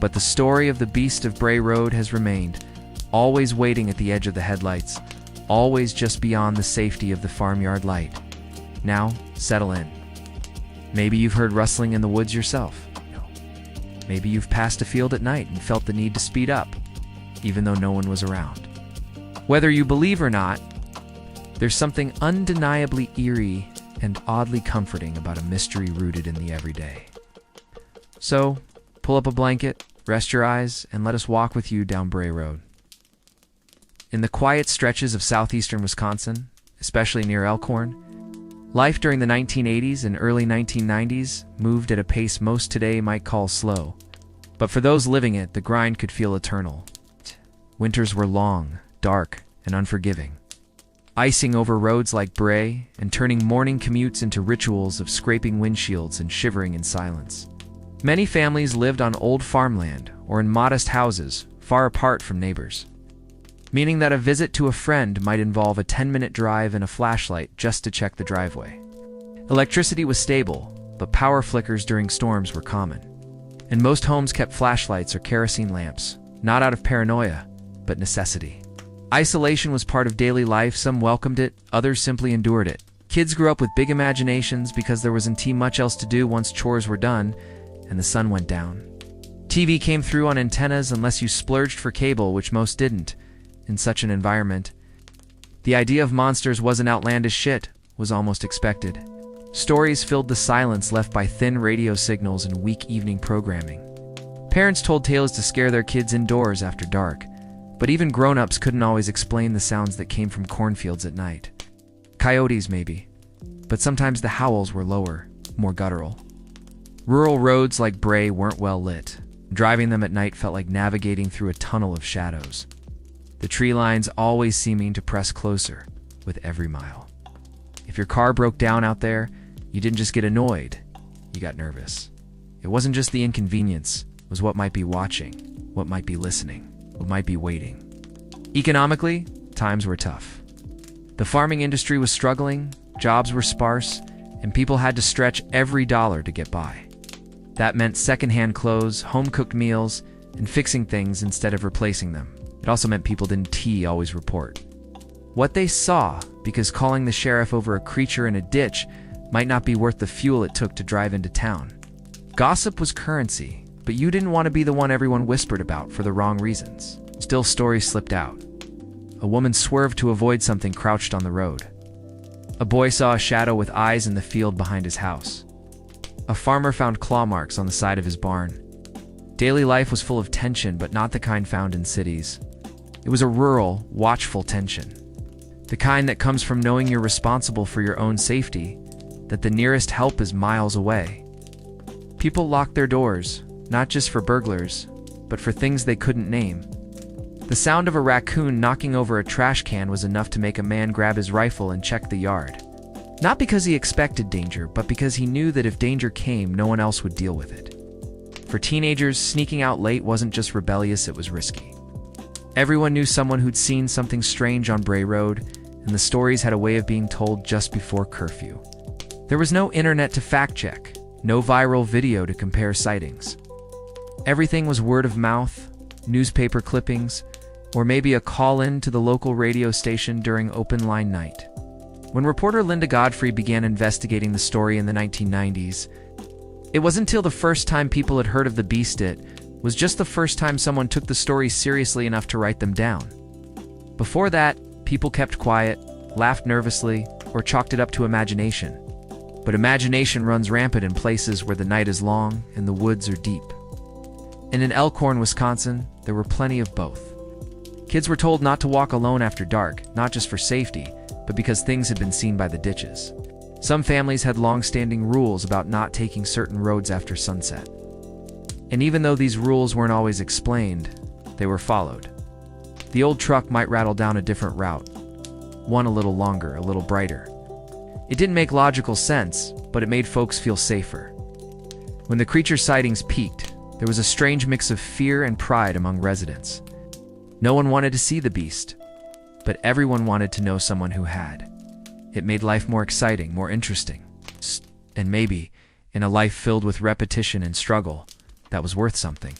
A: But the story of the Beast of Bray Road has remained, always waiting at the edge of the headlights, always just beyond the safety of the farmyard light. Now, settle in. Maybe you've heard rustling in the woods yourself. Maybe you've passed a field at night and felt the need to speed up, even though no one was around. Whether you believe or not, there's something undeniably eerie and oddly comforting about a mystery rooted in the everyday. So, pull up a blanket, rest your eyes, and let us walk with you down Bray Road. In the quiet stretches of southeastern Wisconsin, especially near Elkhorn, life during the 1980s and early 1990s moved at a pace most today might call slow. But for those living it, the grind could feel eternal. Winters were long, dark, and unforgiving, icing over roads like Bray and turning morning commutes into rituals of scraping windshields and shivering in silence. Many families lived on old farmland or in modest houses far apart from neighbors, meaning that a visit to a friend might involve a 10-minute drive and a flashlight just to check the driveway. Electricity was stable, but power flickers during storms were common, and most homes kept flashlights or kerosene lamps, not out of paranoia, but necessity. Isolation was part of daily life. Some welcomed it, others simply endured it. Kids grew up with big imaginations because there wasn't much else to do once chores were done and the sun went down. TV came through on antennas unless you splurged for cable, which most didn't. In such an environment, the idea of monsters wasn't outlandish shit, was almost expected. Stories filled the silence left by thin radio signals and weak evening programming. Parents told tales to scare their kids indoors after dark, but even grown-ups couldn't always explain the sounds that came from cornfields at night. Coyotes, maybe, but sometimes the howls were lower, more guttural. Rural roads like Bray weren't well lit. Driving them at night felt like navigating through a tunnel of shadows, the tree lines always seeming to press closer with every mile. If your car broke down out there, you didn't just get annoyed, you got nervous. It wasn't just the inconvenience, it was what might be watching, what might be listening, what might be waiting. Economically, times were tough. The farming industry was struggling, jobs were sparse, and people had to stretch every dollar to get by. That meant secondhand clothes, home-cooked meals, and fixing things instead of replacing them. It also meant people didn't always report what they saw, because calling the sheriff over a creature in a ditch might not be worth the fuel it took to drive into town. Gossip was currency, but you didn't want to be the one everyone whispered about for the wrong reasons. Still, stories slipped out. A woman swerved to avoid something crouched on the road. A boy saw a shadow with eyes in the field behind his house. A farmer found claw marks on the side of his barn. Daily life was full of tension, but not the kind found in cities. It was a rural, watchful tension. The kind that comes from knowing you're responsible for your own safety, that the nearest help is miles away. People locked their doors, not just for burglars, but for things they couldn't name. The sound of a raccoon knocking over a trash can was enough to make a man grab his rifle and check the yard. Not because he expected danger, but because he knew that if danger came, no one else would deal with it. For teenagers, sneaking out late wasn't just rebellious, it was risky. Everyone knew someone who'd seen something strange on Bray Road, and the stories had a way of being told just before curfew. There was no internet to fact-check, no viral video to compare sightings. Everything was word of mouth, newspaper clippings, or maybe a call-in to the local radio station during open line night. When reporter Linda Godfrey began investigating the story in the 1990s, It wasn't until the first time people had heard of the beast it was just the first time someone took the stories seriously enough to write them down. Before that, people kept quiet, laughed nervously, or chalked it up to imagination. But imagination runs rampant in places where the night is long and the woods are deep. And in Elkhorn, Wisconsin, there were plenty of both. Kids were told not to walk alone after dark, not just for safety, but because things had been seen by the ditches. Some families had long-standing rules about not taking certain roads after sunset. And even though these rules weren't always explained, they were followed. The old truck might rattle down a different route, one a little longer, a little brighter. It didn't make logical sense, but it made folks feel safer. When the creature sightings peaked, there was a strange mix of fear and pride among residents. No one wanted to see the beast, but everyone wanted to know someone who had. It made life more exciting, more interesting. And maybe, in a life filled with repetition and struggle, that was worth something.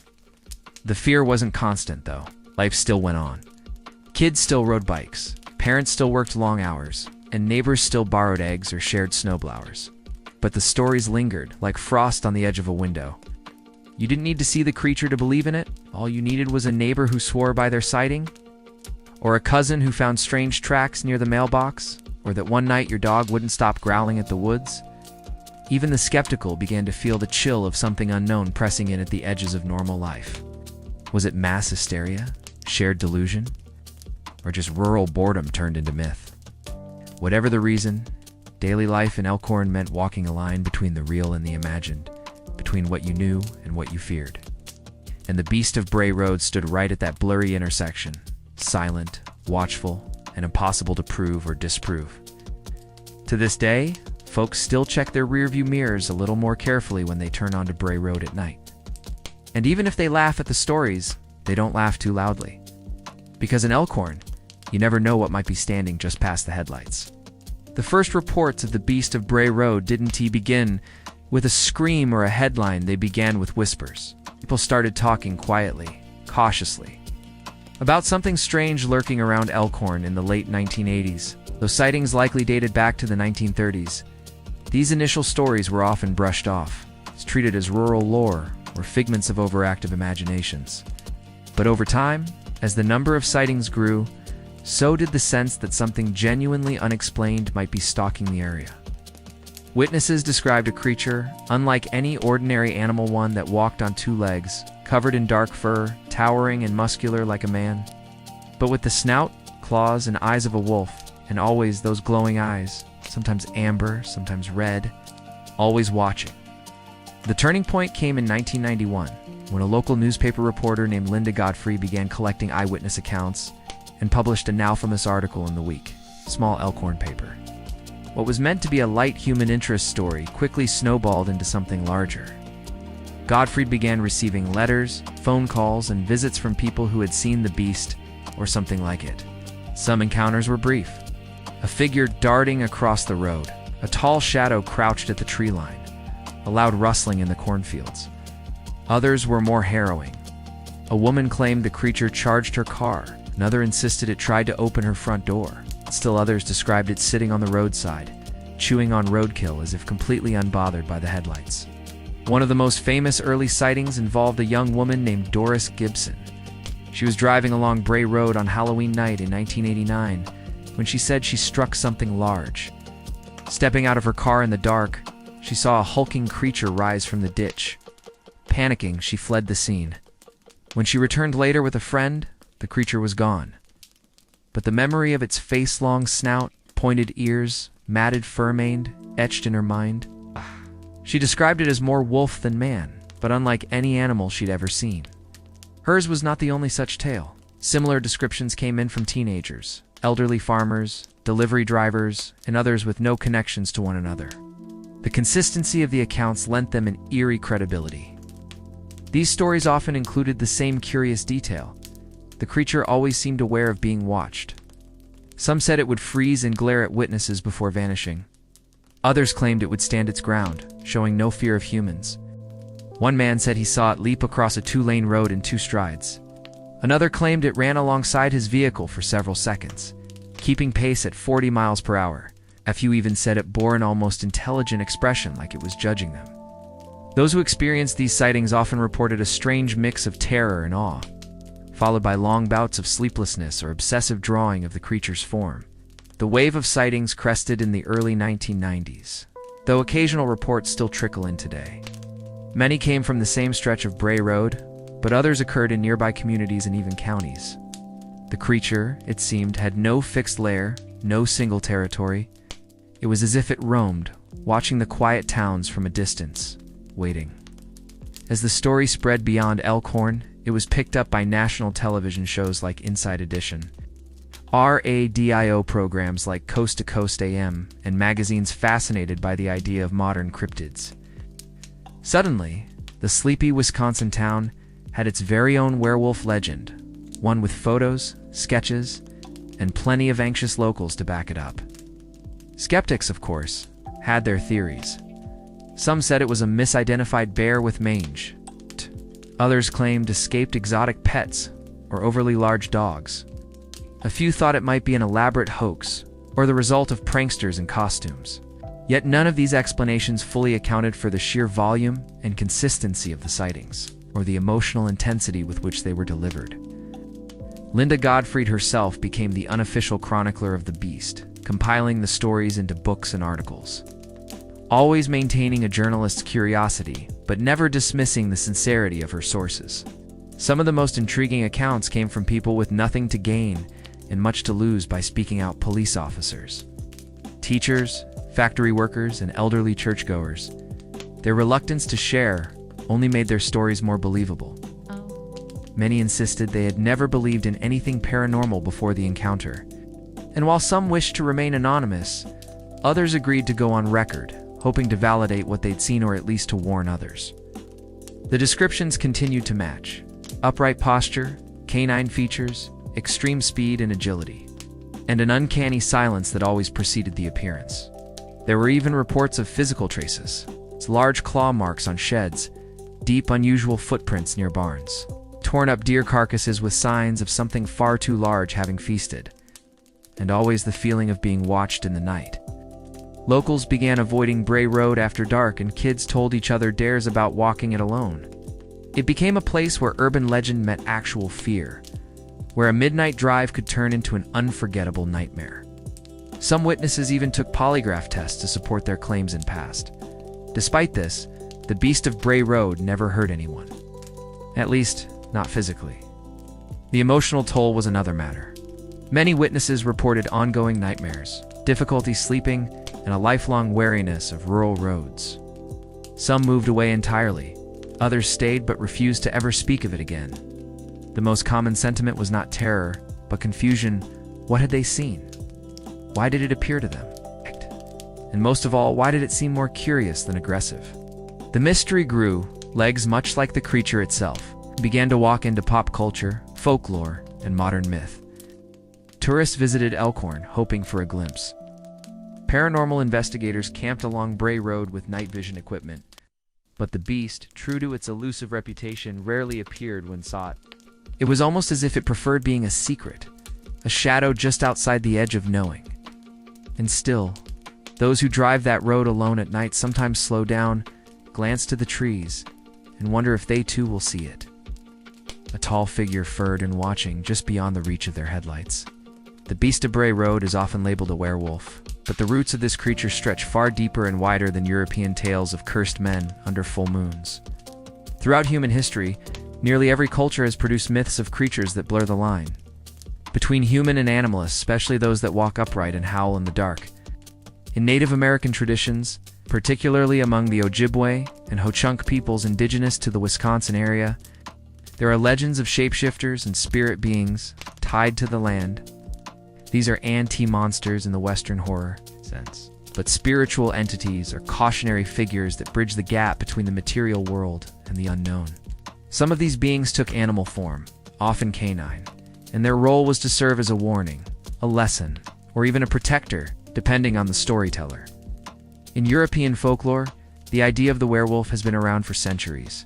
A: The fear wasn't constant, though. Life still went on. Kids still rode bikes, parents still worked long hours, and neighbors still borrowed eggs or shared snowblowers. But the stories lingered, like frost on the edge of a window. You didn't need to see the creature to believe in it. All you needed was a neighbor who swore by their sighting, or a cousin who found strange tracks near the mailbox, or that one night your dog wouldn't stop growling at the woods. Even the skeptical began to feel the chill of something unknown pressing in at the edges of normal life. Was it mass hysteria, shared delusion, or just rural boredom turned into myth? Whatever the reason, daily life in Elkhorn meant walking a line between the real and the imagined, between what you knew and what you feared. And the Beast of Bray Road stood right at that blurry intersection, silent, watchful, and impossible to prove or disprove. To this day, folks still check their rearview mirrors a little more carefully when they turn onto Bray Road at night. And even if they laugh at the stories, they don't laugh too loudly. Because in Elkhorn, you never know what might be standing just past the headlights. The first reports of the Beast of Bray Road didn't begin with a scream or a headline. They began with whispers. People started talking quietly, cautiously, about something strange lurking around Elkhorn in the late 1980s. Though sightings likely dated back to the 1930s, these initial stories were often brushed off, treated as rural lore or figments of overactive imaginations. But over time, as the number of sightings grew, so did the sense that something genuinely unexplained might be stalking the area. Witnesses described a creature, unlike any ordinary animal, one that walked on two legs, covered in dark fur, towering and muscular like a man, but with the snout, claws, and eyes of a wolf, and always those glowing eyes, sometimes amber, sometimes red, always watching. The turning point came in 1991, when a local newspaper reporter named Linda Godfrey began collecting eyewitness accounts and published a now-famous article in the Week, small Elkhorn paper. What was meant to be a light human interest story quickly snowballed into something larger. Godfrey began receiving letters, phone calls, and visits from people who had seen the beast or something like it. Some encounters were brief. A figure darting across the road, a tall shadow crouched at the tree line, a loud rustling in the cornfields. Others were more harrowing. A woman claimed the creature charged her car. Another insisted it tried to open her front door. Still others described it sitting on the roadside, chewing on roadkill as if completely unbothered by the headlights. One of the most famous early sightings involved a young woman named Doris Gibson. She was driving along Bray Road on Halloween night in 1989 when she said she struck something large. Stepping out of her car in the dark, she saw a hulking creature rise from the ditch. Panicking, she fled the scene. When she returned later with a friend, the creature was gone. But the memory of its face-long snout, pointed ears, matted fur mane etched in her mind. She described it as more wolf than man, but unlike any animal she'd ever seen. Hers was not the only such tale. Similar descriptions came in from teenagers, elderly farmers, delivery drivers, and others with no connections to one another. The consistency of the accounts lent them an eerie credibility. These stories often included the same curious detail. The creature always seemed aware of being watched. Some said it would freeze and glare at witnesses before vanishing. Others claimed it would stand its ground, showing no fear of humans. One man said he saw it leap across a two-lane road in 2 strides. Another claimed it ran alongside his vehicle for several seconds, keeping pace at 40 miles per hour. A few even said it bore an almost intelligent expression, like it was judging them. Those who experienced these sightings often reported a strange mix of terror and awe, followed by long bouts of sleeplessness or obsessive drawing of the creature's form. The wave of sightings crested in the early 1990s, though occasional reports still trickle in today. Many came from the same stretch of Bray Road, but others occurred in nearby communities and even counties. The creature, it seemed, had no fixed lair, no single territory. It was as if it roamed, watching the quiet towns from a distance, waiting. As the story spread beyond Elkhorn, it was picked up by national television shows like Inside Edition, radio programs like Coast to Coast AM, and magazines fascinated by the idea of modern cryptids. Suddenly, the sleepy Wisconsin town had its very own werewolf legend, one with photos, sketches, and plenty of anxious locals to back it up. Skeptics, of course, had their theories. Some said it was a misidentified bear with mange. Others claimed escaped exotic pets or overly large dogs. A few thought it might be an elaborate hoax or the result of pranksters in costumes. Yet none of these explanations fully accounted for the sheer volume and consistency of the sightings, or the emotional intensity with which they were delivered. Linda Gottfried herself became the unofficial chronicler of the beast, compiling the stories into books and articles. Always maintaining a journalist's curiosity, but never dismissing the sincerity of her sources. Some of the most intriguing accounts came from people with nothing to gain and much to lose by speaking out: police officers, teachers, factory workers, and elderly churchgoers. Their reluctance to share only made their stories more believable. Many insisted they had never believed in anything paranormal before the encounter. And while some wished to remain anonymous, others agreed to go on record, hoping to validate what they'd seen or at least to warn others. The descriptions continued to match: upright posture, canine features, extreme speed and agility, and an uncanny silence that always preceded the appearance. There were even reports of physical traces: large claw marks on sheds, deep unusual footprints near barns, torn up deer carcasses with signs of something far too large having feasted, and always the feeling of being watched in the night. Locals began avoiding Bray Road after dark, and kids told each other dares about walking it alone. It became a place where urban legend met actual fear, where a midnight drive could turn into an unforgettable nightmare. Some witnesses even took polygraph tests to support their claims in past. Despite this, the Beast of Bray Road never hurt anyone. At least, not physically. The emotional toll was another matter. Many witnesses reported ongoing nightmares, difficulty sleeping, and a lifelong wariness of rural roads. Some moved away entirely. Others stayed but refused to ever speak of it again. The most common sentiment was not terror, but confusion. What had they seen? Why did it appear to them? And most of all, why did it seem more curious than aggressive? The mystery grew. Legs much like the creature itself began to walk into pop culture, folklore, and modern myth. Tourists visited Elkhorn, hoping for a glimpse. Paranormal investigators camped along Bray Road with night vision equipment, but the beast, true to its elusive reputation, rarely appeared when sought. It was almost as if it preferred being a secret, a shadow just outside the edge of knowing. And still, those who drive that road alone at night sometimes slow down, glance to the trees, and wonder if they too will see it. A tall figure furred and watching just beyond the reach of their headlights. The Beast of Bray Road is often labeled a werewolf, but the roots of this creature stretch far deeper and wider than European tales of cursed men under full moons. Throughout human history, nearly every culture has produced myths of creatures that blur the line between human and animal, especially those that walk upright and howl in the dark. In Native American traditions, particularly among the Ojibwe and Ho-Chunk peoples indigenous to the Wisconsin area, there are legends of shapeshifters and spirit beings tied to the land. These are anti-monsters in the Western horror sense, but spiritual entities are cautionary figures that bridge the gap between the material world and the unknown. Some of these beings took animal form, often canine, and their role was to serve as a warning, a lesson, or even a protector, depending on the storyteller. In European folklore, the idea of the werewolf has been around for centuries.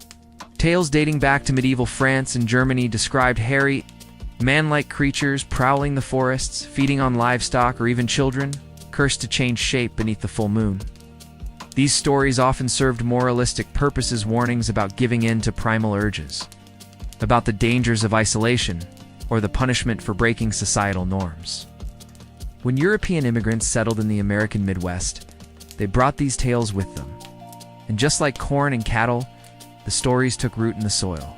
A: Tales dating back to medieval France and Germany described hairy, man-like creatures prowling the forests, feeding on livestock or even children, cursed to change shape beneath the full moon. These stories often served moralistic purposes, warnings about giving in to primal urges, about the dangers of isolation, or the punishment for breaking societal norms. When European immigrants settled in the American Midwest, they brought these tales with them. And just like corn and cattle, the stories took root in the soil.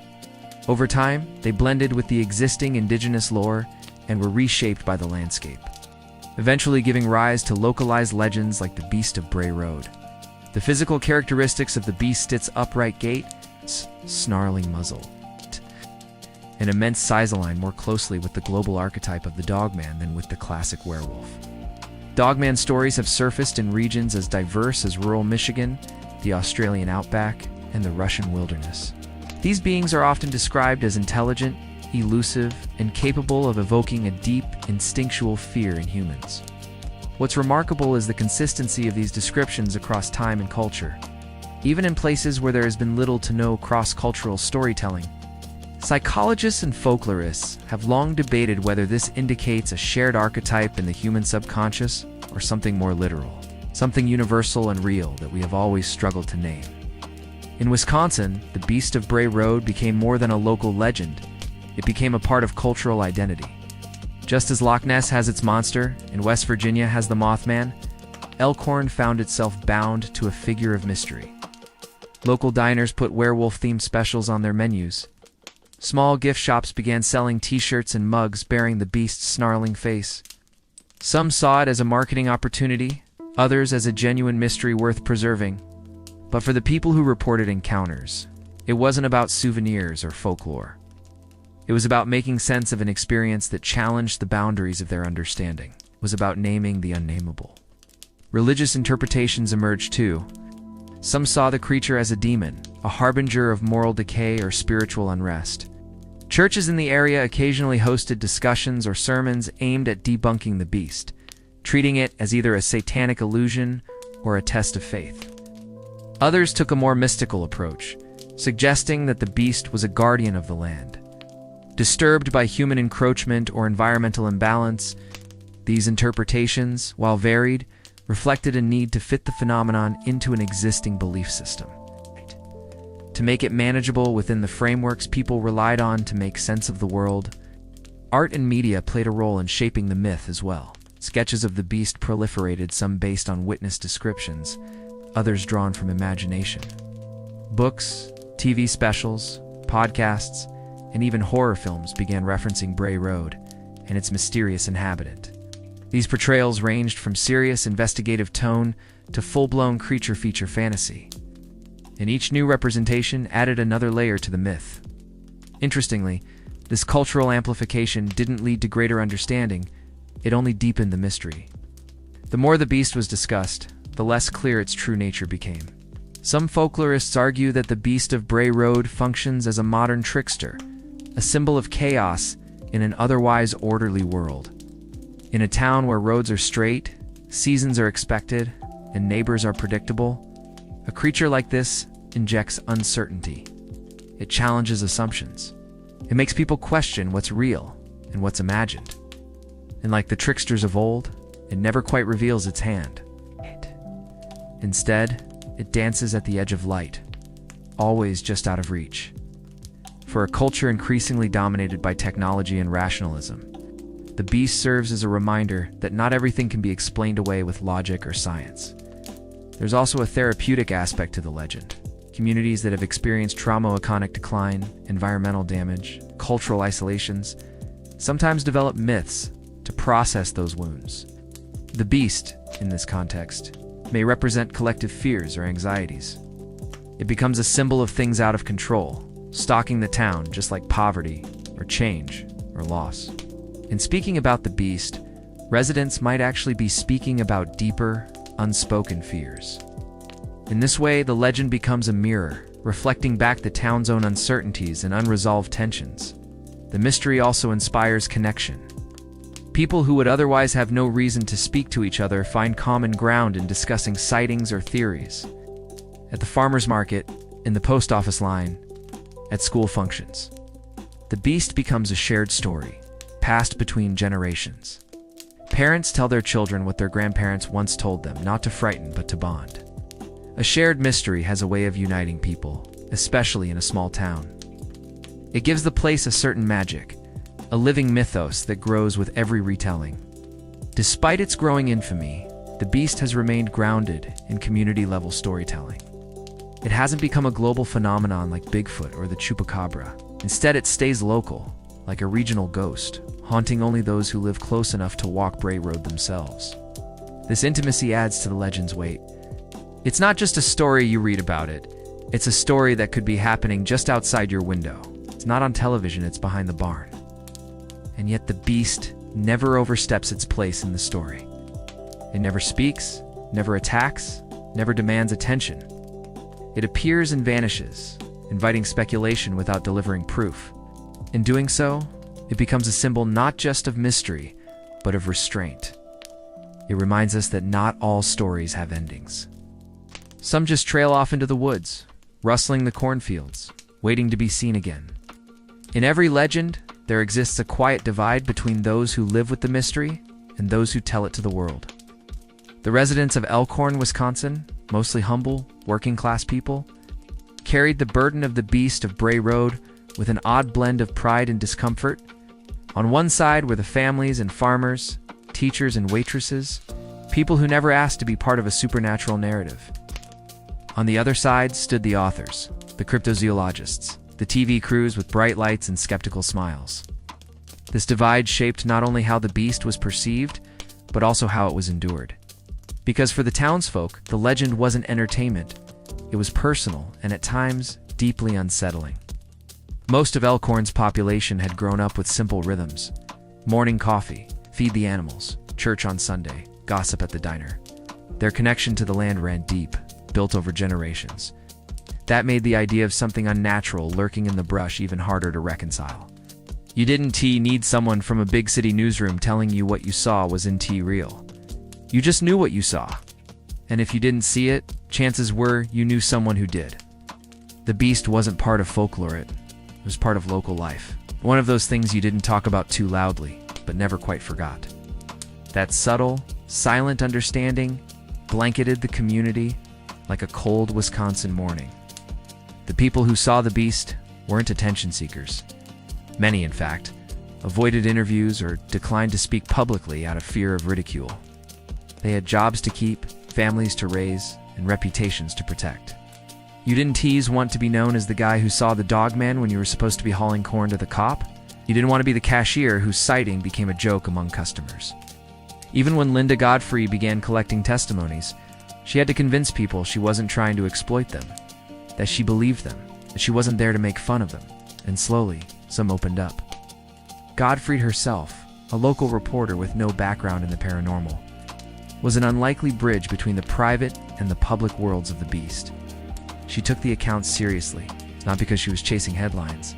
A: Over time, they blended with the existing indigenous lore and were reshaped by the landscape, eventually giving rise to localized legends like the Beast of Bray Road. The physical characteristics of the beast: its upright gait, snarling muzzle, an immense size align more closely with the global archetype of the dogman than with the classic werewolf. Dogman stories have surfaced in regions as diverse as rural Michigan, the Australian outback, and the Russian wilderness. These beings are often described as intelligent, elusive, and capable of evoking a deep, instinctual fear in humans. What's remarkable is the consistency of these descriptions across time and culture. Even in places where there has been little to no cross-cultural storytelling, psychologists and folklorists have long debated whether this indicates a shared archetype in the human subconscious or something more literal, something universal and real that we have always struggled to name. In Wisconsin, the Beast of Bray Road became more than a local legend. It became a part of cultural identity. Just as Loch Ness has its monster and West Virginia has the Mothman, Elkhorn found itself bound to a figure of mystery. Local diners put werewolf-themed specials on their menus. Small gift shops began selling t-shirts and mugs bearing the beast's snarling face. Some saw it as a marketing opportunity, others as a genuine mystery worth preserving. But for the people who reported encounters, it wasn't about souvenirs or folklore. It was about making sense of an experience that challenged the boundaries of their understanding. It was about naming the unnameable. Religious interpretations emerged too. Some saw the creature as a demon, a harbinger of moral decay or spiritual unrest. Churches in the area occasionally hosted discussions or sermons aimed at debunking the beast, treating it as either a satanic illusion or a test of faith. Others took a more mystical approach, suggesting that the beast was a guardian of the land. Disturbed by human encroachment or environmental imbalance, these interpretations, while varied, reflected a need to fit the phenomenon into an existing belief system. To make it manageable within the frameworks people relied on to make sense of the world, art and media played a role in shaping the myth as well. Sketches of the beast proliferated, some based on witness descriptions, others drawn from imagination. Books, TV specials, podcasts, and even horror films began referencing Bray Road and its mysterious inhabitant. These portrayals ranged from serious investigative tone to full-blown creature feature fantasy, and each new representation added another layer to the myth. Interestingly, this cultural amplification didn't lead to greater understanding, it only deepened the mystery. The more the beast was discussed, the less clear its true nature became. Some folklorists argue that the Beast of Bray Road functions as a modern trickster, a symbol of chaos in an otherwise orderly world. In a town where roads are straight, seasons are expected, and neighbors are predictable, a creature like this injects uncertainty. It challenges assumptions. It makes people question what's real and what's imagined. And like the tricksters of old, it never quite reveals its hand. Instead, it dances at the edge of light, always just out of reach. For a culture increasingly dominated by technology and rationalism, the beast serves as a reminder that not everything can be explained away with logic or science. There's also a therapeutic aspect to the legend. Communities that have experienced trauma-economic decline, environmental damage, cultural isolations, sometimes develop myths to process those wounds. The beast, in this context, may represent collective fears or anxieties. It becomes a symbol of things out of control, stalking the town just like poverty, or change, or loss. In speaking about the beast, residents might actually be speaking about deeper, unspoken fears. In this way, the legend becomes a mirror, reflecting back the town's own uncertainties and unresolved tensions. The mystery also inspires connection. People who would otherwise have no reason to speak to each other find common ground in discussing sightings or theories. At the farmer's market, in the post office line, at school functions. The beast becomes a shared story, passed between generations. Parents tell their children what their grandparents once told them, not to frighten but to bond. A shared mystery has a way of uniting people, especially in a small town. It gives the place a certain magic, a living mythos that grows with every retelling. Despite its growing infamy, the Beast has remained grounded in community-level storytelling. It hasn't become a global phenomenon like Bigfoot or the Chupacabra. Instead, it stays local, like a regional ghost, haunting only those who live close enough to walk Bray Road themselves. This intimacy adds to the legend's weight. It's not just a story you read about it. It's a story that could be happening just outside your window. It's not on television, it's behind the barn. And yet the Beast never oversteps its place in the story. It never speaks, never attacks, never demands attention. It appears and vanishes, inviting speculation without delivering proof. In doing so, it becomes a symbol not just of mystery, but of restraint. It reminds us that not all stories have endings. Some just trail off into the woods, rustling the cornfields, waiting to be seen again. In every legend, there exists a quiet divide between those who live with the mystery and those who tell it to the world. The residents of Elkhorn, Wisconsin, mostly humble, working-class people, carried the burden of the Beast of Bray Road with an odd blend of pride and discomfort. On one side were the families and farmers, teachers and waitresses, people who never asked to be part of a supernatural narrative. On the other side stood the authors, the cryptozoologists, the TV crews with bright lights and skeptical smiles. This divide shaped not only how the Beast was perceived, but also how it was endured. Because for the townsfolk, the legend wasn't entertainment. It was personal and at times deeply unsettling. Most of Elkhorn's population had grown up with simple rhythms: morning coffee, feed the animals, church on Sunday, gossip at the diner. Their connection to the land ran deep, built over generations. That made the idea of something unnatural lurking in the brush even harder to reconcile. You didn't need someone from a big city newsroom telling you what you saw was real. You just knew what you saw. And if you didn't see it, chances were you knew someone who did. The Beast wasn't part of folklore, it was part of local life. One of those things you didn't talk about too loudly, but never quite forgot. That subtle, silent understanding blanketed the community like a cold Wisconsin morning. The people who saw the Beast weren't attention seekers. Many, in fact, avoided interviews or declined to speak publicly out of fear of ridicule. They had jobs to keep, families to raise, and reputations to protect. You didn't want to be known as the guy who saw the dogman when you were supposed to be hauling corn to the cop. You didn't want to be the cashier whose sighting became a joke among customers. Even when Linda Godfrey began collecting testimonies, she had to convince people she wasn't trying to exploit them, that she believed them, that she wasn't there to make fun of them, and slowly, some opened up. Godfrey herself, a local reporter with no background in the paranormal, was an unlikely bridge between the private and the public worlds of the Beast. She took the accounts seriously, not because she was chasing headlines,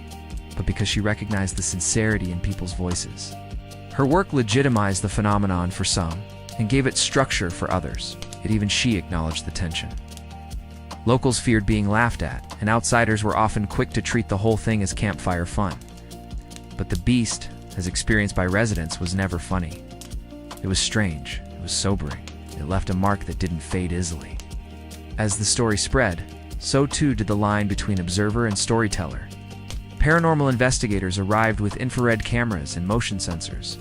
A: but because she recognized the sincerity in people's voices. Her work legitimized the phenomenon for some and gave it structure for others, yet even she acknowledged the tension. Locals feared being laughed at, and outsiders were often quick to treat the whole thing as campfire fun. But the Beast, as experienced by residents, was never funny. It was strange, it was sobering, it left a mark that didn't fade easily. As the story spread, so too did the line between observer and storyteller. Paranormal investigators arrived with infrared cameras and motion sensors.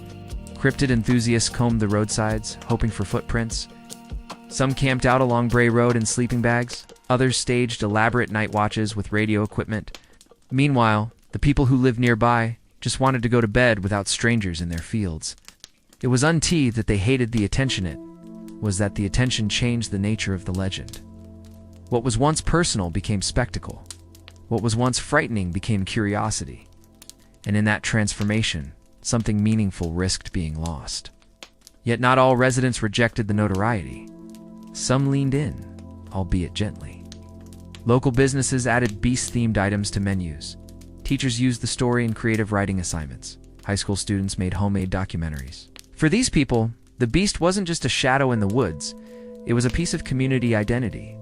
A: Cryptid enthusiasts combed the roadsides, hoping for footprints. Some camped out along Bray Road in sleeping bags. Others staged elaborate night watches with radio equipment. Meanwhile, the people who lived nearby just wanted to go to bed without strangers in their fields. It was that they hated the attention. It was that the attention changed the nature of the legend. What was once personal became spectacle. What was once frightening became curiosity. And in that transformation, something meaningful risked being lost. Yet not all residents rejected the notoriety. Some leaned in, albeit gently. Local businesses added Beast-themed items to menus. Teachers used the story in creative writing assignments. High school students made homemade documentaries. For these people, the Beast wasn't just a shadow in the woods. It was a piece of community identity,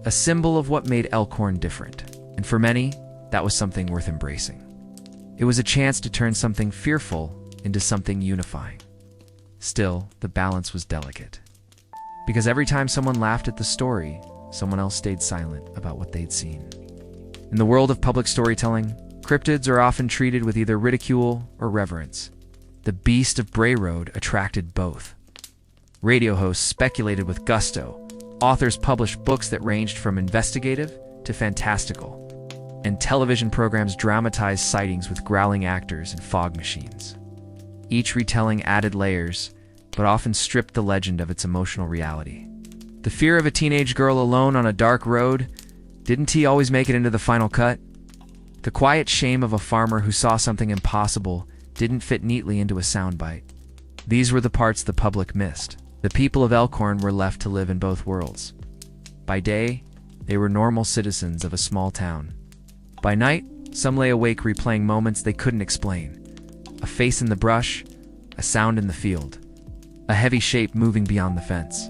A: a symbol of what made Elkhorn different. And for many, that was something worth embracing. It was a chance to turn something fearful into something unifying. Still, the balance was delicate. Because every time someone laughed at the story, someone else stayed silent about what they'd seen. In the world of public storytelling, cryptids are often treated with either ridicule or reverence. The Beast of Bray Road attracted both. Radio hosts speculated with gusto, authors published books that ranged from investigative to fantastical, and television programs dramatized sightings with growling actors and fog machines. Each retelling added layers, but often stripped the legend of its emotional reality. The fear of a teenage girl alone on a dark road, didn't he always make it into the final cut? The quiet shame of a farmer who saw something impossible didn't fit neatly into a soundbite. These were the parts the public missed. The people of Elkhorn were left to live in both worlds. By day, they were normal citizens of a small town. By night, some lay awake replaying moments they couldn't explain. A face in the brush, a sound in the field, a heavy shape moving beyond the fence.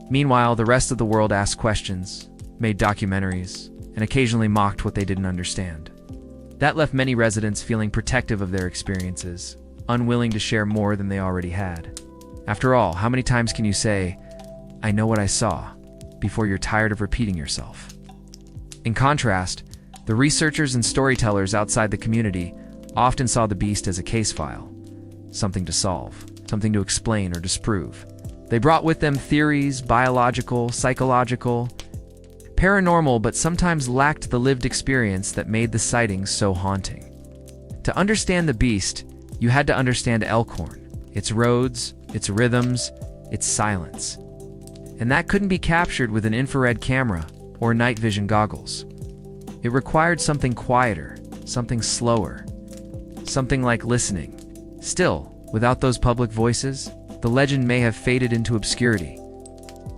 A: Meanwhile, the rest of the world asked questions, made documentaries, and occasionally mocked what they didn't understand. That left many residents feeling protective of their experiences, unwilling to share more than they already had. After all, how many times can you say, "I know what I saw," before you're tired of repeating yourself? In contrast, the researchers and storytellers outside the community often saw the beast as a case file, something to solve, something to explain or disprove. They brought with them theories, biological, psychological, paranormal, but sometimes lacked the lived experience that made the sightings so haunting. To understand the beast, you had to understand Elkhorn, its roads, its rhythms, its silence. And that couldn't be captured with an infrared camera or night vision goggles. It required something quieter, something slower, something like listening. Still, without those public voices, the legend may have faded into obscurity.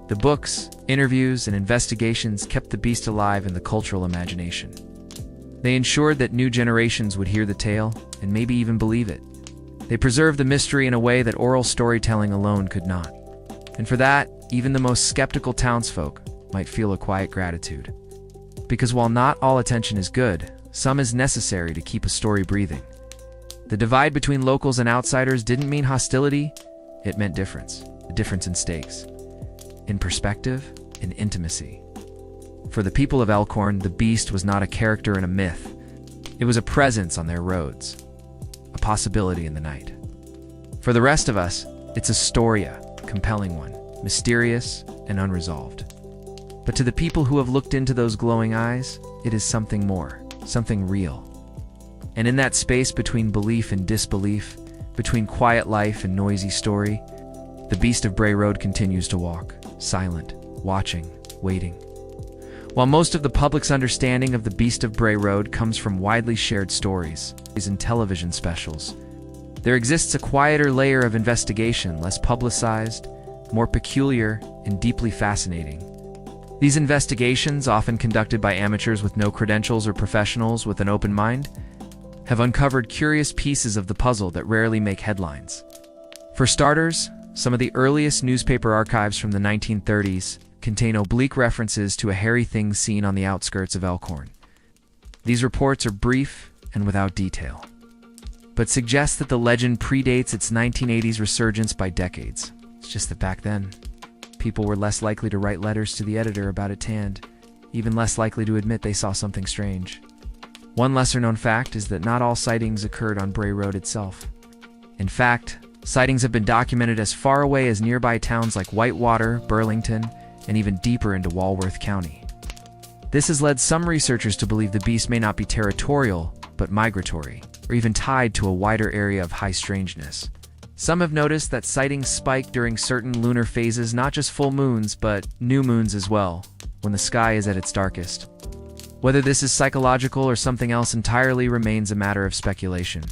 A: The books, interviews, and investigations kept the beast alive in the cultural imagination. They ensured that new generations would hear the tale and maybe even believe it. They preserved the mystery in a way that oral storytelling alone could not. And for that, even the most skeptical townsfolk might feel a quiet gratitude. Because while not all attention is good, some is necessary to keep a story breathing. The divide between locals and outsiders didn't mean hostility, it meant difference. A difference in stakes, in perspective, in intimacy. For the people of Elkhorn, the beast was not a character in a myth. It was a presence on their roads, a possibility in the night. For the rest of us, it's a story, a compelling one, mysterious and unresolved. But to the people who have looked into those glowing eyes, it is something more, something real. And in that space between belief and disbelief, between quiet life and noisy story, the Beast of Bray Road continues to walk, silent, watching, waiting. While most of the public's understanding of the Beast of Bray Road comes from widely shared stories and television specials, there exists a quieter layer of investigation, less publicized, more peculiar, and deeply fascinating. These investigations, often conducted by amateurs with no credentials or professionals with an open mind, have uncovered curious pieces of the puzzle that rarely make headlines. For starters, some of the earliest newspaper archives from the 1930s contain oblique references to a hairy thing seen on the outskirts of Elkhorn. These reports are brief and without detail, but suggest that the legend predates its 1980s resurgence by decades. It's just that back then, people were less likely to write letters to the editor about it and even less likely to admit they saw something strange. One lesser-known fact is that not all sightings occurred on Bray Road itself. In fact, sightings have been documented as far away as nearby towns like Whitewater, Burlington, and even deeper into Walworth County. This has led some researchers to believe the beast may not be territorial, but migratory, or even tied to a wider area of high strangeness. Some have noticed that sightings spike during certain lunar phases, not just full moons, but new moons as well, when the sky is at its darkest. Whether this is psychological or something else entirely remains a matter of speculation.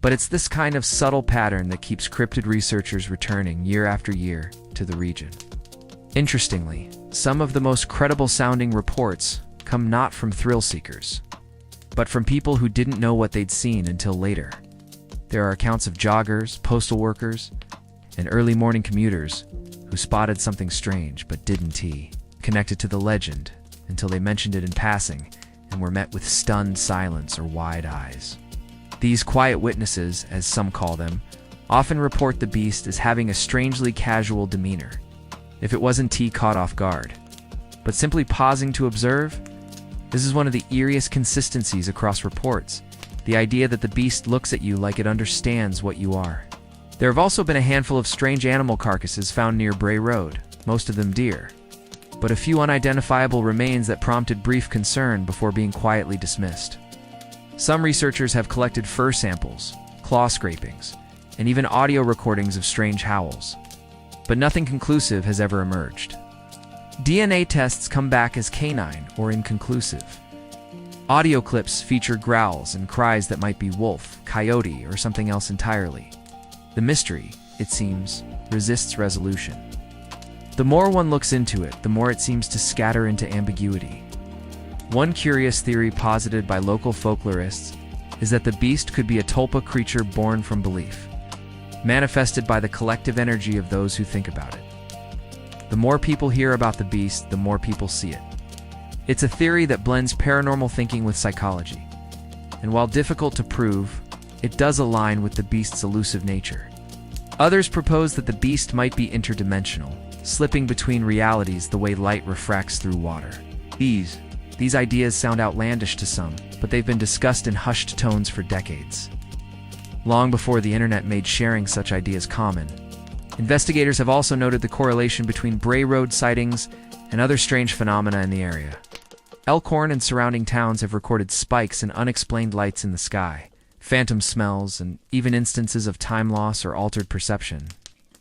A: But it's this kind of subtle pattern that keeps cryptid researchers returning year after year to the region. Interestingly, some of the most credible-sounding reports come not from thrill-seekers, but from people who didn't know what they'd seen until later. There are accounts of joggers, postal workers, and early morning commuters who spotted something strange but didn't connect it to the legend until they mentioned it in passing and were met with stunned silence or wide eyes. These quiet witnesses, as some call them, often report the beast as having a strangely casual demeanor, if it wasn't caught off guard. but simply pausing to observe? This is one of the eeriest consistencies across reports, the idea that the beast looks at you like it understands what you are. There have also been a handful of strange animal carcasses found near Bray Road, most of them deer, but a few unidentifiable remains that prompted brief concern before being quietly dismissed. Some researchers have collected fur samples, claw scrapings, and even audio recordings of strange howls, but nothing conclusive has ever emerged. DNA tests come back as canine or inconclusive. Audio clips feature growls and cries that might be wolf, coyote, or something else entirely. The mystery, it seems, resists resolution. The more one looks into it, the more it seems to scatter into ambiguity. One curious theory posited by local folklorists is that the beast could be a tulpa creature born from belief, manifested by the collective energy of those who think about it. The more people hear about the beast, the more people see it. It's a theory that blends paranormal thinking with psychology, and while difficult to prove, it does align with the beast's elusive nature. Others propose that the beast might be interdimensional, slipping between realities the way light refracts through water. These ideas sound outlandish to some, but they've been discussed in hushed tones for decades. Long before the internet made sharing such ideas common, investigators have also noted the correlation between Bray Road sightings and other strange phenomena in the area. Elkhorn and surrounding towns have recorded spikes and unexplained lights in the sky, phantom smells, and even instances of time loss or altered perception.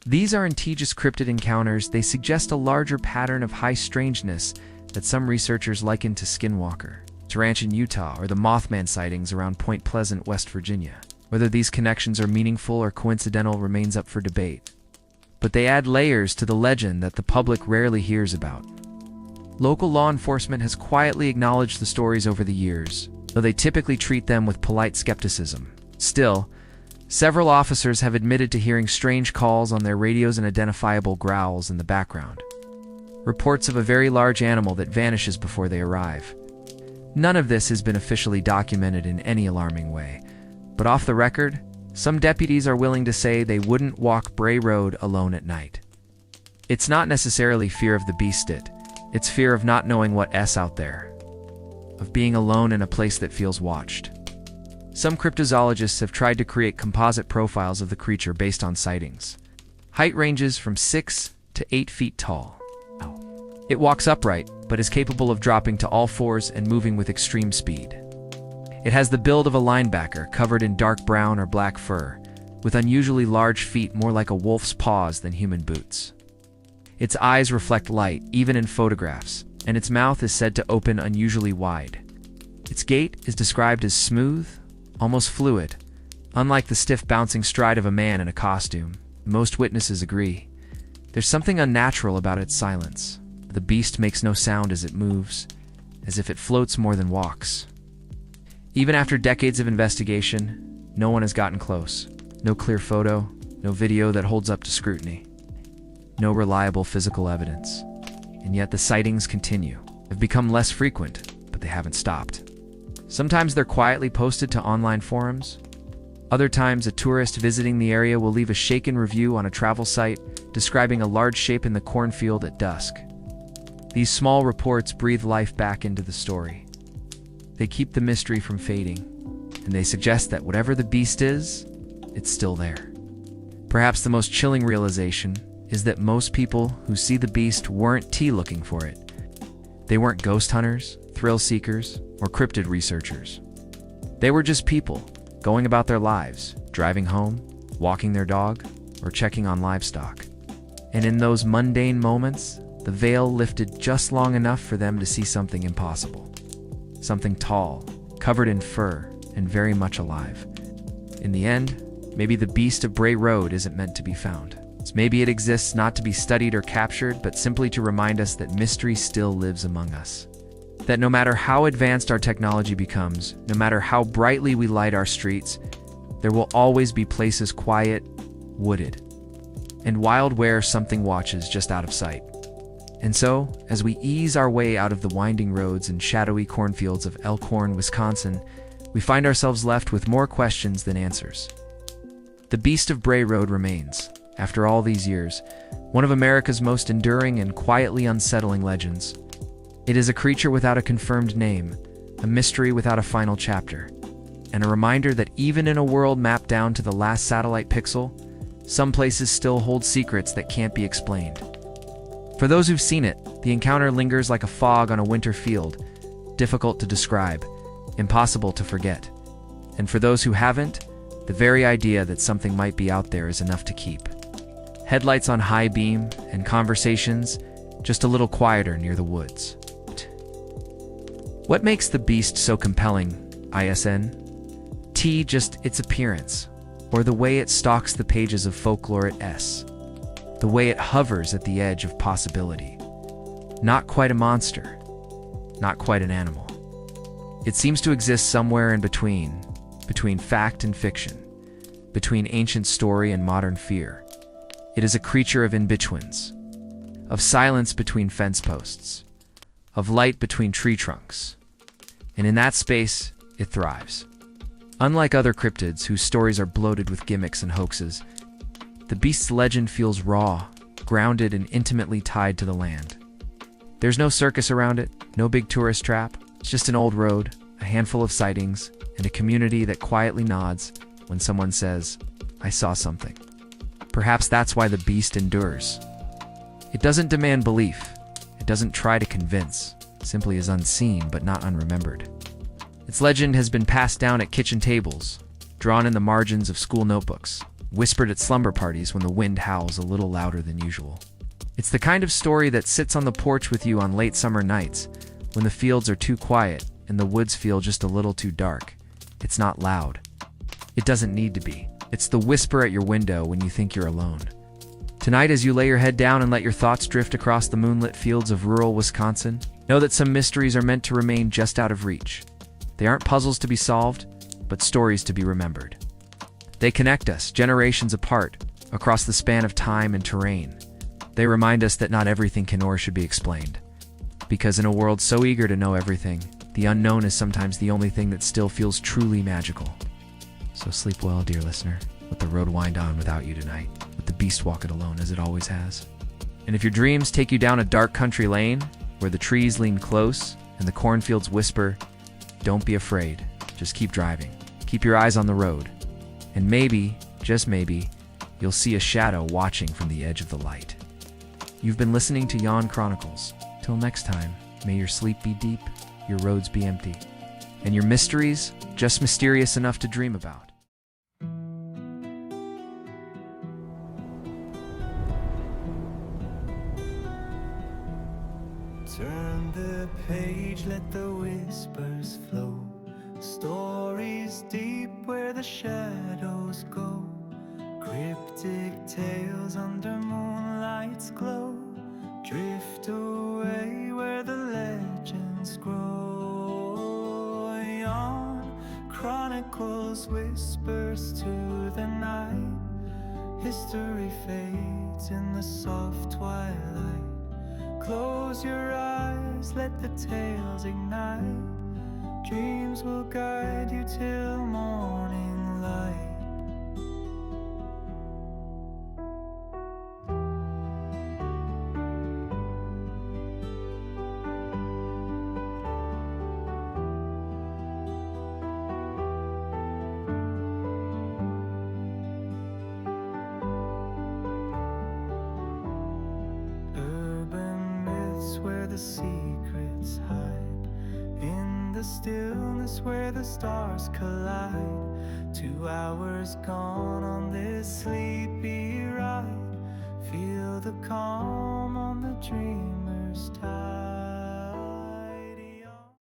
A: These aren't just cryptid encounters, they suggest a larger pattern of high strangeness that some researchers liken to Skinwalker, to ranch in Utah, or the Mothman sightings around Point Pleasant, West Virginia. Whether these connections are meaningful or coincidental remains up for debate, but they add layers to the legend that the public rarely hears about. Local law enforcement has quietly acknowledged the stories over the years, though they typically treat them with polite skepticism. Still, several officers have admitted to hearing strange calls on their radios and identifiable growls in the background. Reports of a very large animal that vanishes before they arrive. None of this has been officially documented in any alarming way, but off the record, some deputies are willing to say they wouldn't walk Bray Road alone at night. It's not necessarily fear of the beast, it's fear of not knowing what's out there, of being alone in a place that feels watched. Some cryptozoologists have tried to create composite profiles of the creature based on sightings. Height ranges from 6 to 8 feet tall. It walks upright, but is capable of dropping to all fours and moving with extreme speed. It has the build of a linebacker, covered in dark brown or black fur, with unusually large feet more like a wolf's paws than human boots. Its eyes reflect light, even in photographs, and its mouth is said to open unusually wide. Its gait is described as smooth, almost fluid, unlike the stiff bouncing stride of a man in a costume. Most witnesses agree. There's something unnatural about its silence. The beast makes no sound as it moves, as if it floats more than walks. Even after decades of investigation, no one has gotten close. No clear photo, no video that holds up to scrutiny. No reliable physical evidence. And yet the sightings continue. They've become less frequent, but they haven't stopped. Sometimes they're quietly posted to online forums. Other times, a tourist visiting the area will leave a shaken review on a travel site, describing a large shape in the cornfield at dusk. These small reports breathe life back into the story. They keep the mystery from fading, and they suggest that whatever the beast is, it's still there. Perhaps the most chilling realization is that most people who see the beast weren't looking for it. They weren't ghost hunters, thrill seekers, or cryptid researchers. They were just people, going about their lives, driving home, walking their dog, or checking on livestock. And in those mundane moments, the veil lifted just long enough for them to see something impossible. Something tall, covered in fur, and very much alive. In the end, maybe the Beast of Bray Road isn't meant to be found. Maybe it exists not to be studied or captured, but simply to remind us that mystery still lives among us. That no matter how advanced our technology becomes, no matter how brightly we light our streets, there will always be places quiet, wooded, and wild where something watches just out of sight. And so, as we ease our way out of the winding roads and shadowy cornfields of Elkhorn, Wisconsin, we find ourselves left with more questions than answers. The Beast of Bray Road remains, after all these years, one of America's most enduring and quietly unsettling legends, It is a creature without a confirmed name, a mystery without a final chapter, and a reminder that even in a world mapped down to the last satellite pixel, some places still hold secrets that can't be explained. For those who've seen it, the encounter lingers like a fog on a winter field, difficult to describe, impossible to forget. And for those who haven't, the very idea that something might be out there is enough to keep. Headlights on high beam, and conversations just a little quieter near the woods. What makes the beast so compelling, ISN? Just its appearance, or the way it stalks the pages of folklore at S. The way it hovers at the edge of possibility. Not quite a monster, not quite an animal. It seems to exist somewhere in between fact and fiction, between ancient story and modern fear. It is a creature of in-betweens, of silence between fence posts, of light between tree trunks. And in that space, it thrives. Unlike other cryptids whose stories are bloated with gimmicks and hoaxes, the beast's legend feels raw, grounded, and intimately tied to the land. There's no circus around it, no big tourist trap. It's just an old road, a handful of sightings, and a community that quietly nods when someone says, "I saw something." Perhaps that's why the beast endures. It doesn't demand belief. It doesn't try to convince. It simply is unseen but not unremembered. Its legend has been passed down at kitchen tables, drawn in the margins of school notebooks, whispered at slumber parties when the wind howls a little louder than usual. It's the kind of story that sits on the porch with you on late summer nights, when the fields are too quiet and the woods feel just a little too dark. It's not loud. It doesn't need to be. It's the whisper at your window when you think you're alone. Tonight, as you lay your head down and let your thoughts drift across the moonlit fields of rural Wisconsin, know that some mysteries are meant to remain just out of reach. They aren't puzzles to be solved, but stories to be remembered. They connect us, generations apart, across the span of time and terrain. They remind us that not everything can or should be explained. Because in a world so eager to know everything, the unknown is sometimes the only thing that still feels truly magical. So sleep well, dear listener. Let the road wind on without you tonight. Let the beast walk it alone as it always has. And if your dreams take you down a dark country lane, where the trees lean close and the cornfields whisper, don't be afraid. Just keep driving. Keep your eyes on the road. And maybe, just maybe, you'll see a shadow watching from the edge of the light. You've been listening to Yawn Chronicles. Till next time, may your sleep be deep, your roads be empty, and your mysteries just mysterious enough to dream about.
E: Turn the page, let the whispers flow. Stories deep where the shadows go. Cryptic tales under moonlight's glow. Drift away where the legends grow. Yawn Chronicles whispers to the night. History fades in the soft twilight. Close your eyes, let the tales ignite. Dreams will guide you till morning light. Where the secrets hide, in the stillness where the stars collide. 2 hours gone on this sleepy ride. Feel the calm on the dreamer's tide.